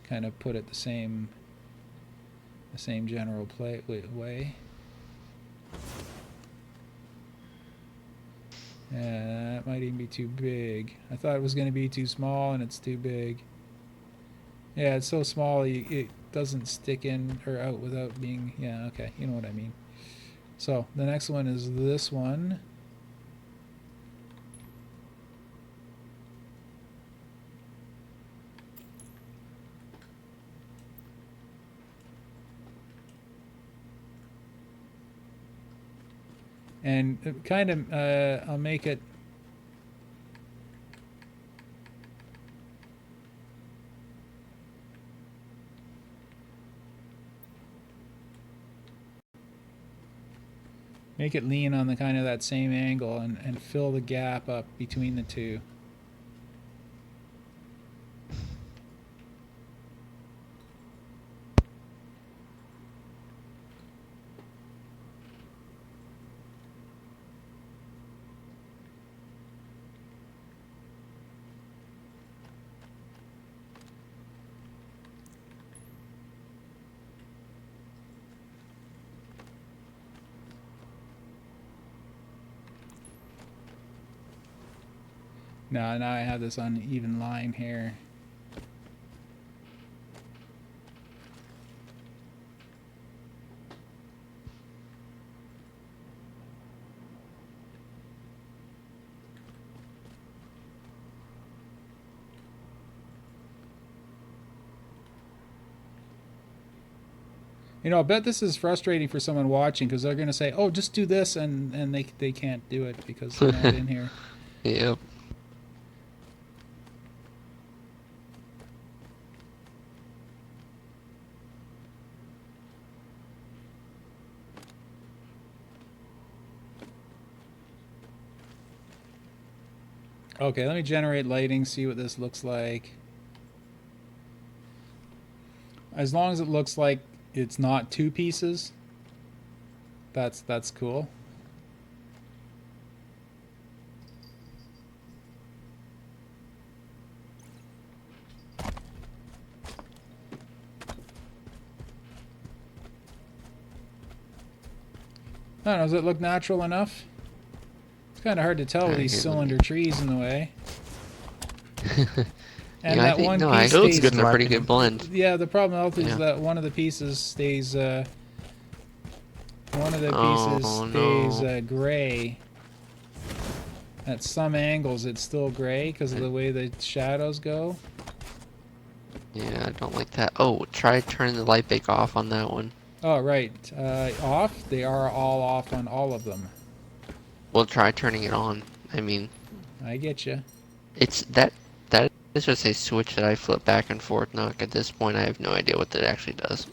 S1: Kind of put it the same general way. Yeah, that might even be too big. I thought it was going to be too small, and it's too big. Yeah, it's so small it doesn't stick in or out without being... Yeah, okay, you know what I mean. So, the next one is this one. And kind of, I'll make it... Make it lean on the kind of that same angle and fill the gap up between the two. Now I have this uneven line here. You know, I bet this is frustrating for someone watching because they're going to say, "Oh, just do this," and they can't do it because they're not in here.
S2: Yep.
S1: Okay, let me generate lighting, see what this looks like. As long as it looks like it's not two pieces, that's cool. I don't know, does it look natural enough? It's kind of hard to tell with these cylinder trees in the way. And
S2: yeah,
S1: that
S2: I think,
S1: one
S2: no,
S1: piece
S2: I
S3: looks
S1: stays...
S3: good in
S2: a
S3: my
S2: pretty
S3: opinion.
S2: good blend.
S1: Yeah, the problem is
S2: Yeah.
S1: that one of the pieces stays... one of the
S2: Oh,
S1: pieces stays
S2: no.
S1: gray. At some angles it's still gray because of the way the shadows go.
S2: Yeah, I don't like that. Oh, try turning the light bake off on that one.
S1: Oh, right. Off? They are all off on all of them.
S2: Well, try turning it on. I mean,
S1: I get you.
S2: it's that is just a switch that I flip back and forth. Knock. At this point, I have no idea what that actually does.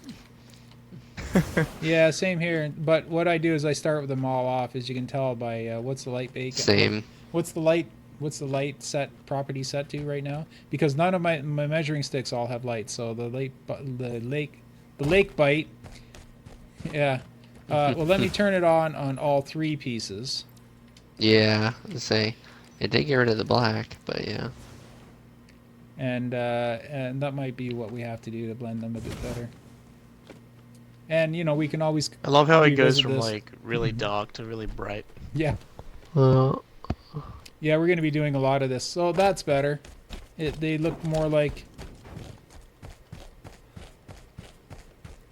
S1: Yeah, same here. But what I do is I start with them all off, as you can tell by what's the light bake.
S2: Same.
S1: What's the light set property set to right now? Because none of my measuring sticks all have lights. So the lake bite. Yeah. Well, let me turn it on all three pieces.
S2: Yeah, let's say it did get rid of the black, but yeah.
S1: And that might be what we have to do to blend them a bit better. And you know, we can always...
S3: I love how it goes
S1: revisit
S3: from
S1: this.
S3: like really dark to really bright.
S1: Yeah. Yeah, we're going to be doing a lot of this. So that's better. They look more like...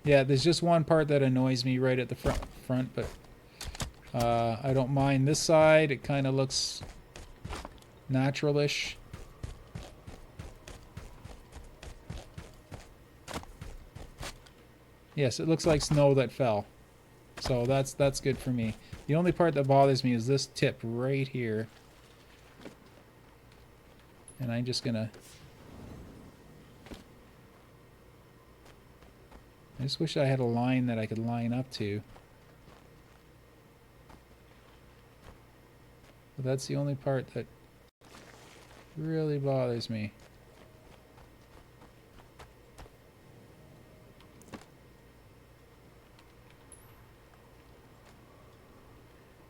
S1: Yeah, there's just one part that annoys me right at the front, but I don't mind this side. It kind of looks natural-ish. Yes, it looks like snow that fell. So that's good for me. The only part that bothers me is this tip right here. And I'm just gonna... I just wish I had a line that I could line up to. But that's the only part that really bothers me.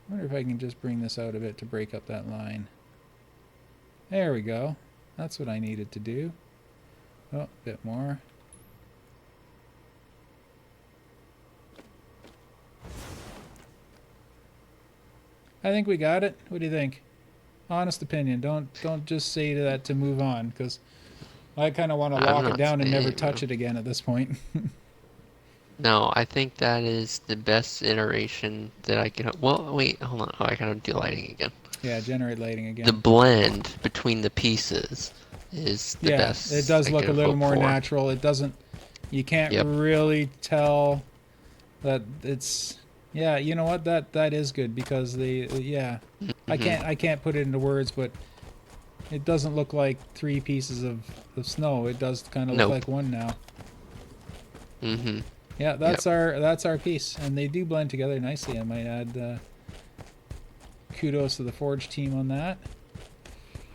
S1: I wonder if I can just bring this out a bit to break up that line. There we go. That's what I needed to do. Oh, a bit more. I think we got it. What do you think? Honest opinion. Don't just say that to move on, because I kind of want to lock it down and never touch it again at this point.
S2: No, I think that is the best iteration that I can... Well, wait, hold on. Oh, I gotta do lighting again.
S1: Yeah, generate lighting again.
S2: The blend between the pieces is the best.
S1: Yeah, it does look a little more natural. It doesn't... You can't really tell that it's... Yeah, you know what? That is good, because the... Yeah. I can't put it into words, but it doesn't look like 3 pieces of snow. It does kind of look like one now.
S2: Mm-hmm.
S1: Yeah, that's our piece, and they do blend together nicely. I might add kudos to the Forge team on that.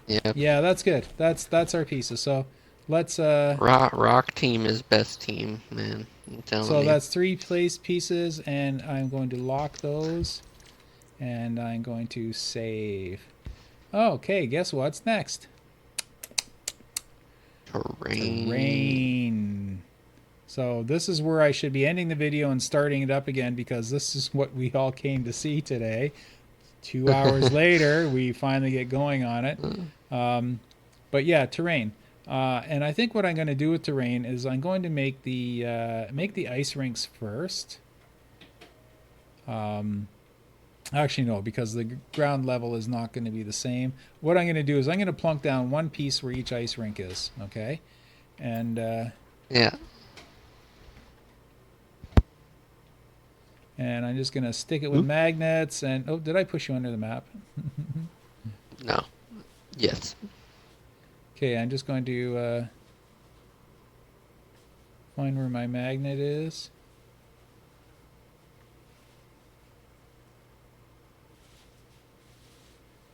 S2: Yep.
S1: Yeah, that's good. That's our pieces. So let's
S2: Rock team is best team, man. I'm telling you.
S1: So that's 3 placed pieces, and I'm going to lock those, and I'm going to save. Okay, guess what's next? Terrain. So this is where I should be ending the video and starting it up again, because this is what we all came to see today. 2 hours later, we finally get going on it. But yeah, terrain. And I think what I'm going to do with terrain is I'm going to make the ice rinks first. Actually, no, because the ground level is not going to be the same. What I'm going to do is I'm going to plunk down 1 piece where each ice rink is. Okay, and
S2: yeah.
S1: And I'm just going to stick it with magnets. And oh, did I push you under the map?
S2: No. Yes.
S1: Okay, I'm just going to find where my magnet is.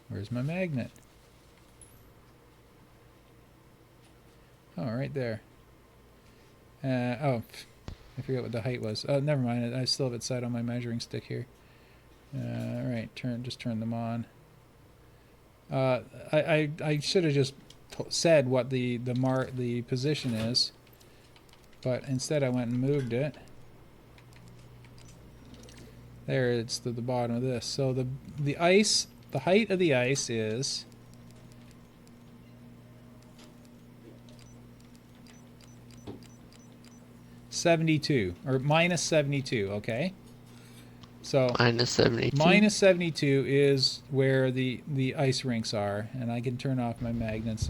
S1: Where's my magnet? Oh, right there. Oh, I forget what the height was. Oh, never mind. I still have it set on my measuring stick here. All right, just turn them on. I should have just said what the position is, but instead I went and moved it. There, it's to the bottom of this. So the ice, the height of the ice is 72 or minus 72. Okay. So
S2: minus 72.
S1: Minus 72 is where the ice rinks are, and I can turn off my magnets.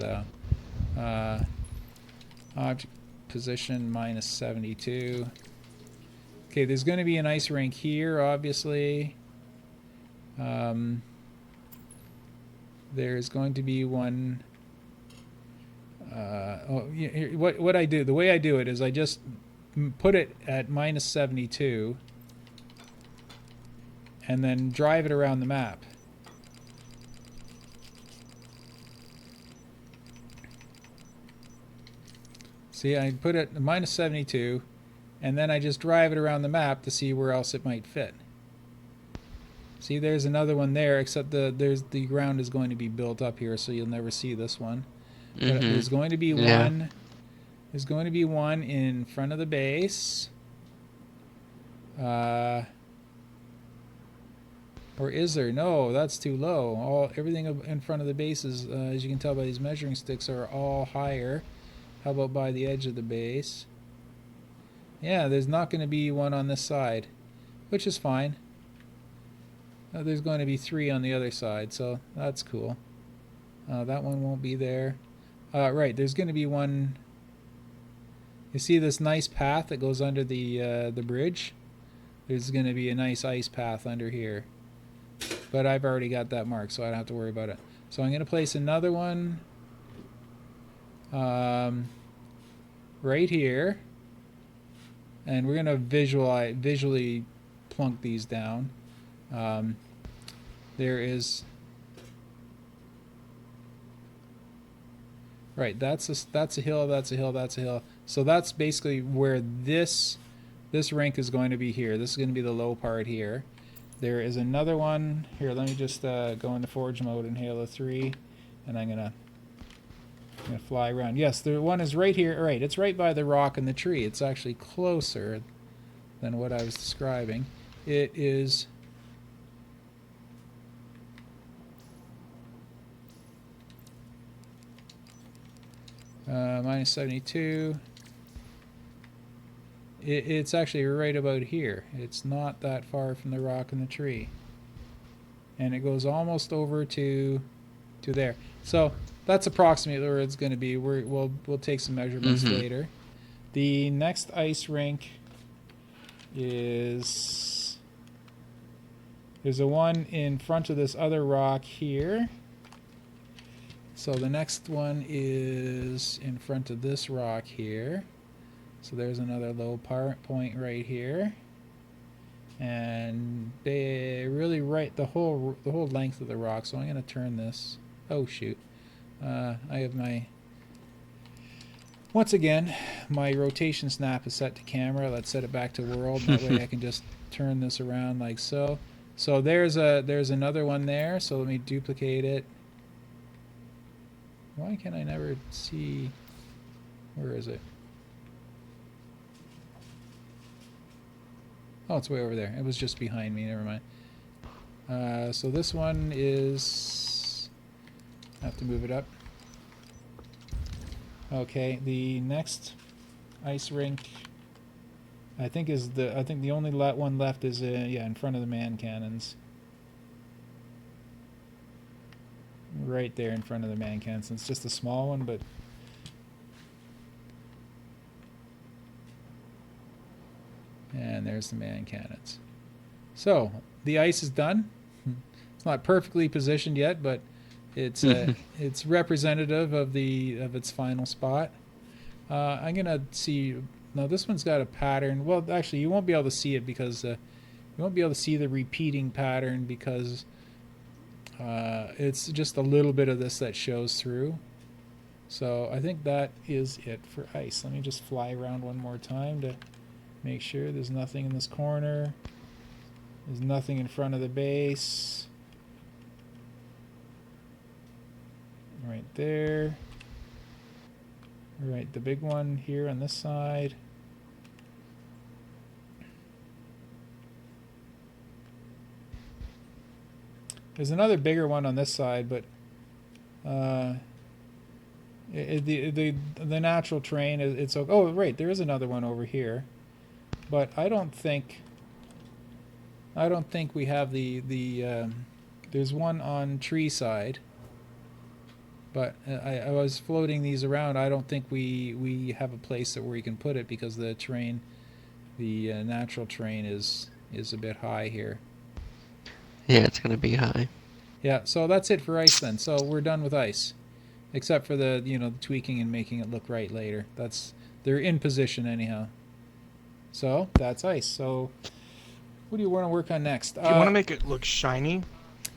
S1: Object position minus 72. Okay, there's going to be an ice rink here, obviously. There's going to be one. What I do? The way I do it is I just put it at minus 72. And then drive it around the map. See, I put it at minus 72, and then I just drive it around the map to see where else it might fit. See, there's another one there, except the ground is going to be built up here, so you'll never see this one. But there's going to be one. There's going to be one in front of the base. Or is there? No, that's too low. Everything in front of the bases, as you can tell by these measuring sticks, are all higher. How about by the edge of the base? Yeah, there's not going to be one on this side, which is fine. There's going to be 3 on the other side, so that's cool. That one won't be there. Right, there's going to be one. You see this nice path that goes under the bridge? There's going to be a nice ice path under here. But I've already got that marked, so I don't have to worry about it. So I'm going to place another one right here. And we're going to visually plunk these down. There is... Right, that's a hill, that's a hill, that's a hill. So that's basically where this rink is going to be here. This is going to be the low part here. There is another one here. Let me just go into forge mode in Halo 3, and I'm gonna fly around. Yes, the one is right here. Right, it's right by the rock and the tree. It's actually closer than what I was describing. It is. Minus 72. It's actually right about here. It's not that far from the rock and the tree. And it goes almost over to there. So that's approximately where it's going to be. We'll take some measurements later. The next ice rink is... There's a one in front of this other rock here. So the next one is in front of this rock here. So there's another low point right here, and they really right the whole length of the rock. So I'm going to turn this. Oh shoot! I have once again my rotation snap is set to camera. Let's set it back to world. That way I can just turn this around like so. So there's another one there. So let me duplicate it. Why can I never see? Where is it? Oh, it's way over there. It was just behind me. Never mind. So this one is... I have to move it up. Okay, the next ice rink, I think the only one left is yeah, in front of the man cannons. Right there in front of the man cannons. It's just a small one, but... And there's the man cannons. So the ice is done. It's not perfectly positioned yet, but it's it's representative of its final spot. I'm gonna see. Now this one's got a pattern. Well, actually, you won't be able to see it because you won't be able to see the repeating pattern because it's just a little bit of this that shows through. So I think that is it for ice. Let me just fly around one more time to make sure there's nothing in this corner. There's nothing in front of the base. Right there. Right, the big one here on this side. There's another bigger one on this side, but the natural terrain it's oh right, there is another one over here. But I don't think we have there's one on tree side. But I was floating these around. I don't think we have a place where we can put it because the terrain, the natural terrain is a bit high here.
S2: Yeah, it's gonna be high.
S1: Yeah, so that's it for ice then. So we're done with ice, except for the the tweaking and making it look right later. They're in position anyhow. So that's ice. So what do you want to work on next?
S3: If you want to make it look shiny,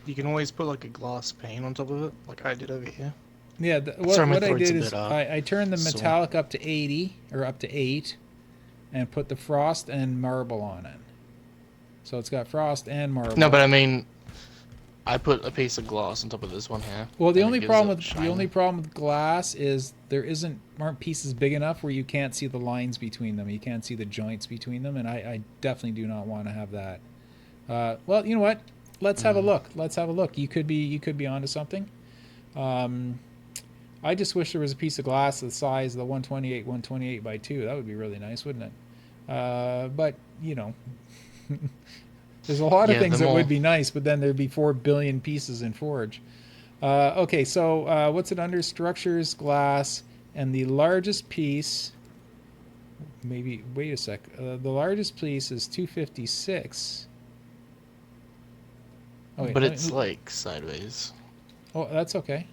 S3: you can always put like a gloss paint on top of it, like I did over here.
S1: Yeah,
S3: Sorry, my
S1: what I
S3: throat's
S1: did
S3: a
S1: is
S3: bit,
S1: I turned the metallic up to 80 or up to 8, and put the frost and marble on it. So it's got frost and marble.
S3: No, but I mean, I put a piece of gloss on top of this one here.
S1: Well, the only problem with glass is aren't pieces big enough where you can't see the lines between them. You can't see the joints between them, and I definitely do not want to have that. Well, you know what? let's have a look. Let's have a look. You could be onto something. I just wish there was a piece of glass the size of the 128 by 2. That would be really nice, wouldn't it? But you know, there's a lot of things that would be nice, but then there'd be 4 billion pieces in Forge. Okay, so what's it under? Structures, glass, and the largest piece. Maybe wait a sec. The largest piece is 256. Oh, wait,
S3: but it's like sideways.
S1: Oh, that's okay.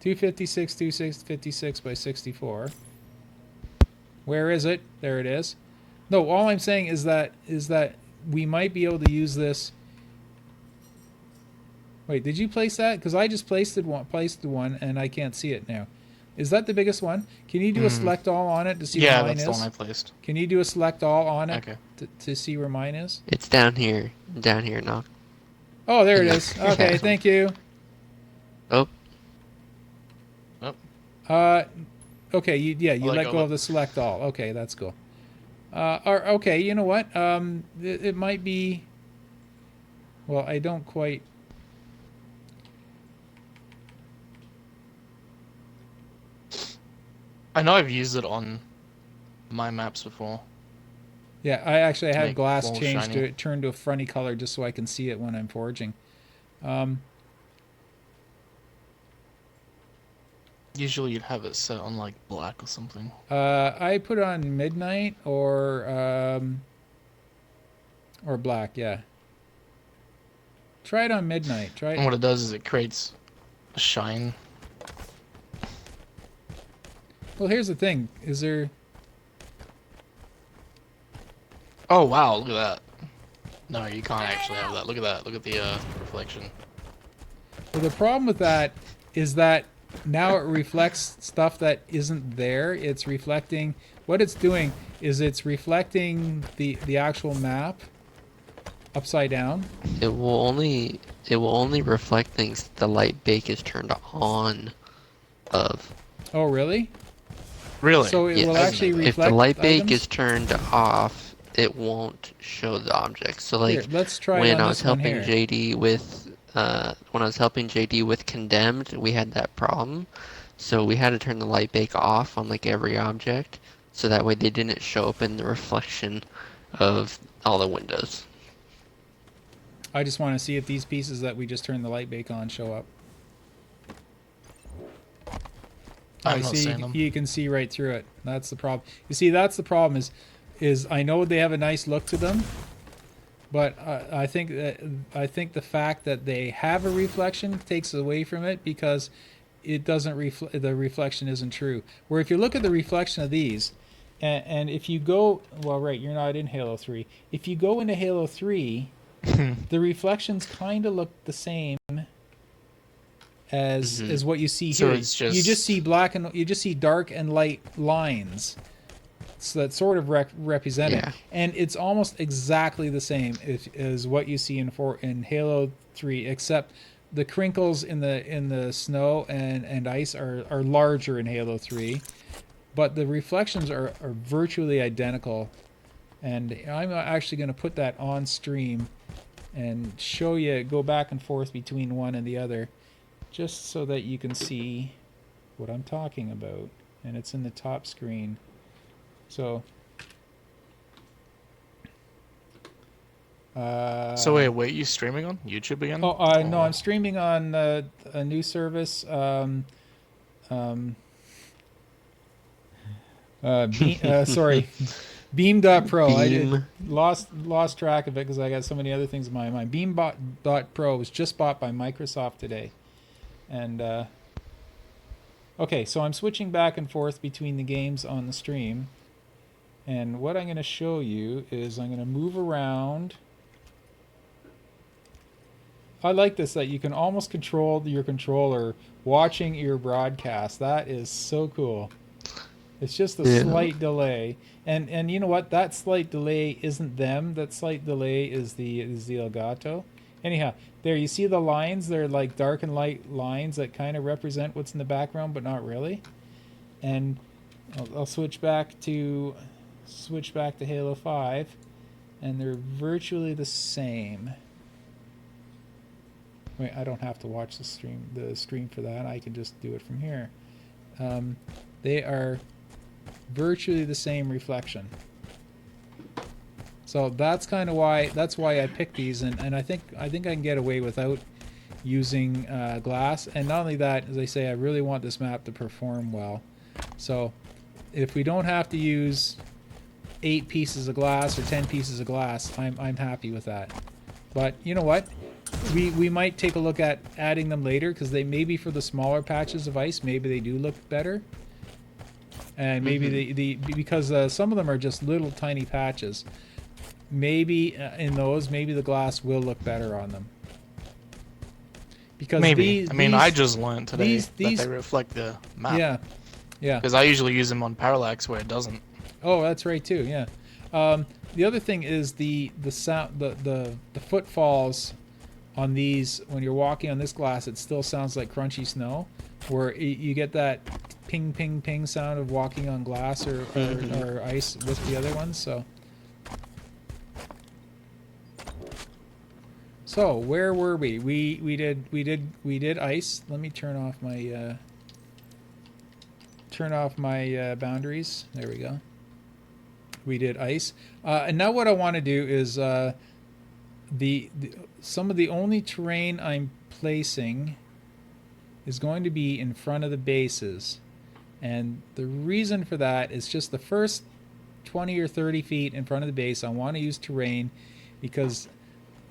S1: 256, 256 by 64. Where is it? There it is. No, all I'm saying is that we might be able to use this. Wait, did you place that? Because I just placed the one, and I can't see it now. Is that the biggest one? Can you do a select all on it to see where mine is?
S3: Yeah, that's the one I placed.
S1: Can you do a select all on it
S3: Okay.
S1: to see where mine is?
S2: It's down here now.
S1: Oh, there it is. Okay, thank you.
S2: Oh.
S1: Okay, you let go of the select all. Okay, that's cool. Okay, you know what? It might be. Well, I don't quite.
S3: I know I've used it on my maps before.
S1: Yeah, I had
S3: make
S1: glass
S3: full
S1: changed
S3: shiny.
S1: to it, turned to a fronty color just so I can see it when I'm forging.
S3: Usually you'd have it set on like black or something.
S1: I put it on midnight or black. Yeah. Try it on midnight. Try
S3: And
S1: it.
S3: what it does is it creates a shine.
S1: Well, here's the thing. Is there?
S3: Oh wow, look at that. No, you can't actually have that. Look at that. Look at the reflection.
S1: Well, the problem with that is that now it reflects stuff that isn't there. It's reflecting. What it's doing is it's reflecting the actual map upside down.
S2: It will only reflect things the light bake is turned on of.
S1: Oh, really?
S3: Really?
S1: So it
S2: Yes.
S1: will actually reflect.
S2: If the light bake
S1: items?
S2: is turned off, it won't show the object. So like
S1: Here, let's try it
S2: when
S1: on
S2: I was
S1: this one
S2: helping
S1: here.
S2: JD with Condemned, we had that problem. So we had to turn the light bake off on like every object, so that way they didn't show up in the reflection of all the windows.
S1: I just want to see if these pieces that we just turned the light bake on show up.
S3: I'm
S1: I
S3: not
S1: see.
S3: seeing them.
S1: You can see right through it. That's the problem. You see, that's the problem. Is I know they have a nice look to them, but I think the fact that they have a reflection takes away from it because it doesn't the reflection isn't true. Where if you look at the reflection of these, and if you go, well, right, you're not in Halo 3. If you go into Halo 3, the reflections kind of look the same as what you see
S3: So
S1: here.
S3: it's just-
S1: You just see you just see dark and light lines. So that's sort of represented,
S2: Yeah.
S1: and it's almost exactly the same as what you see in Halo 3, except the crinkles in the snow and ice are larger in Halo 3, but the reflections are virtually identical. And I'm actually going to put that on stream and show you, go back and forth between one and the other, just so that you can see what I'm talking about. And it's in the top screen. So,
S3: So wait, you streaming on YouTube again?
S1: no, I'm streaming on a new service. Sorry, Beam.pro.
S2: Beam.
S1: I lost track of it because I got so many other things in my mind. Beam.pro was just bought by Microsoft today, and okay, so I'm switching back and forth between the games on the stream, and what I'm going to show you is I'm going to move around. I like this, that you can almost control your controller watching your broadcast. That is so cool. It's just a slight delay. And you know what? That slight delay isn't them. That slight delay is the Elgato. Anyhow, there you see the lines. They're like dark and light lines that kind of represent what's in the background, but not really. And I'll switch back to Halo 5, and they're virtually the same. Wait, I don't have to watch the stream for that. I can just do it from here. They are virtually the same reflection. So that's kind of why I picked these, and I think I can get away without using glass. And not only that, as I say, I really want this map to perform well. So if we don't have to use 8 pieces of glass or 10 pieces of glass, I'm happy with that. But you know what? We might take a look at adding them later, because they maybe for the smaller patches of ice, maybe they do look better. And maybe because some of them are just little tiny patches. Maybe in those, maybe the glass will look better on them. Because
S3: maybe. I just learned today that they reflect the map.
S1: Yeah, yeah.
S3: Because I usually use them on parallax where it doesn't.
S1: Oh, that's right too. Yeah. The other thing is the sound, the footfalls on these when you're walking on this glass. It still sounds like crunchy snow, where you get that ping ping ping sound of walking on glass or ice with the other ones. So where were we? We did ice. Let me turn off my boundaries. There we go. We did ice. And now what I want to do is some of the only terrain I'm placing is going to be in front of the bases. And the reason for that is just the first 20 or 30 feet in front of the base, I want to use terrain, because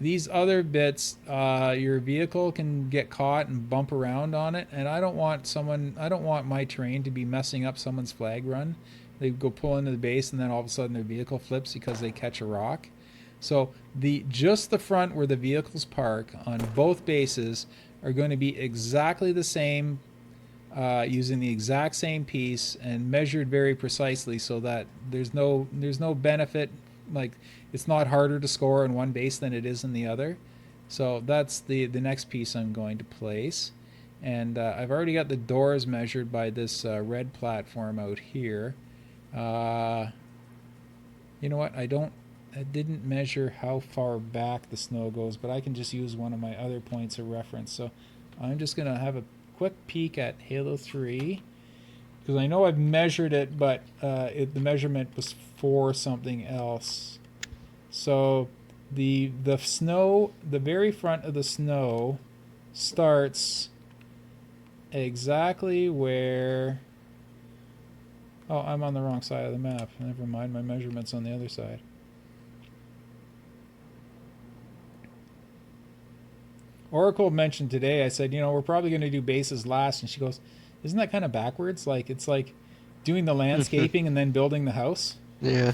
S1: these other bits, your vehicle can get caught and bump around on it, and I don't want my terrain to be messing up someone's flag run. They go pull into the base and then all of a sudden their vehicle flips because they catch a rock. So just the front where the vehicles park on both bases are going to be exactly the same, using the exact same piece and measured very precisely, so that there's no benefit. Like, it's not harder to score on one base than it is in the other. So that's the next piece I'm going to place. And I've already got the doors measured by this red platform out here. You know what? I didn't measure how far back the snow goes, but I can just use one of my other points of reference. So I'm just going to have a quick peek at Halo 3, because I know I've measured it, but the measurement was for something else. So the snow, the very front of the snow starts exactly where... Oh, I'm on the wrong side of the map. Never mind, my measurement's on the other side. Oracle mentioned today, I said, we're probably going to do bases last, and she goes, isn't that kind of backwards? Like, it's like doing the landscaping and then building the house.
S2: Yeah.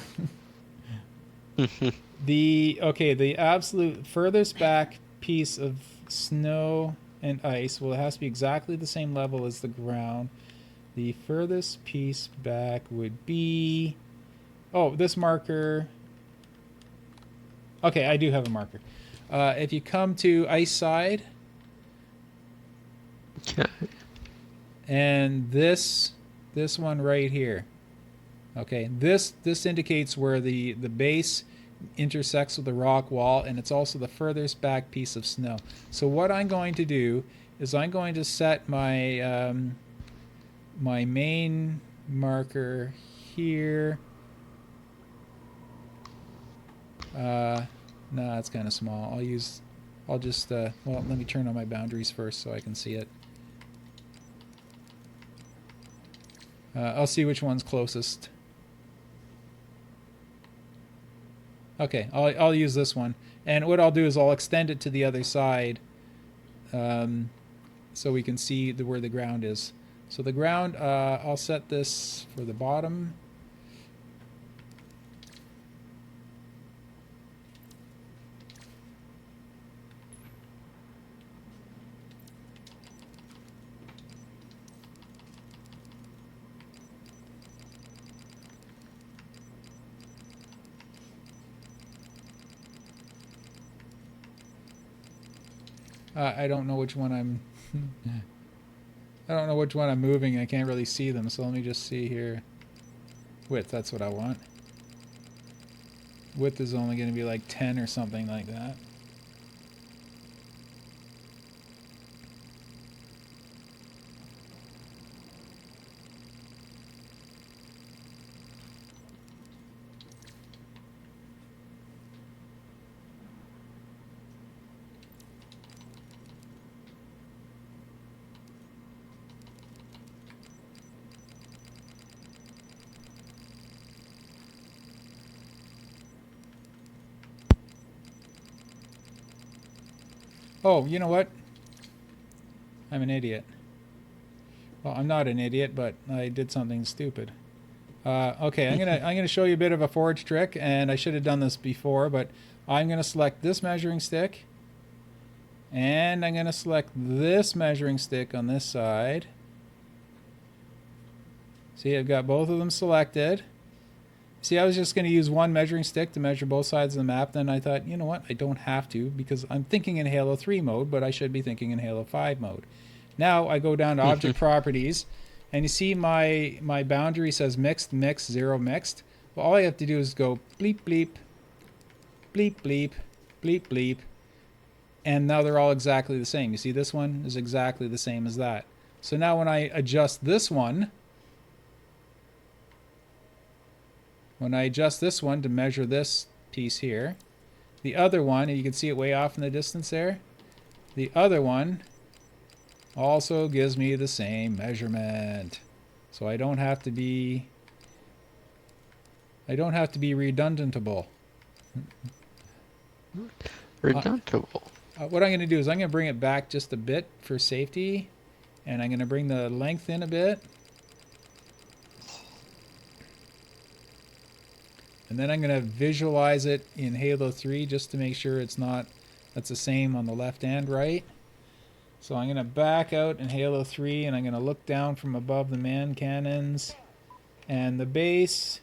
S1: The absolute furthest back piece of snow and ice, well, it has to be exactly the same level as the ground. The furthest piece back would be... Oh, this marker... Okay, I do have a marker. If you come to ice side...
S2: Okay.
S1: And this one right here. Okay, this indicates where the base intersects with the rock wall, and it's also the furthest back piece of snow. So what I'm going to do is I'm going to set my my main marker here. No, that's kind of small. I'll just well, let me turn on my boundaries first so I can see it. I'll see which one's closest. Okay, I'll use this one, and what I'll do is I'll extend it to the other side, so we can see where the ground is. So the ground, I'll set this for the bottom. I don't know which one I'm... I don't know which one I'm moving. I can't really see them, so let me just see here. Width, that's what I want. Width is only going to be like 10 or something like that. Oh, you know what? I'm an idiot. Well, I'm not an idiot, but I did something stupid. Okay, I'm gonna show you a bit of a forge trick, and I should have done this before, but I'm gonna select this measuring stick, and I'm gonna select this measuring stick on this side. See, I've got both of them selected. See, I was just going to use one measuring stick to measure both sides of the map. Then I thought, you know what? I don't have to because I'm thinking in Halo 3 mode, but I should be thinking in Halo 5 mode. Now I go down to Object Properties, and you see my boundary says mixed, mixed, zero, mixed. Well, all I have to do is go bleep, bleep, bleep, bleep, bleep, bleep, and now they're all exactly the same. You see this one is exactly the same as that. So now when I adjust this one, to measure this piece here, the other one, and you can see it way off in the distance there, the other one also gives me the same measurement. So I don't have to be redundantable.
S2: Redundantable.
S1: What I'm going to do is I'm going to bring it back just a bit for safety, and I'm going to bring the length in a bit. And then I'm going to visualize it in Halo 3 just to make sure that's the same on the left and right. So I'm going to back out in Halo 3 and I'm going to look down from above the man cannons. And the base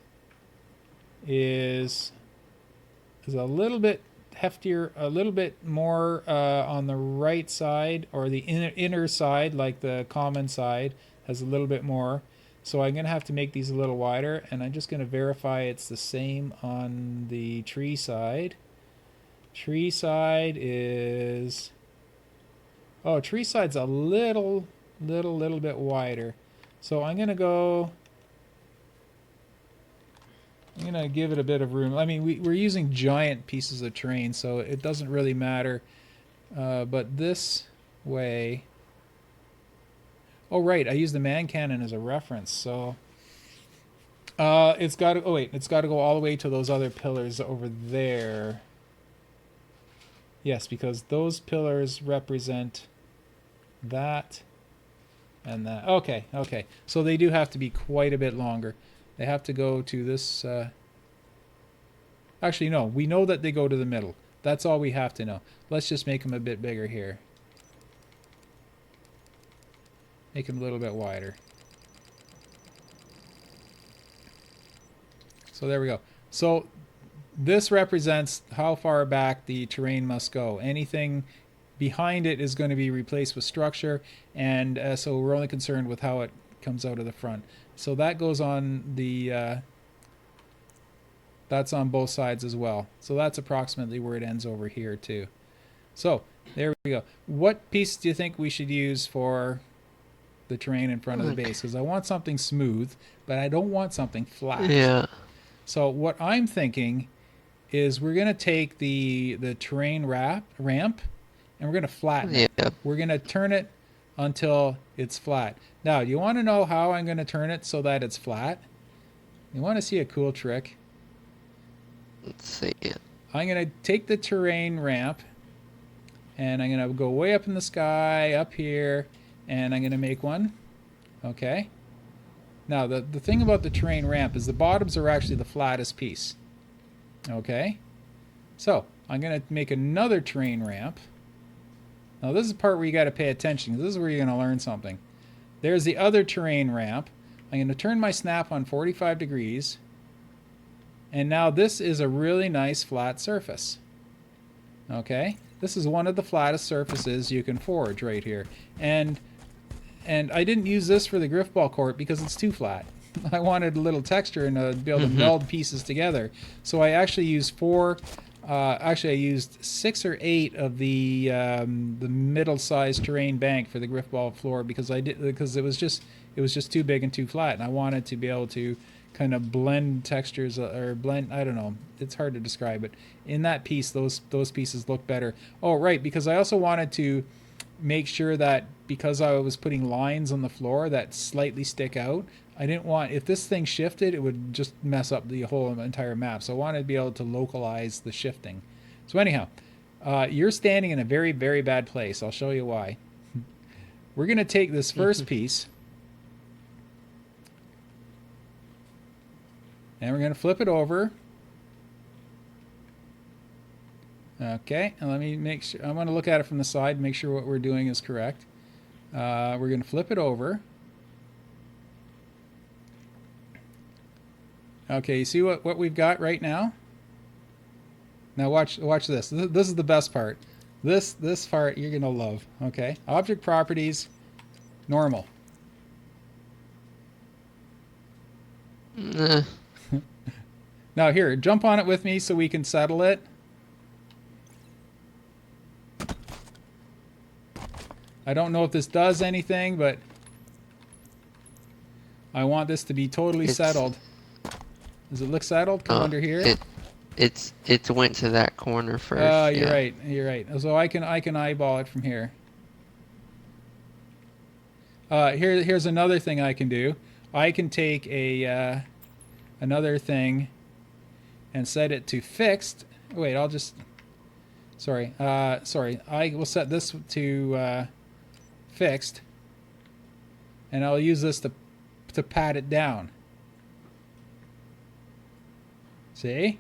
S1: is a little bit heftier, a little bit more on the right side, or the inner side, like the common side has a little bit more. So I'm going to have to make these a little wider, and I'm just going to verify it's the same on the tree side. Tree side is... Oh, tree side's a little bit wider. So I'm going to go... I'm going to give it a bit of room. I mean, we're using giant pieces of terrain, so it doesn't really matter. But this way... Oh, right, I used the man cannon as a reference, so... it's got to... Oh, wait, it's got to go all the way to those other pillars over there. Yes, because those pillars represent that and that. Okay, okay. So they do have to be quite a bit longer. They have to go to this... Actually, no, we know that they go to the middle. That's all we have to know. Let's just make them a bit bigger here. Make them a little bit wider. So there we go. So this represents how far back the terrain must go. Anything behind it is going to be replaced with structure, and so we're only concerned with how it comes out of the front. So that goes on the... that's on both sides as well. So that's approximately where it ends over here too. So there we go. What piece do you think we should use for the terrain in front of the base? Because I want something smooth, but I don't want something flat.
S2: Yeah.
S1: So what I'm thinking is we're going to take the terrain ramp and we're going to flatten it.
S2: Yeah.
S1: We're going to turn it until it's flat. Now, do you want to know how I'm going to turn it so that it's flat? You want to see a cool trick?
S2: Let's see it.
S1: I'm going to take the terrain ramp and I'm going to go way up in the sky, up here, and I'm going to make one. Okay. Now, the thing about the terrain ramp is the bottoms are actually the flattest piece. Okay. So, I'm going to make another terrain ramp. Now, this is the part where you got to pay attention. This is where you're going to learn something. There's the other terrain ramp. I'm going to turn my snap on 45 degrees. And now this is a really nice flat surface. Okay. This is one of the flattest surfaces you can forge right here. And I didn't use this for the Griffball Court because it's too flat. I wanted a little texture and to be able to meld pieces together. So I actually used I used 6 or 8 of the middle-sized terrain bank for the Griffball floor because it was just too big and too flat, and I wanted to be able to kind of blend textures or blend, I don't know, it's hard to describe it. In that piece, those pieces look better. Oh, right, because I also wanted to make sure that because I was putting lines on the floor that slightly stick out, I didn't want, if this thing shifted, it would just mess up the whole entire map. So I wanted to be able to localize the shifting. So anyhow, You're standing in a very, very bad place. I'll show you why. We're going to take this first piece, and we're going to flip it over. Okay, and let me make sure. I'm going to look at it from the side, make sure what we're doing is correct. We're going to flip it over. Okay, you see what we've got right now? Now watch this. This is the best part. This part you're going to love. Okay, object properties, normal. Now here, jump on it with me so we can settle it. I don't know if this does anything, but I want this to be totally settled. Does it look settled? Come under here.
S2: It's went to that corner first.
S1: Oh, you're right. You're right. So I can eyeball it from here. Here's another thing I can do. I can take a another thing and set it to fixed. Wait, I'll just. Sorry. I will set this to fixed, and I'll use this to pat it down. See?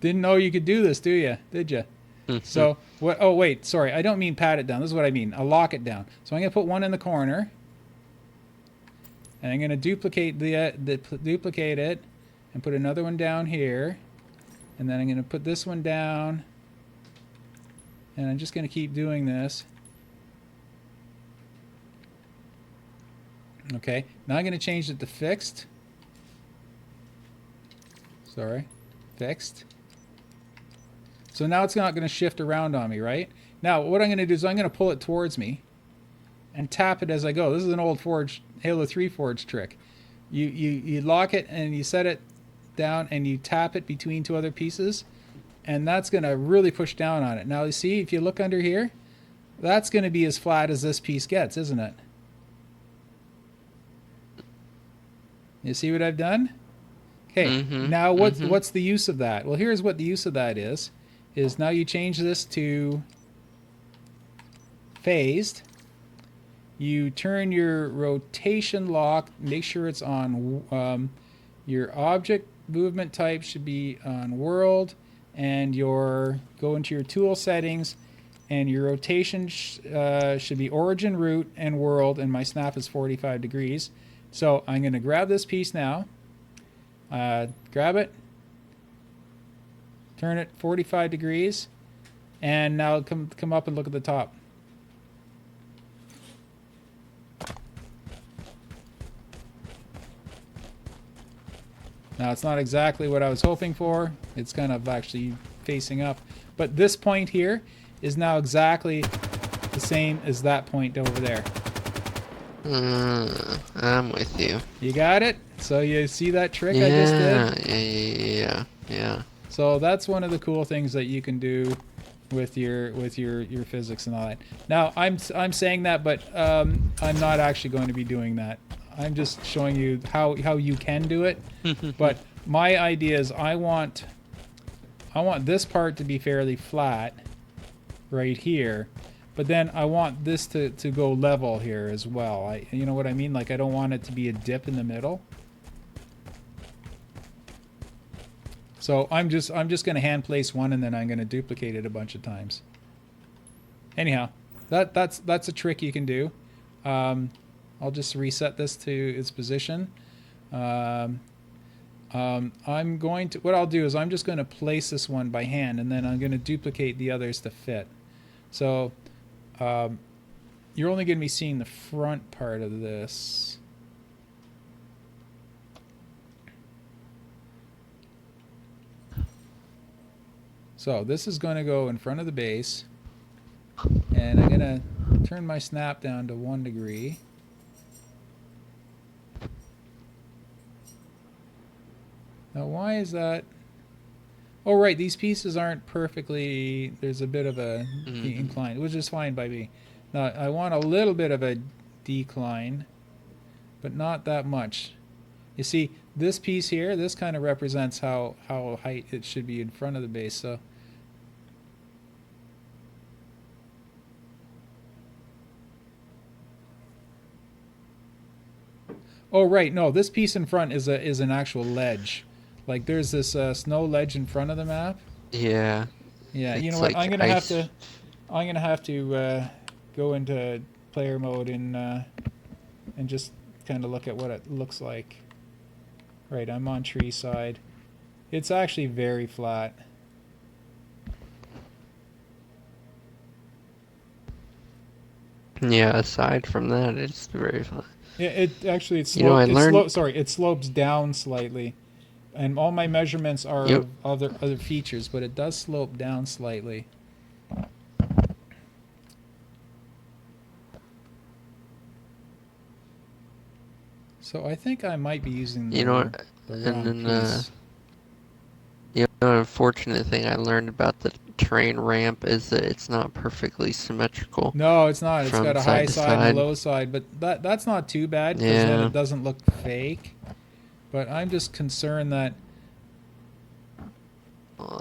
S1: Didn't know you could do this, do you? Did you? So what? Oh wait, sorry. I don't mean pat it down. This is what I mean. I'll lock it down. So I'm gonna put one in the corner, and I'm gonna duplicate duplicate it, and put another one down here, and then I'm gonna put this one down, and I'm just gonna keep doing this. Okay. Now I'm gonna change it to fixed. Sorry, fixed. So now it's not going to shift around on me, right? Now what I'm going to do is I'm going to pull it towards me and tap it as I go. This is an old Halo 3 Forge trick. You lock it and you set it down and you tap it between two other pieces, and that's going to really push down on it. Now you see, if you look under here, that's going to be as flat as this piece gets, isn't it? You see what I've done? Okay, now what's the use of that? Well, here's what the use of that is now you change this to phased. You turn your rotation lock, make sure it's on, your object movement type should be on world, and go into your tool settings, and your rotation should be origin, root, and world, and my snap is 45 degrees. So I'm going to grab this piece now. Grab it, turn it 45 degrees, and now come up and look at the top. Now it's not exactly what I was hoping for. It's kind of actually facing up, but this point here is now exactly the same as that point over there.
S2: I'm with you.
S1: You got it? So you see that trick I just did?
S2: Yeah.
S1: So that's one of the cool things that you can do with your physics and all that. Now I'm saying that, but I'm not actually going to be doing that. I'm just showing you how you can do it. But my idea is I want this part to be fairly flat right here. But then I want this to go level here as well. You know what I mean? Like, I don't want it to be a dip in the middle. So I'm just going to hand place one, and then I'm going to duplicate it a bunch of times. Anyhow, that's a trick you can do. I'll just reset this to its position. What I'll do is I'm just going to place this one by hand, and then I'm going to duplicate the others to fit. So you're only going to be seeing the front part of this. So this is going to go in front of the base, and I'm going to turn my snap down to 1 degree. Now why is that? Oh right, these pieces aren't perfectly, there's a bit of a incline, which is fine by me. Now I want a little bit of a decline, but not that much. You see, this piece here, this kind of represents how high it should be in front of the base. So Oh, right. No, this piece in front is an actual ledge. Like there's this snow ledge in front of the map.
S2: Yeah,
S1: Yeah, you know
S2: it's
S1: what?
S2: like ice.
S1: I'm gonna have to go into player mode and just kind of look at what it looks like. Right, I'm on tree side. It's actually very flat.
S2: Yeah, aside from that, it's very fun.
S1: Yeah, it actually it
S2: You know, I
S1: slopes.
S2: learned.
S1: Sorry, it slopes down slightly, and all my measurements are
S2: Yep.
S1: of other features, but it does slope down slightly. So I think I might be using
S2: You know,
S1: the
S2: and
S1: wrong
S2: then
S1: piece.
S2: the unfortunate thing I learned about the terrain ramp is that it's not perfectly symmetrical
S1: No, it's not. It's got
S2: from
S1: a high
S2: side to
S1: side and a
S2: side.
S1: low side, but that's not too bad because then
S2: Yeah.
S1: it doesn't look fake. But I'm just concerned that
S2: uh,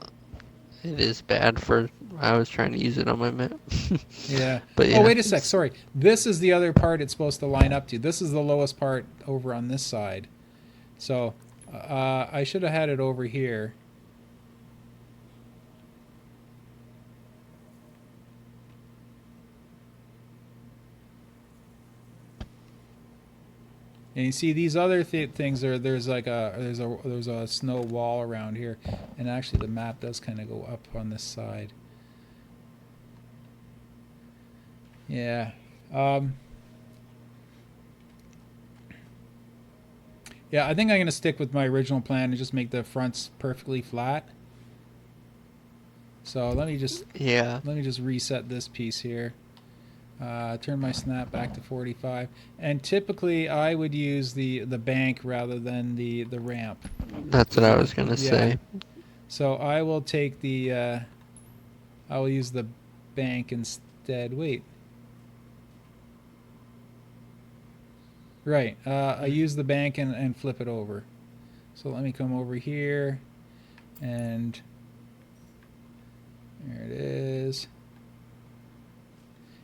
S2: It is bad for. I was trying to use it on my map.
S1: yeah.
S2: But
S1: Oh,
S2: yeah.
S1: wait a sec. Sorry. This is the other part it's supposed to line up to. This is the lowest part over on this side. So I should have had it over here. And you see these other things are there's a snow wall around here, and actually the map does kind of go up on this side. Yeah. Yeah, I think I'm going to stick with my original plan and just make the fronts perfectly flat. So let me just
S2: Yeah.
S1: reset this piece here. Turn my snap back to 45. And typically I would use the bank rather than the ramp.
S2: That's what I was gonna
S1: Yeah.
S2: say.
S1: So I will take the I will use the bank instead. Wait. Right. I use the bank and flip it over. So let me come over here and there it is.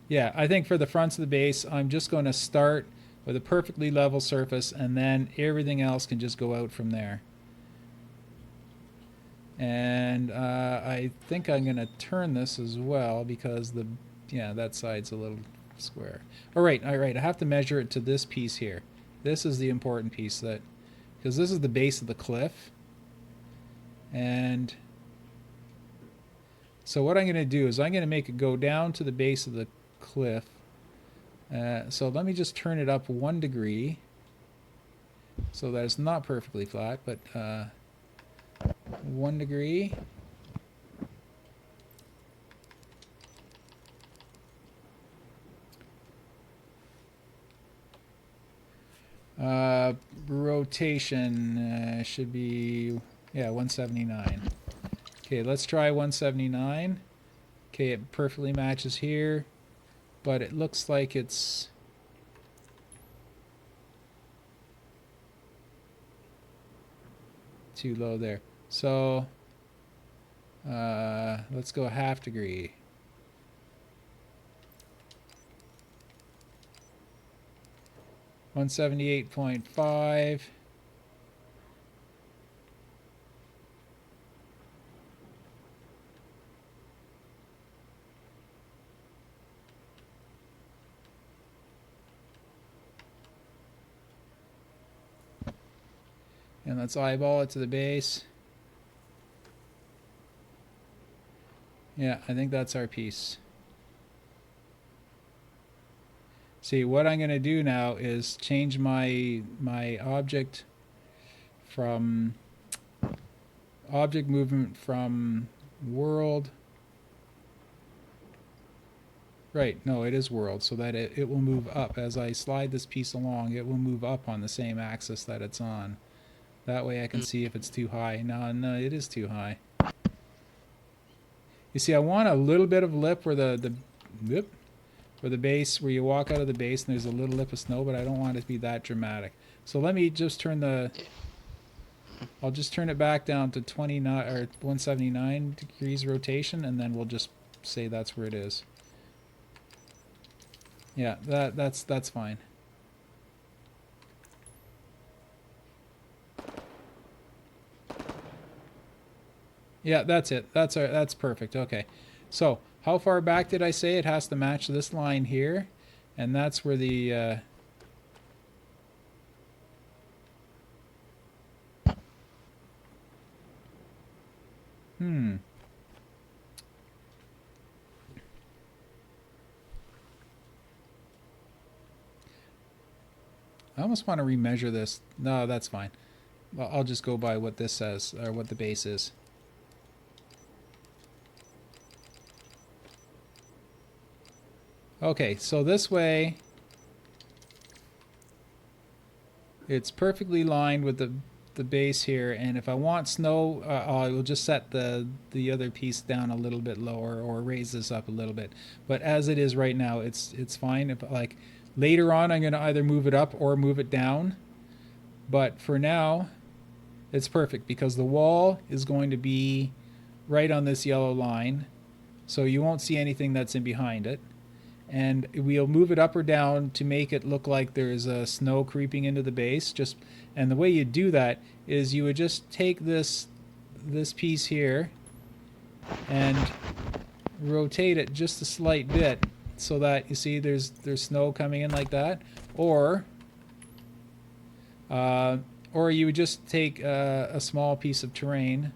S1: Yeah, I think for the fronts of the base, I'm just going to start with a perfectly level surface and then everything else can just go out from there. And I think I'm going to turn this as well because that side's a little square. All right, I have to measure it to this piece here. This is the important piece because this is the base of the cliff. And so what I'm going to do is I'm going to make it go down to the base of the cliff. So let me just turn it up 1 degree so that it's not perfectly flat, but 1 degree. Rotation should be 179. Okay, let's try 179. Okay, it perfectly matches here, but it looks like it's too low there. So let's go 1/2 degree. $178.5. And let's eyeball it to the base. Yeah, I think that's our piece. See, what I'm going to do now is change my object from object movement from world. Right, no, it is world, so that it will move up. As I slide this piece along, it will move up on the same axis that it's on. That way I can see if it's too high. No, it is too high. You see, I want a little bit of lip where the base, where you walk out of the base and there's a little lip of snow, but I don't want it to be that dramatic. So let me just turn I'll just turn it back down to 29 or 179 degrees rotation, and then we'll just say that's where it is. Yeah, that's fine. Yeah, that's it. That's perfect. Okay. So how far back did I say it has to match this line here? And that's where the... I almost want to remeasure this. No, that's fine. I'll just go by what this says, or what the base is. Okay, so this way, it's perfectly lined with the base here, and if I want snow, I will just set the other piece down a little bit lower, or raise this up a little bit. But as it is right now, it's fine. If like later on, I'm going to either move it up or move it down. But for now, it's perfect because the wall is going to be right on this yellow line, so you won't see anything that's in behind it. And we'll move it up or down to make it look like there's snow creeping into the base. And the way you do that is you would just take this piece here and rotate it just a slight bit so that you see there's snow coming in like that. Or you would just take a small piece of terrain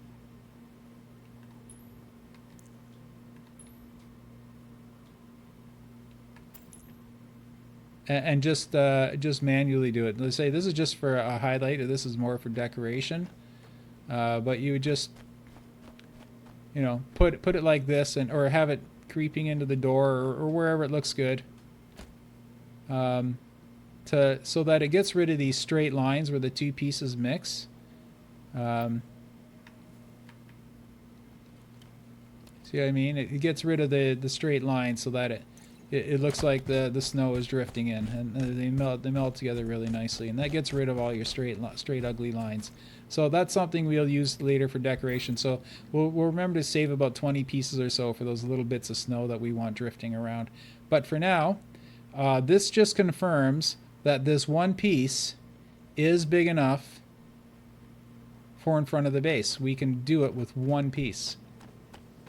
S1: and just manually do it. Let's say this is just for a highlight, or this is more for decoration. But you would just, you know, put it like this, or have it creeping into the door, or wherever it looks good. So that it gets rid of these straight lines where the two pieces mix. See what I mean? It gets rid of the straight lines so that it looks like the snow is drifting in, and they melt together really nicely, and that gets rid of all your straight ugly lines. So that's something we'll use later for decoration. So we'll remember to save about 20 pieces or so for those little bits of snow that we want drifting around. But for now, this just confirms that this one piece is big enough for in front of the base. We can do it with one piece.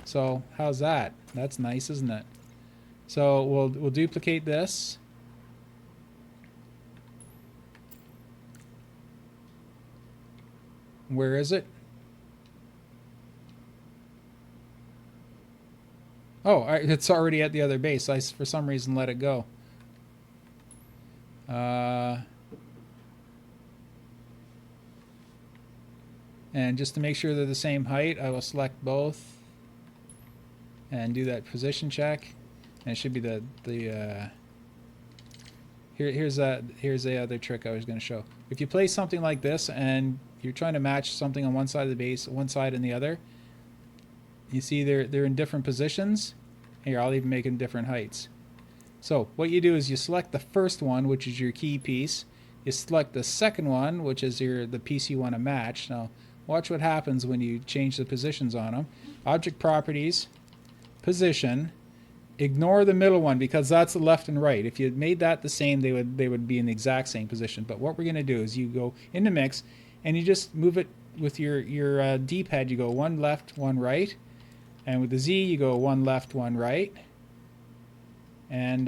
S1: So how's that? That's nice, isn't it? So we'll duplicate this. Where is it? Oh, it's already at the other base. I, for some reason, let it go. And just to make sure they're the same height, I will select both and do that position check. And it should be here's the other trick I was going to show. If you place something like this and you're trying to match something on one side of the base, one side and the other, you see they're in different positions. Here, I'll even make them different heights. So what you do is you select the first one, which is your key piece. You select the second one, which is the piece you want to match. Now watch what happens when you change the positions on them. Object properties, position. Ignore the middle one because that's the left and right. If you made that the same, they would be in the exact same position. But what we're going to do is you go into mix and you just move it with your D-pad. You go one left, one right, and with the Z you go one left, one right, and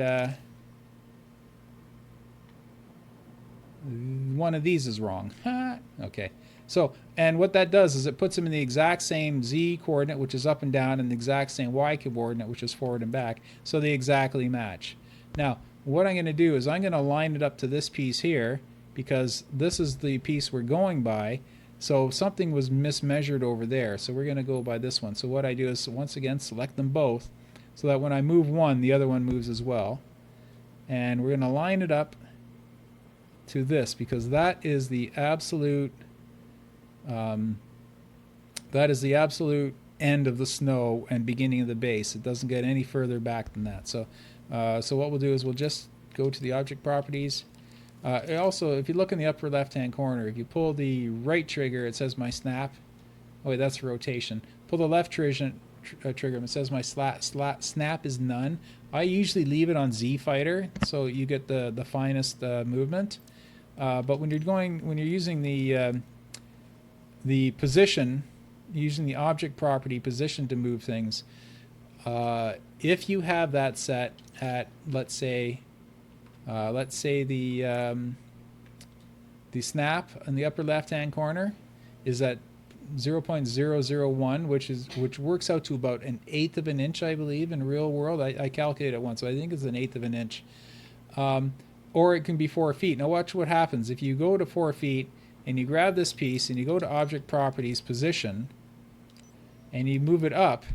S1: one of these is wrong. Okay. So, and what that does is it puts them in the exact same Z coordinate, which is up and down, and the exact same Y coordinate, which is forward and back, so they exactly match. Now, what I'm going to do is I'm going to line it up to this piece here, because this is the piece we're going by, so something was mismeasured over there, so we're going to go by this one. So what I do is, once again, select them both, so that when I move one, the other one moves as well. And we're going to line it up to this, because that is the absolute... that is the absolute end of the snow and beginning of the base. It doesn't get any further back than that. So what we'll do is we'll just go to the object properties. Also, if you look in the upper left-hand corner, if you pull the right trigger, it says my snap. Oh wait, that's rotation. Pull the left trigger, and it says my snap is none. I usually leave it on Z Fighter, so you get the finest movement. But when you're using the position using the object property position to move things, if you have that set at, let's say the snap in the upper left-hand corner is at 0.001, which works out to about 1/8 of an inch, I believe, in real world. I calculated it once, so I think it's 1/8 of an inch. Or it can be 4 feet. Now watch what happens. If you go to 4 feet and you grab this piece and you go to object properties position and you move it up,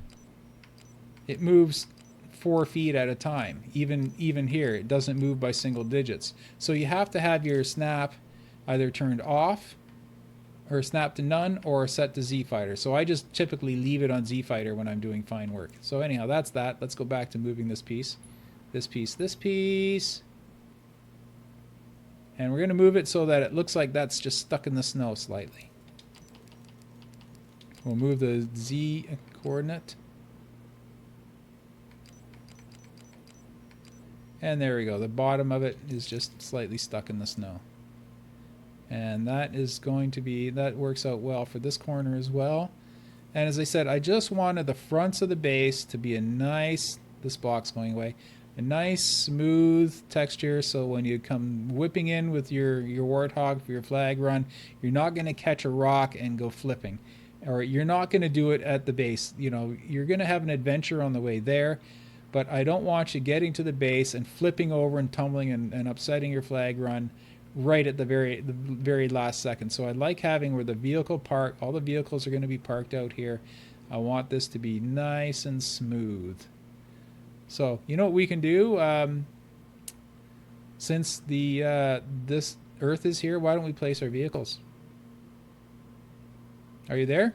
S1: it moves 4 feet at a time. Even here, it doesn't move by single digits. So you have to have your snap either turned off or snap to none or set to Z Fighter. So I just typically leave it on Z Fighter when I'm doing fine work. So anyhow, that's that. Let's go back to moving this piece. This piece. And we're going to move it so that it looks like that's just stuck in the snow slightly. We'll move the Z coordinate. And there we go. The bottom of it is just slightly stuck in the snow. And that is going to be, that works out well for this corner as well. And as I said, I just wanted the fronts of the base to be a nice, this block's going away, a nice smooth texture, so when you come whipping in with your Warthog for your flag run, you're not going to catch a rock and go flipping. Or you're not going to do it at the base. You know, you're going to have an adventure on the way there, but I don't want you getting to the base and flipping over and tumbling and upsetting your flag run right at the very last second. So I like having where the vehicle park, all the vehicles are going to be parked out here. I want this to be nice and smooth. So you know what we can do? Since the this Earth is here, why don't we place our vehicles? Are you there?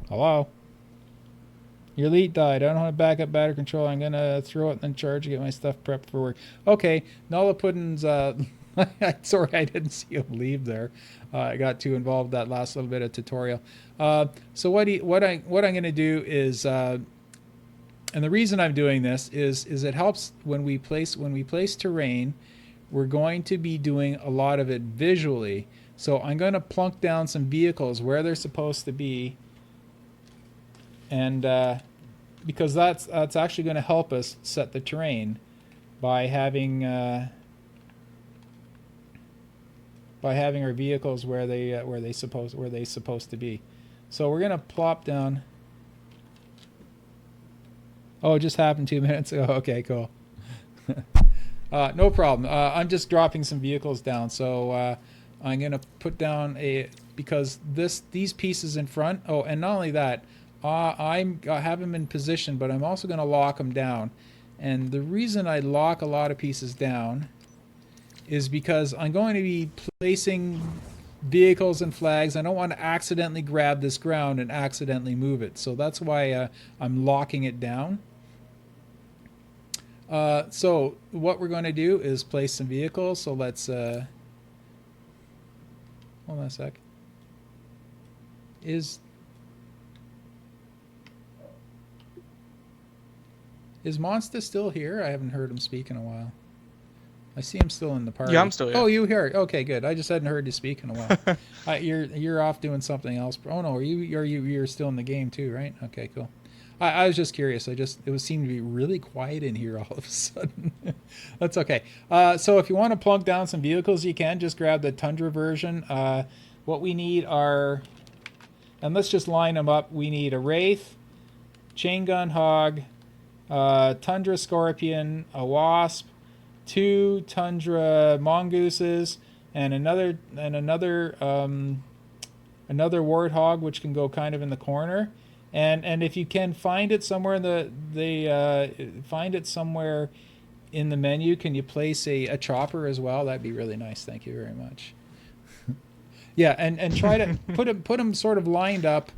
S1: Hello? Your elite died. I don't have backup battery control. I'm gonna throw it and then charge to get my stuff prepped for work. Okay, Nala Puddin's sorry, I didn't see him leave there. I got too involved that last little bit of tutorial. So what I'm gonna do is, and the reason I'm doing this is it helps when we place terrain. We're going to be doing a lot of it visually. So I'm going to plunk down some vehicles where they're supposed to be, and because that's actually going to help us set the terrain by having our vehicles where they supposed to be. So we're going to plop down. Oh, it just happened 2 minutes ago. Okay, cool. No problem. I'm just dropping some vehicles down. So I'm going to put down because these pieces in front. Oh, and not only that, I have them in position, but I'm also going to lock them down. And the reason I lock a lot of pieces down is because I'm going to be placing vehicles and flags. I don't want to accidentally grab this ground and accidentally move it. So that's why I'm locking it down. So what we're going to do is place some vehicles. So let's hold on a sec. Is Monsta still here? I haven't heard him speak in a while. I see him still in the party.
S3: Yeah, I'm still here.
S1: Oh, you here? Okay, good. I just hadn't heard you speak in a while. You're off doing something else. Oh no, you're still in the game too, right? Okay, cool. I was just curious. It seemed to be really quiet in here all of a sudden. That's okay. So if you want to plunk down some vehicles, you can just grab the Tundra version. What we need are, and let's just line them up. We need a Wraith, Chain Gun Hog, Tundra Scorpion, a Wasp, 2 Tundra Mongooses, and another Warthog, which can go kind of in the corner. And if you can find it somewhere somewhere in the menu, can you place a chopper as well? That'd be really nice. Thank you very much. Yeah, and try to put them sort of lined up.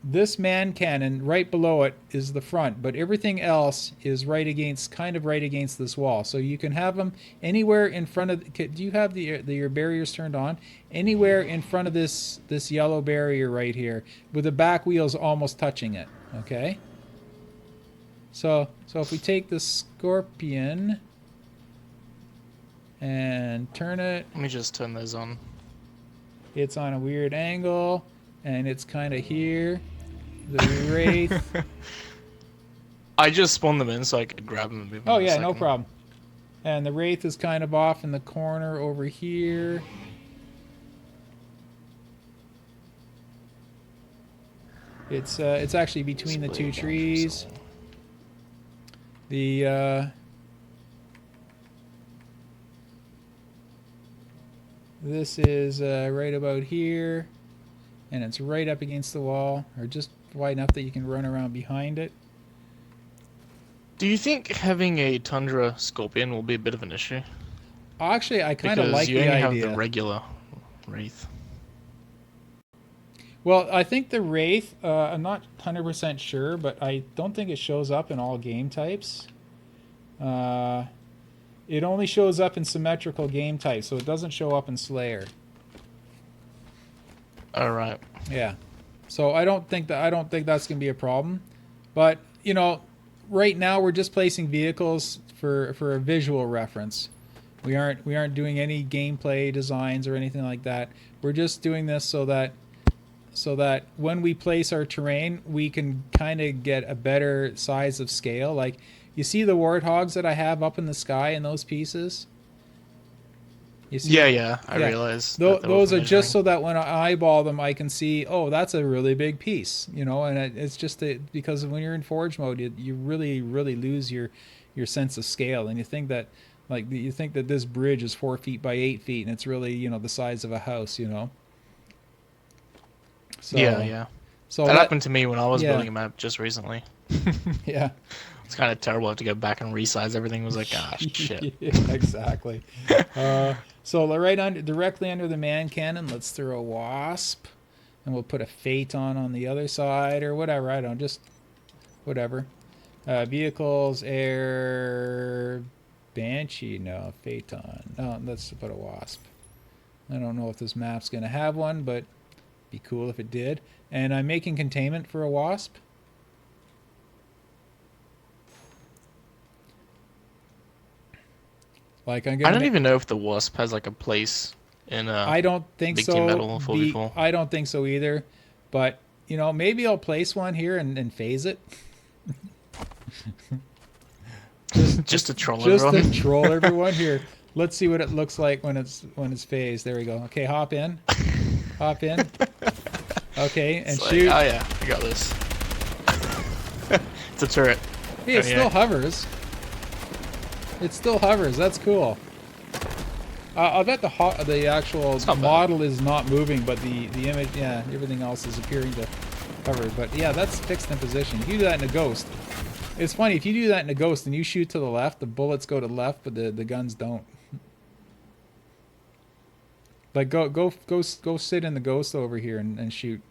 S1: This man cannon right below it is the front, but everything else is kind of right against this wall. So you can have them anywhere in front of. Do you have your barriers turned on? Anywhere in front of this yellow barrier right here, with the back wheels almost touching it. Okay. So if we take the Scorpion and turn it,
S3: Let me just turn those on.
S1: it's on a weird angle. and it's kind of here. The Wraith.
S3: I just spawned them in so I could grab them and move them.
S1: Oh
S3: in a
S1: yeah, no
S3: second.
S1: problem. And the Wraith is kind of off in the corner over here. It's actually between the two trees. The this is right about here, and it's right up against the wall, or just wide enough that you can run around behind it.
S3: Do you think having a Tundra Scorpion will be a bit of an issue?
S1: Actually, I kind of
S3: Because
S1: like
S3: you
S1: the
S3: only
S1: idea.
S3: have the regular Wraith.
S1: Well, I think the Wraith, I'm not 100% sure, but I don't think it shows up in all game types. It only shows up in symmetrical game types, so it doesn't show up in Slayer.
S3: All right.
S1: Yeah. So I don't think that's going to be a problem. But, you know, right now we're just placing vehicles for a visual reference. We aren't doing any gameplay designs or anything like that. We're just doing this so that when we place our terrain, we can kind of get a better size of scale. Like, you see the warthogs that I have up in the sky in those pieces? You see?
S3: Yeah, I realize.
S1: Those are just so that when I eyeball them, I can see, oh, that's a really big piece, you know. And it's just because when you're in Forge mode, you really, really lose your sense of scale, and you think that this bridge is 4 feet by 8 feet, and it's really, you know, the size of a house, you know. So,
S3: yeah.
S1: So
S3: that happened to me when I was
S1: yeah.
S3: building a map just recently.
S1: Yeah.
S3: It's kind of terrible. I have to go back and resize everything. It was like, ah, shit.
S1: Yeah, exactly. So directly under the man cannon, let's throw a Wasp, and we'll put a Phaeton on the other side or whatever. I don't just whatever. Vehicles, air, Banshee, no, Phaeton. No, let's put a Wasp. I don't know if this map's gonna have one, but it'd be cool if it did. And I'm making containment for a Wasp. Like I
S3: don't even know if the Wasp has like a place in
S1: I don't think
S3: Big
S1: so.
S3: Team Metal 4v4.
S1: I don't think so either. But you know, maybe I'll place one here and phase it.
S3: just to troll
S1: Just
S3: everyone.
S1: to troll everyone here. Let's see what it looks like when it's phased. There we go. Okay, hop in. Hop in. Okay, and
S3: It's like,
S1: shoot.
S3: oh yeah, I got this. It's a turret.
S1: Hey, it
S3: Oh, yeah.
S1: still hovers. It still hovers. That's cool. I bet the actual
S3: not bad.
S1: model is not moving, but the image, yeah, everything else is appearing to hover. But yeah, that's fixed in position. If you do that in a Ghost, it's funny. If you do that in a Ghost and you shoot to the left, the bullets go to the left, but the guns don't. Like go sit in the Ghost over here and shoot.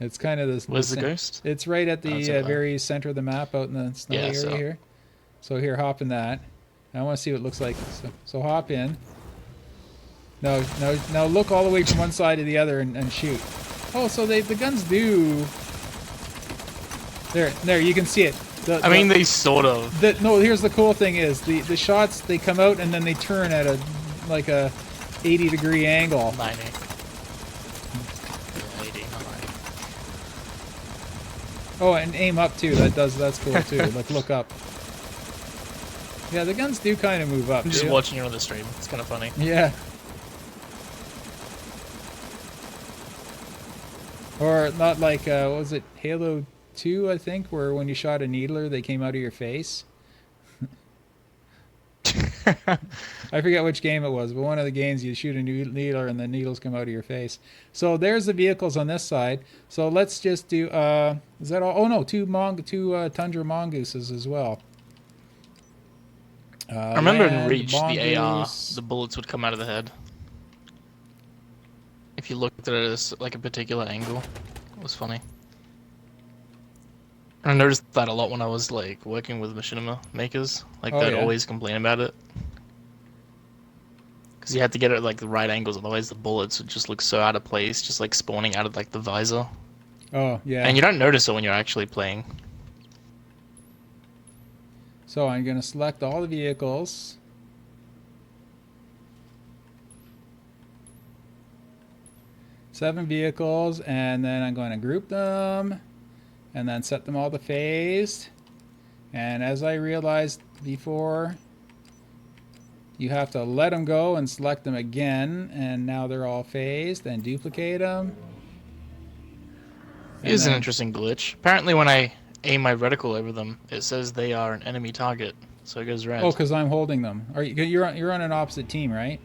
S1: It's kind of this.
S3: Where's the Ghost?
S1: It's right at the
S3: it's over there.
S1: very center of the map, out in the snowy area
S3: so-
S1: here. So here, hop in that. I want to see what it looks like. So hop in. Now look all the way from one side to the other and shoot. Oh, so the guns do. There, you can see it.
S3: I mean, they sort of.
S1: No, here's the cool thing is the shots, they come out and then they turn at a 80-degree angle.
S3: 90. 80, not 90.
S1: Oh, and aim up too. That's cool too. Like look up. Yeah, the guns do kind of move up.
S3: I'm just
S1: too.
S3: watching you on the stream. It's kind of funny.
S1: Yeah. Or not like what was it, Halo 2, I think, where when you shot a needler, they came out of your face. I forget which game it was, but one of the games you shoot a needler and the needles come out of your face. So there's the vehicles on this side. So let's just do. Is that all? Oh no, two Tundra Mongooses as well.
S3: I remember in
S1: Land,
S3: Reach, the AR,
S1: Mongoose.
S3: the bullets would come out of the head. If you looked at it as like a particular angle, it was funny. And I noticed that a lot when I was like working with machinima makers. Like
S1: Oh,
S3: they'd
S1: yeah.
S3: always complain about it. Because you had to get it at like the right angles, otherwise the bullets would just look so out of place, just like spawning out of like the visor.
S1: Oh yeah.
S3: And you don't notice it when you're actually playing.
S1: So I'm going to select all the vehicles. 7 vehicles, and then I'm going to group them, and then set them all to phased. And as I realized before, you have to let them go and select them again, and now they're all phased, and duplicate them.
S3: It is an interesting glitch. Apparently when I aim my reticle over them, it says they are an enemy target, so it goes red.
S1: Oh, because I'm holding them. You're on an opposite team, right?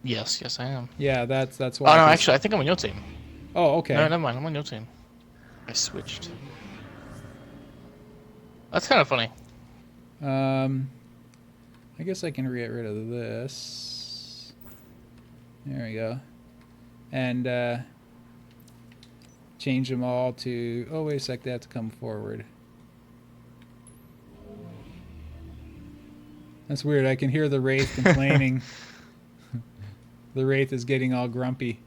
S3: Yes, I am.
S1: Yeah, that's why.
S3: Oh no, actually, I think I'm on your team.
S1: Oh, okay.
S3: No, never mind. I'm on your team. I switched. That's kind of funny.
S1: I guess I can get rid of this. There we go. And change them all to... Oh, wait a sec. They have to come forward. That's weird. I can hear the Wraith complaining. The Wraith is getting all grumpy.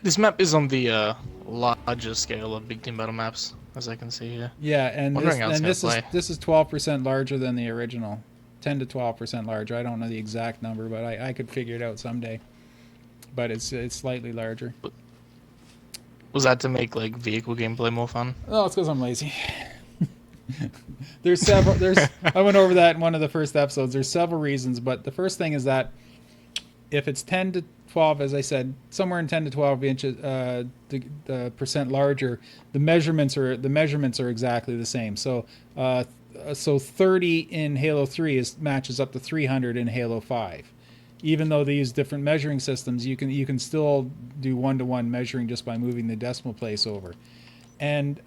S3: This map is on the larger scale of big team battle maps, as I can see here.
S1: Yeah, and this
S3: this
S1: is 12% larger than the original. 10 to 12% larger. I don't know the exact number, but I could figure it out someday. But it's slightly larger.
S3: Was that to make like vehicle gameplay more fun?
S1: Oh, it's because I'm lazy. I went over that in one of the first episodes. There's several reasons, but the first thing is that if it's 10 to 12, as I said, somewhere in 10 to 12 inches, the percent larger, the measurements are exactly the same. So 30 in Halo 3 matches up to 300 in Halo 5. Even though they use different measuring systems, you can still do one-to-one measuring just by moving the decimal place over. And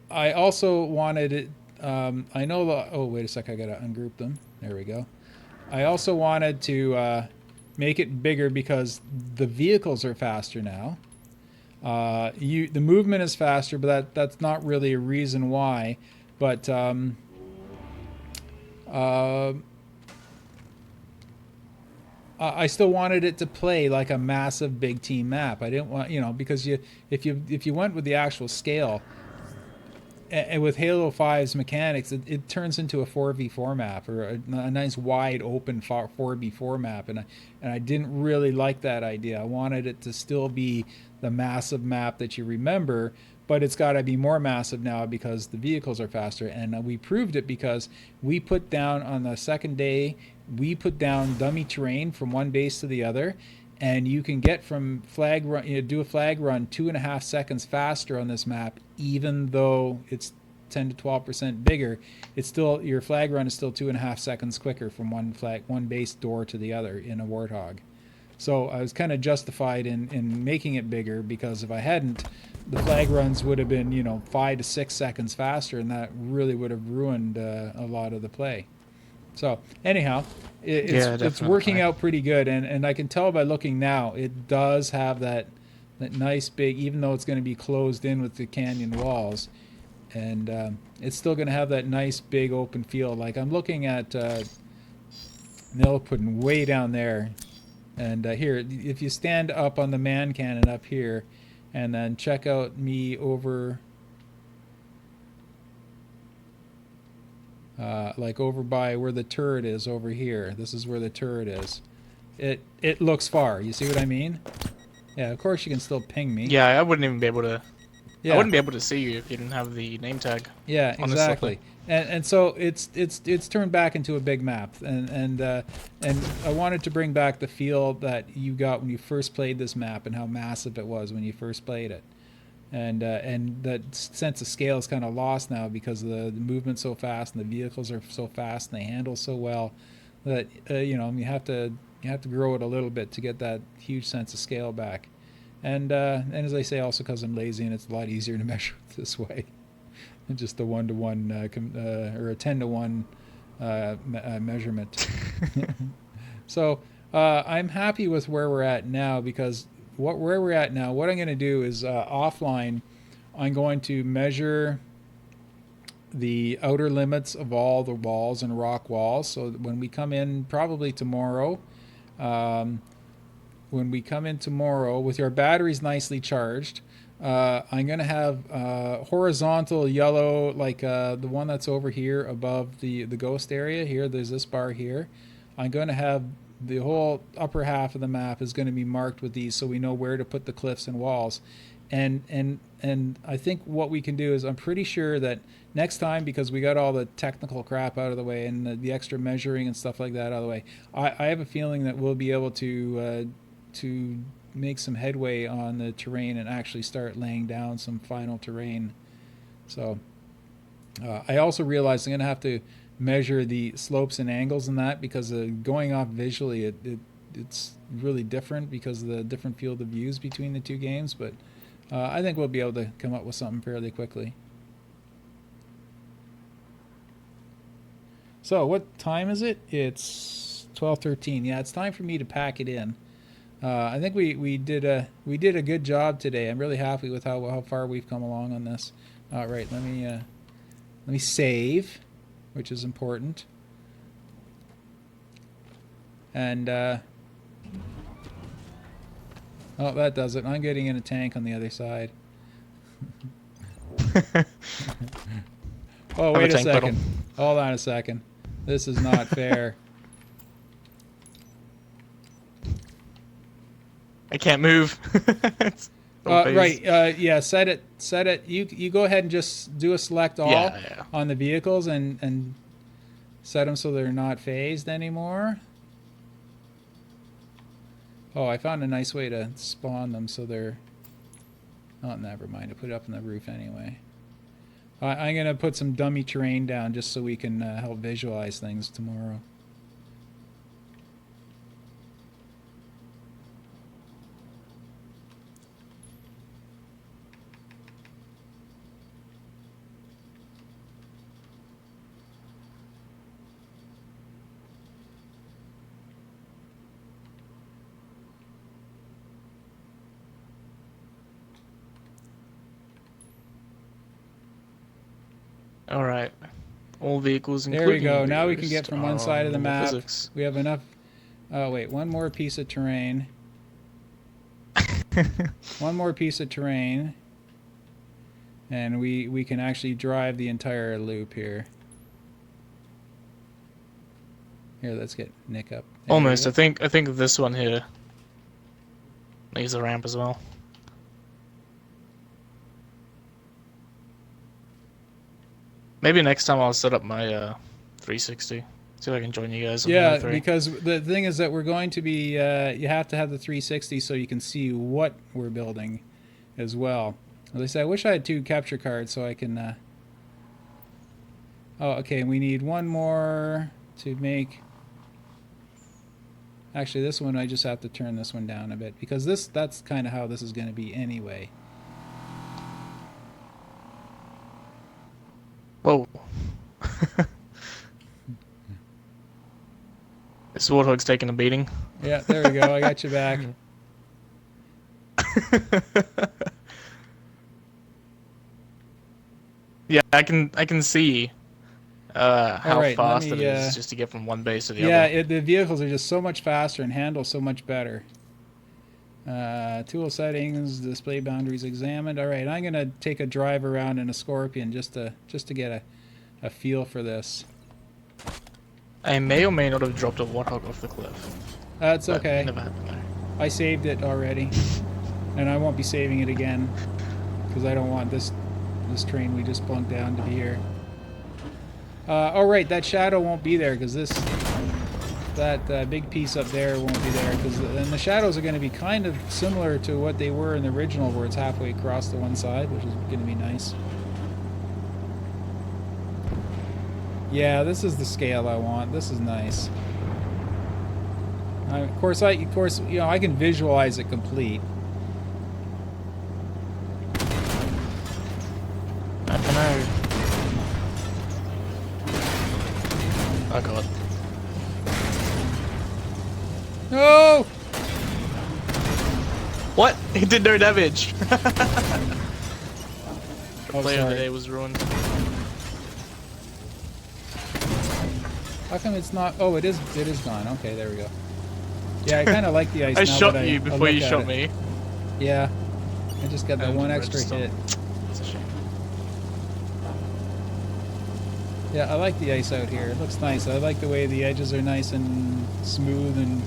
S1: I also wanted it. I know the. Oh, wait a sec. I gotta ungroup them. There we go. I also wanted to make it bigger because the vehicles are faster now. The movement is faster, but that's not really a reason why. But I still wanted it to play like a massive big team map. I didn't want, because if you went with the actual scale, and with Halo 5's mechanics, it turns into a 4v4 map, or a nice wide open 4v4 map, and I didn't really like that idea. I wanted it to still be the massive map that you remember, but it's got to be more massive now because the vehicles are faster, and we proved it because we put down on the second day, we put down dummy terrain from one base to the other, and you can get from flag run, do a flag run 2.5 seconds faster on this map, even though it's 10 to 12% bigger. It's still, your flag run is still 2.5 seconds quicker from one base door to the other in a Warthog. So I was kind of justified in making it bigger, because if I hadn't, the flag runs would have been 5 to 6 seconds faster, and that really would have ruined a lot of the play. So anyhow, it's working out pretty good, and I can tell by looking now, it does have that nice big, even though it's going to be closed in with the canyon walls, and it's still going to have that nice big open field. Like I'm looking at Nilliputin way down there, and here, if you stand up on the man cannon up here, and then check out me over. Like over by where the turret is over here. This is where the turret is. It looks far. You see what I mean? Yeah, of course you can still ping me.
S3: Yeah, I wouldn't even be able to.
S1: Yeah.
S3: I wouldn't be able to see you if you didn't have the name tag.
S1: Yeah, exactly. And so it's turned back into a big map, and I wanted to bring back the feel that you got when you first played this map and how massive it was when you first played it. And that sense of scale is kind of lost now because the movement's so fast and the vehicles are so fast and they handle so well that you have to grow it a little bit to get that huge sense of scale back. And as I say, also because I'm lazy and it's a lot easier to measure this way than just a 1-to-1 or a 10-to-1 measurement. So I'm happy with where we're at now, because where we're at now, what I'm going to do is offline, I'm going to measure the outer limits of all the walls and rock walls. So when we come in, probably tomorrow, with your batteries nicely charged, I'm gonna have horizontal yellow, like the one that's over here above the ghost area. Here, there's this bar here. I'm gonna have the whole upper half of the map is going to be marked with these, so we know where to put the cliffs and walls. And I think what we can do is, I'm pretty sure that next time, because we got all the technical crap out of the way and the extra measuring and stuff like that out of the way, I have a feeling that we'll be able to make some headway on the terrain and actually start laying down some final terrain. So I also realized I'm going to have to measure the slopes and angles in that, because going off visually, it's really different because of the different field of views between the two games. But I think we'll be able to come up with something fairly quickly. So what time is it? It's 12:13. Yeah, it's time for me to pack it in. I think we did a good job today. I'm really happy with how far we've come along on this. All right, let me save, which is important. And oh, that does it. I'm getting in a tank on the other side. Oh, wait a second. Hold on a second. This is not fair.
S3: I can't move.
S1: Right. Yeah. Set it. You go ahead and just do a select all on the vehicles and set them so they're not phased anymore. Oh, I found a nice way to spawn them so they're. Oh, never mind. I put it up on the roof anyway. I'm gonna put some dummy terrain down just so we can help visualize things tomorrow.
S3: All right. All vehicles,
S1: There we
S3: including
S1: go. Now we can
S3: boost,
S1: get from one side of the map.
S3: physics.
S1: We have enough. Oh wait, one more piece of terrain. One more piece of terrain, and we can actually drive the entire loop here. Here, let's get Nick up. There
S3: Almost. I think this one here needs a ramp as well. Maybe next time I'll set up my 360. See if I can join you guys. On
S1: Yeah,
S3: 3.
S1: because the thing is that we're going to be. You have to have the 360 so you can see what we're building, as well. At least I wish I had 2 capture cards so I can. Oh, okay. We need one more to make. Actually, this one I just have to turn this one down a bit because that's kind of how this is going to be anyway.
S3: Whoa. This warthog's taking a beating.
S1: Yeah, there we go. I got you back.
S3: Yeah, I can see how
S1: right,
S3: fast it is just to get from one base to the other.
S1: Yeah, the vehicles are just so much faster and handle so much better. Tool settings, display boundaries examined. All right, I'm gonna take a drive around in a Scorpion just to get a feel for this.
S3: I may or may not have dropped a warthog off the cliff.
S1: That's okay.
S3: Never happened there.
S1: I saved it already, and I won't be saving it again because I don't want this train we just plunked down to be here. Oh right, that shadow won't be there because that big piece up there won't be there because then the shadows are going to be kind of similar to what they were in the original, where it's halfway across to one side, which is going to be nice. Yeah, this is the scale I want. This is nice. Of course, you know, I can visualize it complete.
S3: I don't know. Oh god.
S1: No!
S3: What? He did no damage. The
S1: Oh,
S3: player of the
S1: sorry.
S3: day was ruined.
S1: How come it's not? Oh, it is gone. Okay, there we go. Yeah, I kind of like the ice.
S3: I
S1: now
S3: shot
S1: that
S3: you
S1: I
S3: before
S1: look
S3: you
S1: at
S3: shot
S1: it.
S3: me.
S1: Yeah. I just got that
S3: And
S1: one extra
S3: redstone.
S1: hit.
S3: It's a shame.
S1: Yeah, I like the ice out here. It looks nice. I like the way the edges are nice and smooth and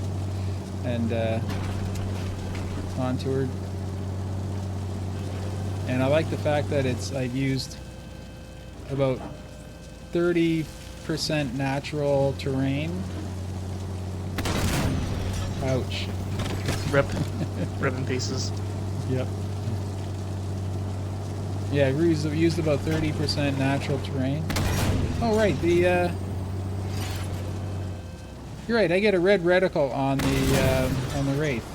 S1: contoured. And I like the fact that I've used about 30% natural terrain. Ouch.
S3: Rip. Rip in pieces.
S1: Yep. Yeah, we used about 30% natural terrain. Oh right, you're right. I get a red reticle on the Wraith.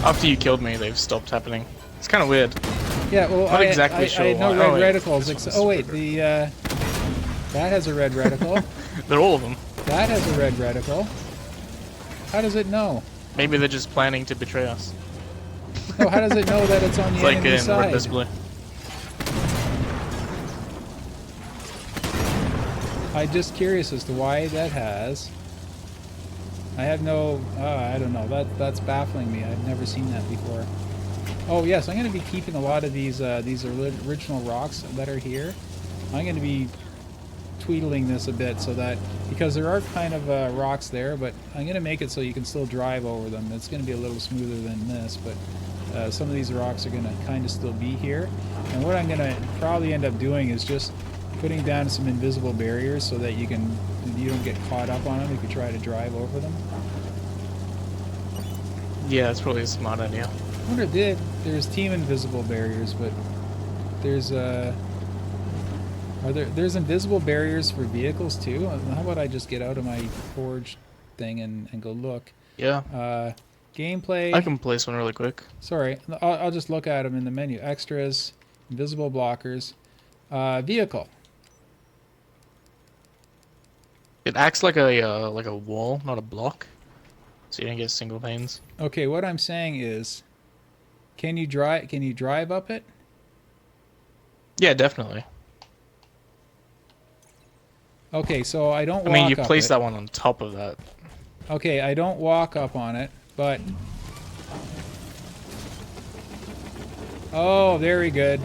S3: After you killed me, they've stopped happening. It's kind of weird.
S1: Yeah, well,
S3: Not exactly sure
S1: I had no
S3: why.
S1: red
S3: Oh, wait,
S1: reticles.
S3: this one's
S1: Oh wait,
S3: quicker.
S1: that has a red reticle.
S3: They're all of them.
S1: That has a red reticle. How does it know?
S3: Maybe they're just planning to betray us.
S1: No, how does it know that it's on the
S3: It's like
S1: enemy
S3: in
S1: side?
S3: Red vs. Blue.
S1: I'm just curious as to why that has. I have no. I don't know. That's baffling me. I've never seen that before. Oh yes, I'm going to be keeping a lot of these original rocks that are here. I'm going to be tweedling this a bit so that, because there are kind of rocks there, but I'm going to make it so you can still drive over them. It's going to be a little smoother than this, but some of these rocks are going to kind of still be here. And what I'm going to probably end up doing is just putting down some invisible barriers so that you don't get caught up on them if you try to drive over them.
S3: Yeah, that's probably a smart idea.
S1: I wonder if there's team invisible barriers, but there's there's invisible barriers for vehicles too? How about I just get out of my forge thing and go look?
S3: Yeah.
S1: Gameplay.
S3: I can place one really quick.
S1: Sorry, I'll just look at them in the menu. Extras, invisible blockers, vehicle.
S3: It acts like a wall, not a block. So you don't get single panes.
S1: Okay, what I'm saying is, can you drive up it?
S3: Yeah, definitely.
S1: Okay, so I don't walk
S3: I mean, you
S1: up
S3: place
S1: it.
S3: that one on top of that.
S1: Okay, I don't walk up on it, but... Oh, very good.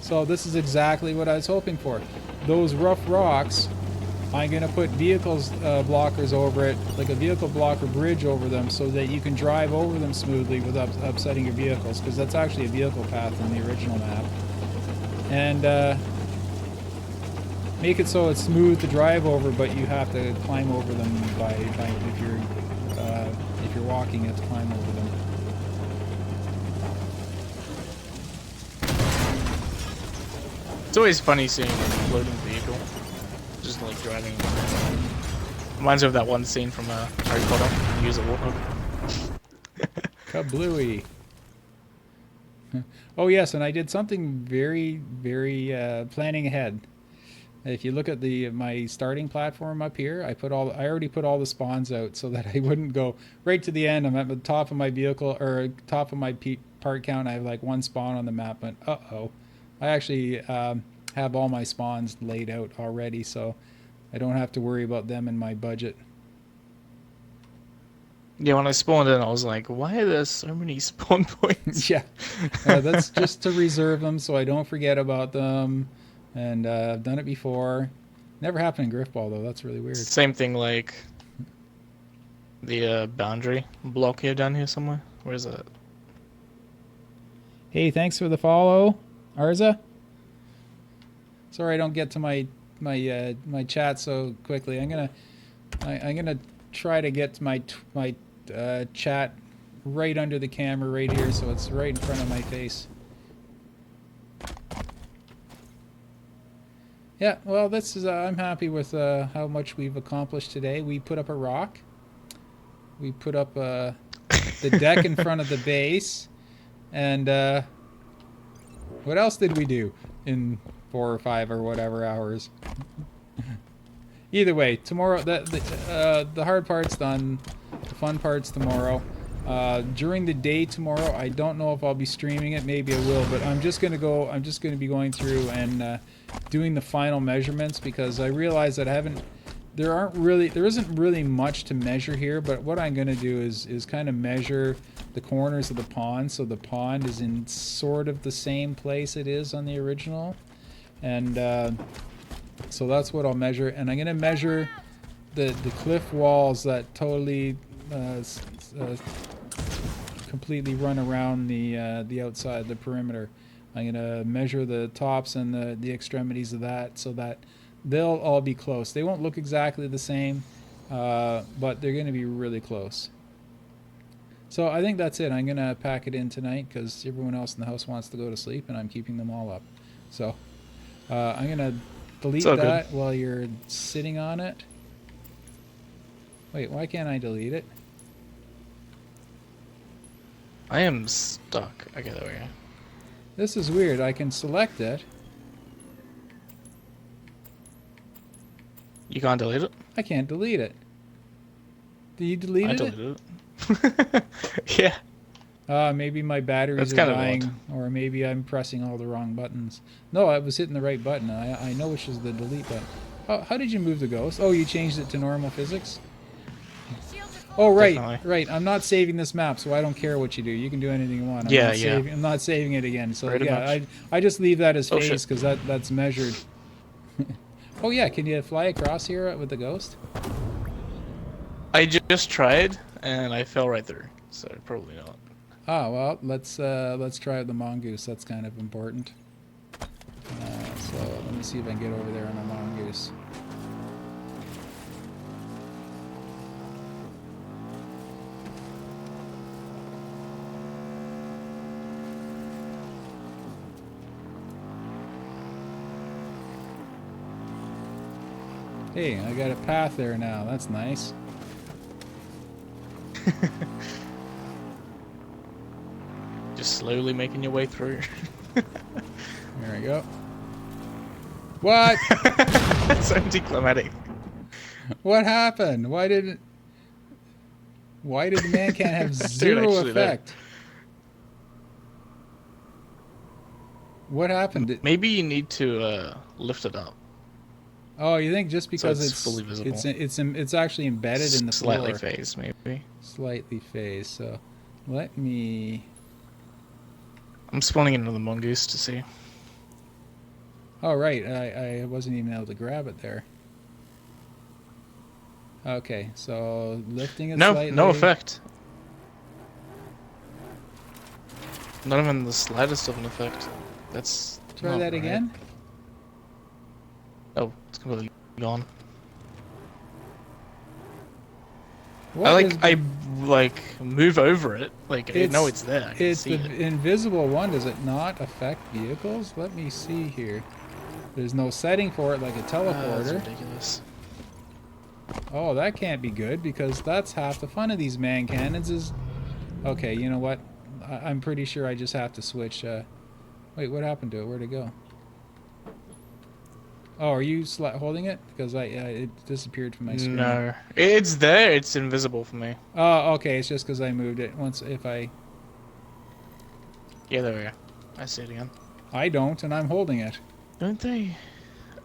S1: So this is exactly what I was hoping for. Those rough rocks, I'm going to put vehicles blockers over it, like a vehicle blocker bridge over them, so that you can drive over them smoothly without upsetting your vehicles, because that's actually a vehicle path in the original map. And make it so it's smooth to drive over, but you have to climb over them by if you're walking, you have to climb over them.
S3: It's always funny seeing a floating vehicle, just like driving. Reminds me of that one scene from Harry Potter. Use a warthog.
S1: Kablooey. Oh yes, and I did something very, very planning ahead. If you look at my starting platform up here, I already put all the spawns out so that I wouldn't go right to the end. I'm at the top of my vehicle, or top of my part count. I have like one spawn on the map, but I actually have all my spawns laid out already, so I don't have to worry about them in my budget.
S3: Yeah, when I spawned in, I was like, why are there so many spawn points?
S1: Yeah, that's just to reserve them so I don't forget about them. And I've done it before. Never happened in Griffball though. That's really weird.
S3: Same thing like the boundary block here down here somewhere. Where is that?
S1: Hey, thanks for the follow, Arza. Sorry I don't get to my chat so quickly. I'm gonna try to get to my chat right under the camera right here, so it's right in front of my face. Yeah, well, this is. I'm happy with how much we've accomplished today. We put up a rock. We put up the deck in front of the base, and what else did we do in 4 or 5 or whatever hours? Either way, tomorrow the hard part's done. The fun part's tomorrow. During the day tomorrow, I don't know if I'll be streaming it. Maybe I will, but I'm just gonna be going through and doing the final measurements, because I realize that I haven't there isn't really much to measure here, but what I'm going to do is kind of measure the corners of the pond, so the pond is in sort of the same place it is on the original, and so that's what I'll measure. And I'm going to measure the cliff walls that totally completely run around the outside, the perimeter. I'm going to measure the tops and the extremities of that, so that they'll all be close. They won't look exactly the same, but they're going to be really close. So I think that's it. I'm going to pack it in tonight because everyone else in the house wants to go to sleep, and I'm keeping them all up. So I'm going to delete that while you're sitting on it. Wait, why can't I delete it?
S3: I am stuck. Okay, there we go.
S1: This is weird. I can select it.
S3: You can't delete it?
S1: I can't delete it. Did you delete it?
S3: I deleted it. Yeah.
S1: Maybe my batteries
S3: That's
S1: are
S3: kind of
S1: dying, or maybe I'm pressing all the wrong buttons. No, I was hitting the right button. I know which is the delete button. How did you move the ghost? Oh, you changed it to normal physics? Oh, right,
S3: Definitely.
S1: right. I'm not saving this map, so I don't care what you do. You can do anything you want. I'm not saving it again. So
S3: Pretty
S1: yeah,
S3: much.
S1: I just leave that as
S3: Oh,
S1: phase
S3: shit.
S1: because that's measured. Oh yeah, can you fly across here with the ghost?
S3: I just tried, and I fell right through. So probably not.
S1: Ah, well, let's try the mongoose. That's kind of important. So let me see if I can get over there on the mongoose. Hey, I got a path there now. That's nice.
S3: Just slowly making your way through.
S1: There we go. What?
S3: That's anticlimactic.
S1: What happened? Why did the man can't have zero
S3: actually, no.
S1: effect? What happened?
S3: Maybe you need to lift it up.
S1: Oh, you think just because
S3: it's fully visible.
S1: it's actually embedded in the floor.
S3: Slightly phased, maybe.
S1: Slightly phased. So let me.
S3: I'm spawning another mongoose to see.
S1: Oh right, I wasn't even able to grab it there. Okay, so lifting it slightly.
S3: No effect. Not even the slightest of an effect. That's
S1: Try
S3: not
S1: that
S3: right.
S1: again.
S3: Oh, it's completely gone.
S1: What
S3: I move over it. Like I know it's there. I can
S1: It's
S3: see
S1: the
S3: it.
S1: invisible one. Does it not affect vehicles? Let me see here. There's no setting for it like a
S3: That's
S1: teleporter.
S3: ridiculous.
S1: Oh, that can't be good because that's half the fun of these man cannons is... Okay, you know what? I'm pretty sure I just have to switch. Wait, what happened to it? Where'd it go? Oh, are you holding it? Because it disappeared from my screen.
S3: No, it's there. It's invisible for me.
S1: Oh, okay. It's just because I moved it.
S3: Yeah, there we go. I see it again.
S1: I don't, and I'm holding it.
S3: Don't they?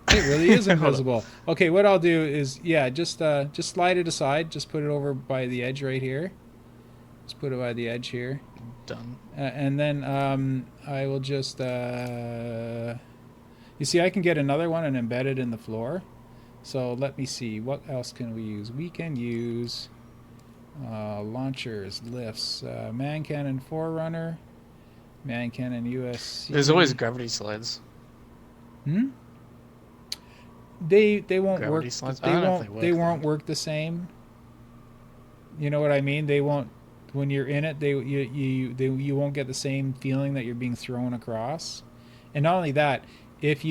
S1: It really is
S3: Hold on.
S1: invisible. Okay, what I'll do is, yeah, just slide it aside. Just put it over by the edge right here. Just put it by the edge here.
S3: Done.
S1: And then I will just... you see, I can get another one and embed it in the floor. So let me see. What else can we use? We can use launchers, lifts, man cannon Forerunner, man cannon USC.
S3: There's always gravity slides.
S1: Hmm? They won't
S3: Gravity
S1: work.
S3: slides? I don't know if
S1: They
S3: work,
S1: won't work the same. You know what I mean? They won't. When you're in it, you won't get the same feeling that you're being thrown across. And not only that, if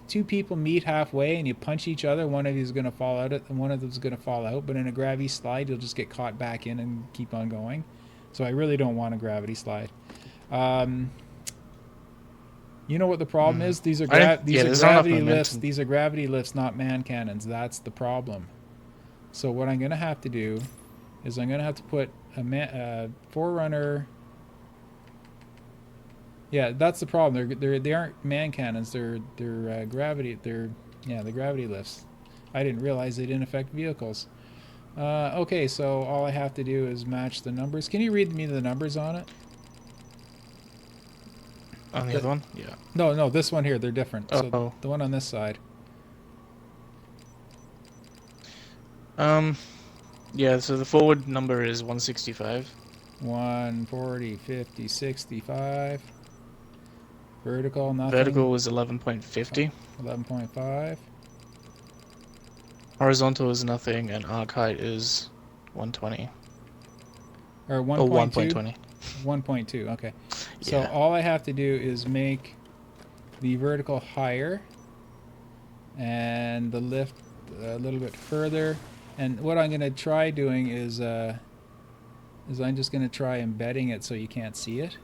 S1: two people meet halfway and you punch each other, one of you is going to fall out, and one of them is going to fall out. But in a gravity slide, you'll just get caught back in and keep on going. So I really don't want a gravity slide. You know what the problem is? These are gravity lifts. These are gravity lifts, not man cannons. That's the problem. So what I'm going to have to do is I'm going to have to put a Forerunner. Yeah, that's the problem. They aren't man cannons. They're gravity. The gravity lifts. I didn't realize they didn't affect vehicles. Okay, so all I have to do is match the numbers. Can you read me the numbers on it?
S3: On the other one? Yeah.
S1: No, no, this one here, they're different. So
S3: Oh.
S1: the one on this side.
S3: Yeah, so the forward number is 165.
S1: 140, 50, 65. Vertical, nothing.
S3: Vertical is 11.50.
S1: 11.5.
S3: Horizontal is nothing, and arc height is 120.
S1: Or
S3: Oh,
S1: 1.2.
S3: 1.20.
S1: 1.2, okay. So
S3: Yeah.
S1: all I have to do is make the vertical higher and the lift a little bit further. And what I'm going to try doing is I'm just going to try embedding it so you can't see it.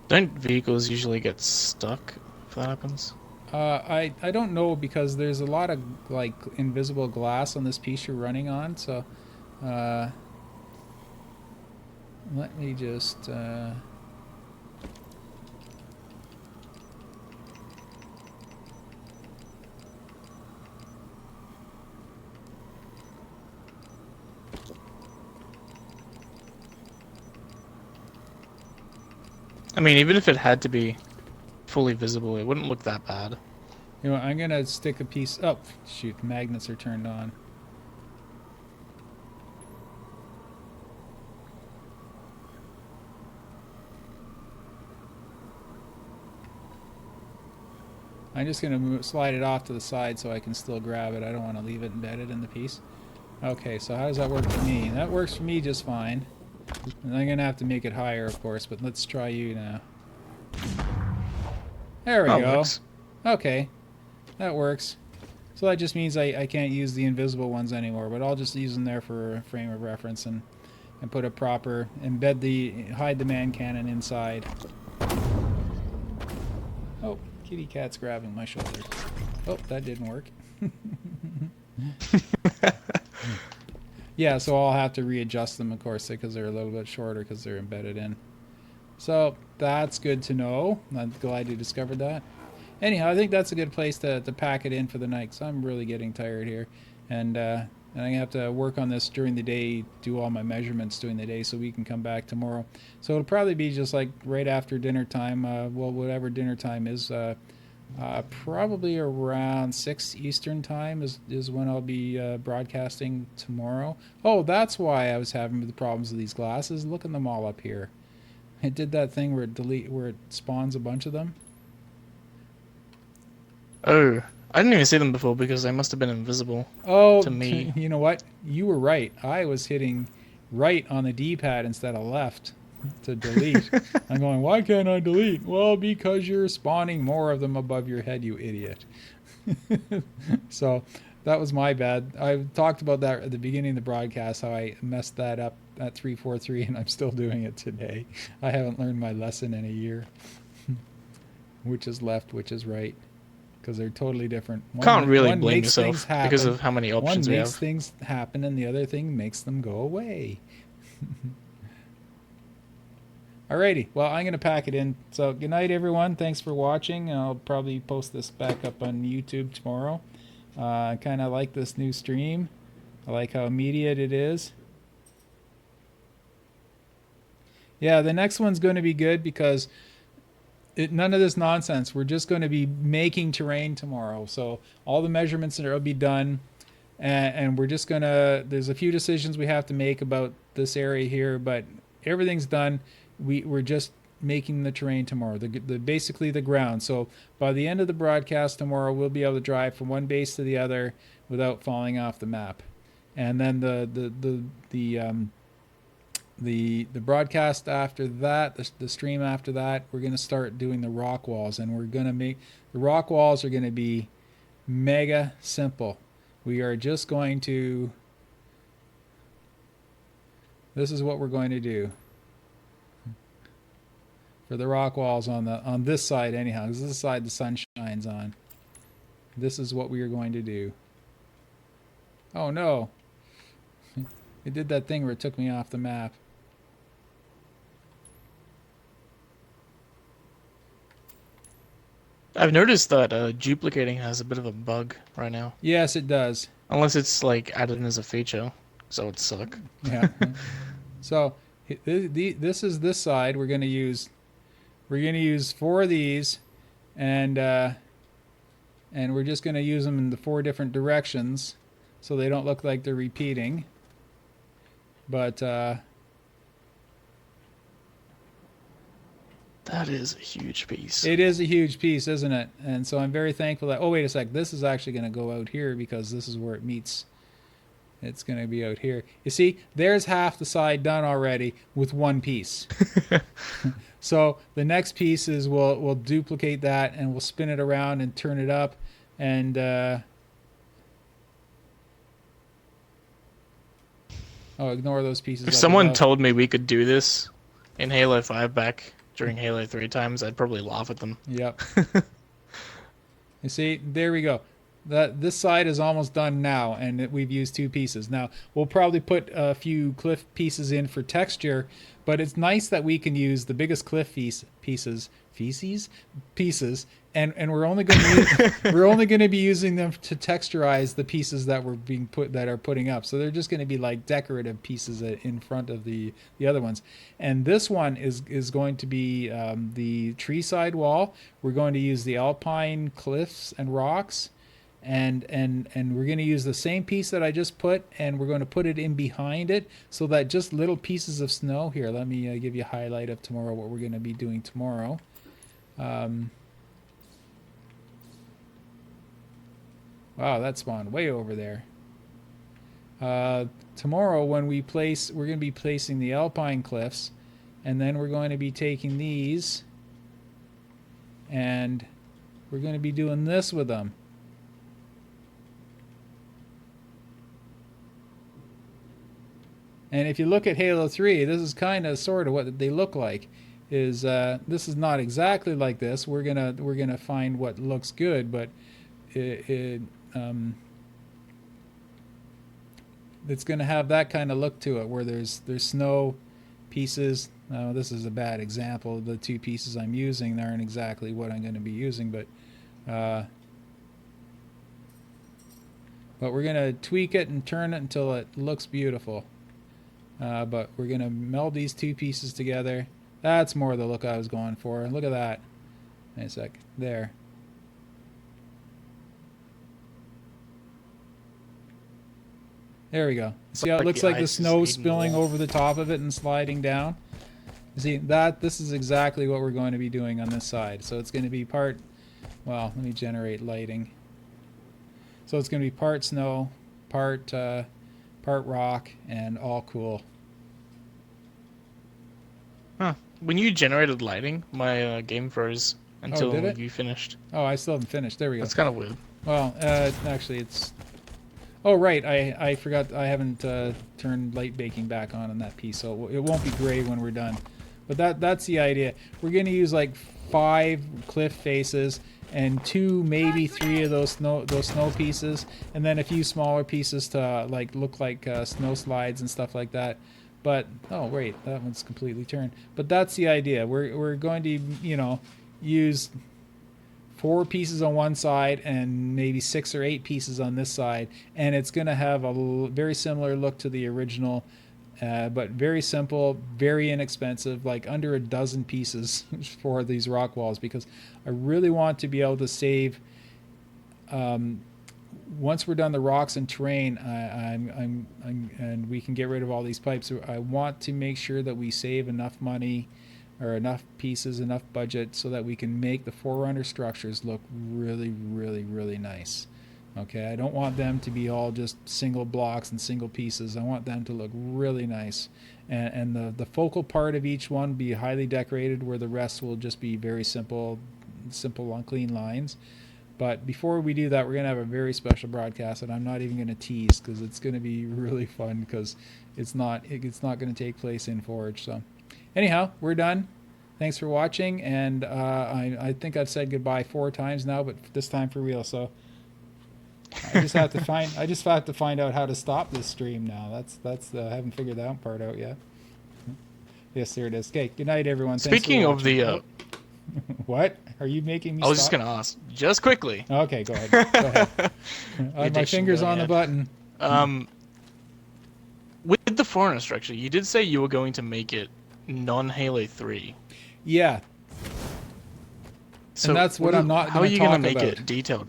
S3: Don't vehicles usually get stuck if that happens?
S1: I don't know, because there's a lot of like invisible glass on this piece you're running on, so let me just
S3: I mean, even if it had to be fully visible, it wouldn't look that bad.
S1: you know, I'm gonna stick a piece. Oh shoot, magnets are turned on. I'm just gonna slide it off to the side so I can still grab it. I don't want to leave it embedded in the piece. Okay, so how does that work for me? That works for me just fine. And I'm gonna have to make it higher, of course, but let's try you now. There we go.
S3: Works.
S1: Okay, that works. So that just means I can't use the invisible ones anymore, but I'll just use them there for a frame of reference and put a proper, hide the man cannon inside. Oh, kitty cat's grabbing my shoulder. Oh, that didn't work. Yeah, so I'll have to readjust them, of course, because they're a little bit shorter because they're embedded in. So that's good to know. I'm glad you discovered that. Anyhow, I think that's a good place to pack it in for the night, because I'm really getting tired here. And I'm going to have to work on this during the day, do all my measurements during the day so we can come back tomorrow. So it'll probably be just like right after dinner time, well, whatever dinner time is, probably around 6 Eastern time is when I'll be broadcasting tomorrow. Oh, that's why I was having the problems with these glasses. Look at them all up here. It did that thing where it spawns a bunch of them.
S3: Oh, I didn't even see them before because they must have been invisible.
S1: Oh,
S3: To me.
S1: You know what? You were right. I was hitting right on the D-pad instead of left to delete. I'm going, why can't I delete? Well, because you're spawning more of them above your head, you idiot. So that was my bad. I talked about that at the beginning of the broadcast, how I messed that up at 343, and I'm still doing it today. I haven't learned my lesson in a year. Which is left, which is right. Because they're totally different.
S3: Can't really
S1: one
S3: blame
S1: makes things
S3: yourself
S1: happen,
S3: because of how many options
S1: one
S3: we
S1: makes
S3: have.
S1: things happen, and the other thing makes them go away. Alrighty, well, I'm going to pack it in. So good night, everyone. Thanks for watching. I'll probably post this back up on YouTube tomorrow. I kind of like this new stream. I like how immediate it is. Yeah, the next one's going to be good because none of this nonsense. We're just going to be making terrain tomorrow. So all the measurements will be done. And we're just going to, there's a few decisions we have to make about this area here, but everything's done. We're just making the terrain tomorrow, basically the ground. So by the end of the broadcast tomorrow, we'll be able to drive from one base to the other without falling off the map. And then the broadcast after that, the stream after that, we're going to start doing the rock walls, and we're going to make the rock walls are going to be mega simple. We are just going to, this is what we're going to do for the rock walls on this side anyhow. This is the side the sun shines on. This is what we are going to do. Oh no. It did that thing where it took me off the map.
S3: I've noticed that duplicating has a bit of a bug right now.
S1: Yes, it does.
S3: Unless it's like added in as a feature, so it would suck.
S1: Yeah. So this is this side. We're gonna use 4 of these, and we're just gonna use them in the 4 different directions, so they don't look like they're repeating. But
S3: That is a huge piece.
S1: it is a huge piece, isn't it? And so I'm very thankful that. Oh, wait a sec. This is actually gonna go out here because this is where it meets. It's going to be out here. You see, there's half the side done already with 1 piece. So the next piece is we'll duplicate that and we'll spin it around and turn it up. And oh, ignore those pieces.
S3: If someone told me we could do this in Halo 5 back during Halo 3 times, I'd probably laugh at them.
S1: Yep. You see, there we go. This side is almost done now, and we've used 2 pieces. Now, we'll probably put a few cliff pieces in for texture, but it's nice that we can use the biggest cliff pieces, and we're only going to be using them to texturize the pieces that are putting up. So they're just going to be like decorative pieces in front of the other ones. And this one is going to be the tree side wall. We're going to use the alpine cliffs and rocks. And we're going to use the same piece that I just put, and we're going to put it in behind it so that just little pieces of snow. Here, let me give you a highlight of tomorrow, what we're going to be doing tomorrow. Wow, that spawned way over there. Tomorrow when we're going to be placing the alpine cliffs, and then we're going to be taking these, and we're going to be doing this with them. And if you look at Halo 3, this is kind of sort of what they look like. This is not exactly like this. We're gonna find what looks good, but it's gonna have that kind of look to it, where there's snow pieces. Now, this is a bad example. The 2 pieces I'm using aren't exactly what I'm going to be using, but we're gonna tweak it and turn it until it looks beautiful. But we're going to meld these 2 pieces together. That's more the look I was going for. Look at that. Wait a sec. There. There we go. See how it looks like the snow spilling over the top of it and sliding down? See, this is exactly what we're going to be doing on this side. So it's going to be part... Well, let me generate lighting. So it's going to be part snow, part rock, and all cool.
S3: Huh. When you generated lighting, my game froze until you finished.
S1: Oh, I still haven't finished. There we go.
S3: That's kind of weird.
S1: Well, actually, it's... Oh, right. I forgot. I haven't turned light baking back on that piece, so it won't be gray when we're done. But that's the idea. We're going to use like 5 cliff faces and 2, maybe 3 of those snow pieces, and then a few smaller pieces to look like snow slides and stuff like that. But oh wait, that one's completely turned. But that's the idea. We're going to use 4 pieces on one side and maybe 6 or 8 pieces on this side, and it's going to have a very similar look to the original. But very simple, very inexpensive, like under a dozen pieces for these rock walls, because I really want to be able to save. Once we're done the rocks and terrain, and we can get rid of all these pipes, I want to make sure that we save enough money, or enough pieces, enough budget, so that we can make the Forerunner structures look really, really, really nice. Okay, I don't want them to be all just single blocks and single pieces. I want them to look really nice. And the focal part of each one be highly decorated, where the rest will just be very simple clean lines. But before we do that, we're going to have a very special broadcast, and I'm not even going to tease, because it's going to be really fun, because it's not going to take place in Forge. So anyhow, we're done. Thanks for watching, and I think I've said goodbye 4 times now, but this time for real. So I just have to find out how to stop this stream now. I haven't figured that part out yet. Yes, there it is. Okay, good night, everyone.
S3: Speaking of the
S1: What? Are you making me
S3: I was just
S1: stop?
S3: gonna ask, just quickly.
S1: Okay, go ahead. Go ahead. My
S3: Addiction
S1: finger's
S3: going
S1: on the
S3: ahead.
S1: button.
S3: With the foreigner structure, you did say you were going to make it non-Halo 3.
S1: Yeah,
S3: So
S1: that's what I'm not
S3: How are
S1: gonna
S3: you gonna
S1: talk
S3: make
S1: about.
S3: it detailed?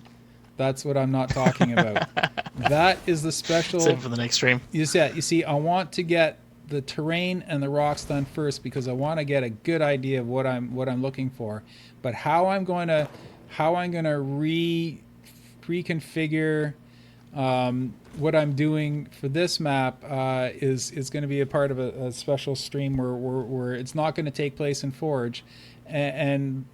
S1: that's what I'm not talking about. That is the special.
S3: Save it for the next stream.
S1: You see, I want to get the terrain and the rocks done first because I want to get a good idea of what I'm looking for. But how I'm going to reconfigure what I'm doing for this map is going to be a part of a special stream where it's not going to take place in Forge, and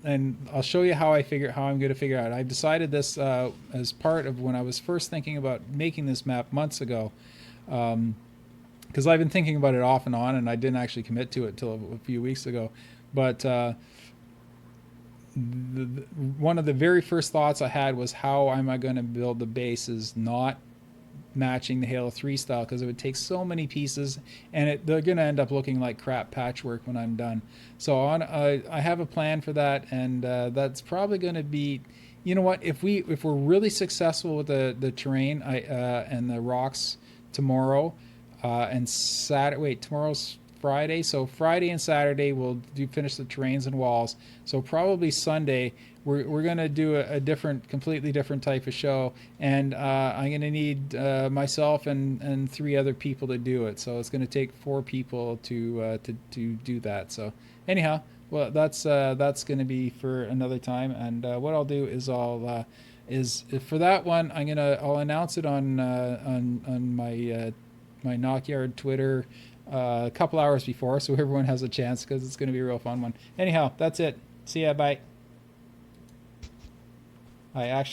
S1: I'll show you how I'm going to figure out. I've decided this as part of when I was first thinking about making this map months ago, because I've been thinking about it off and on, and I didn't actually commit to it till a few weeks ago, but. One of the very first thoughts I had was how am I going to build the bases not matching the Halo 3 style, because it would take so many pieces and they're going to end up looking like crap patchwork when I'm done. So I have a plan for that, and that's probably going to be, you know what, if we're really successful with the terrain and the rocks tomorrow and Saturday. Wait, tomorrow's Friday, so Friday and Saturday we'll finish the terrains and walls. So probably Sunday we're gonna do a completely different type of show, and I'm gonna need myself and 3 other people to do it. So it's gonna take 4 people to do that. So anyhow, well that's gonna be for another time. And what I'll do is is for that one I'll announce it on my my NOKYARD Twitter a couple hours before, so everyone has a chance, because it's going to be a real fun one. Anyhow, that's it. See ya. Bye. I actually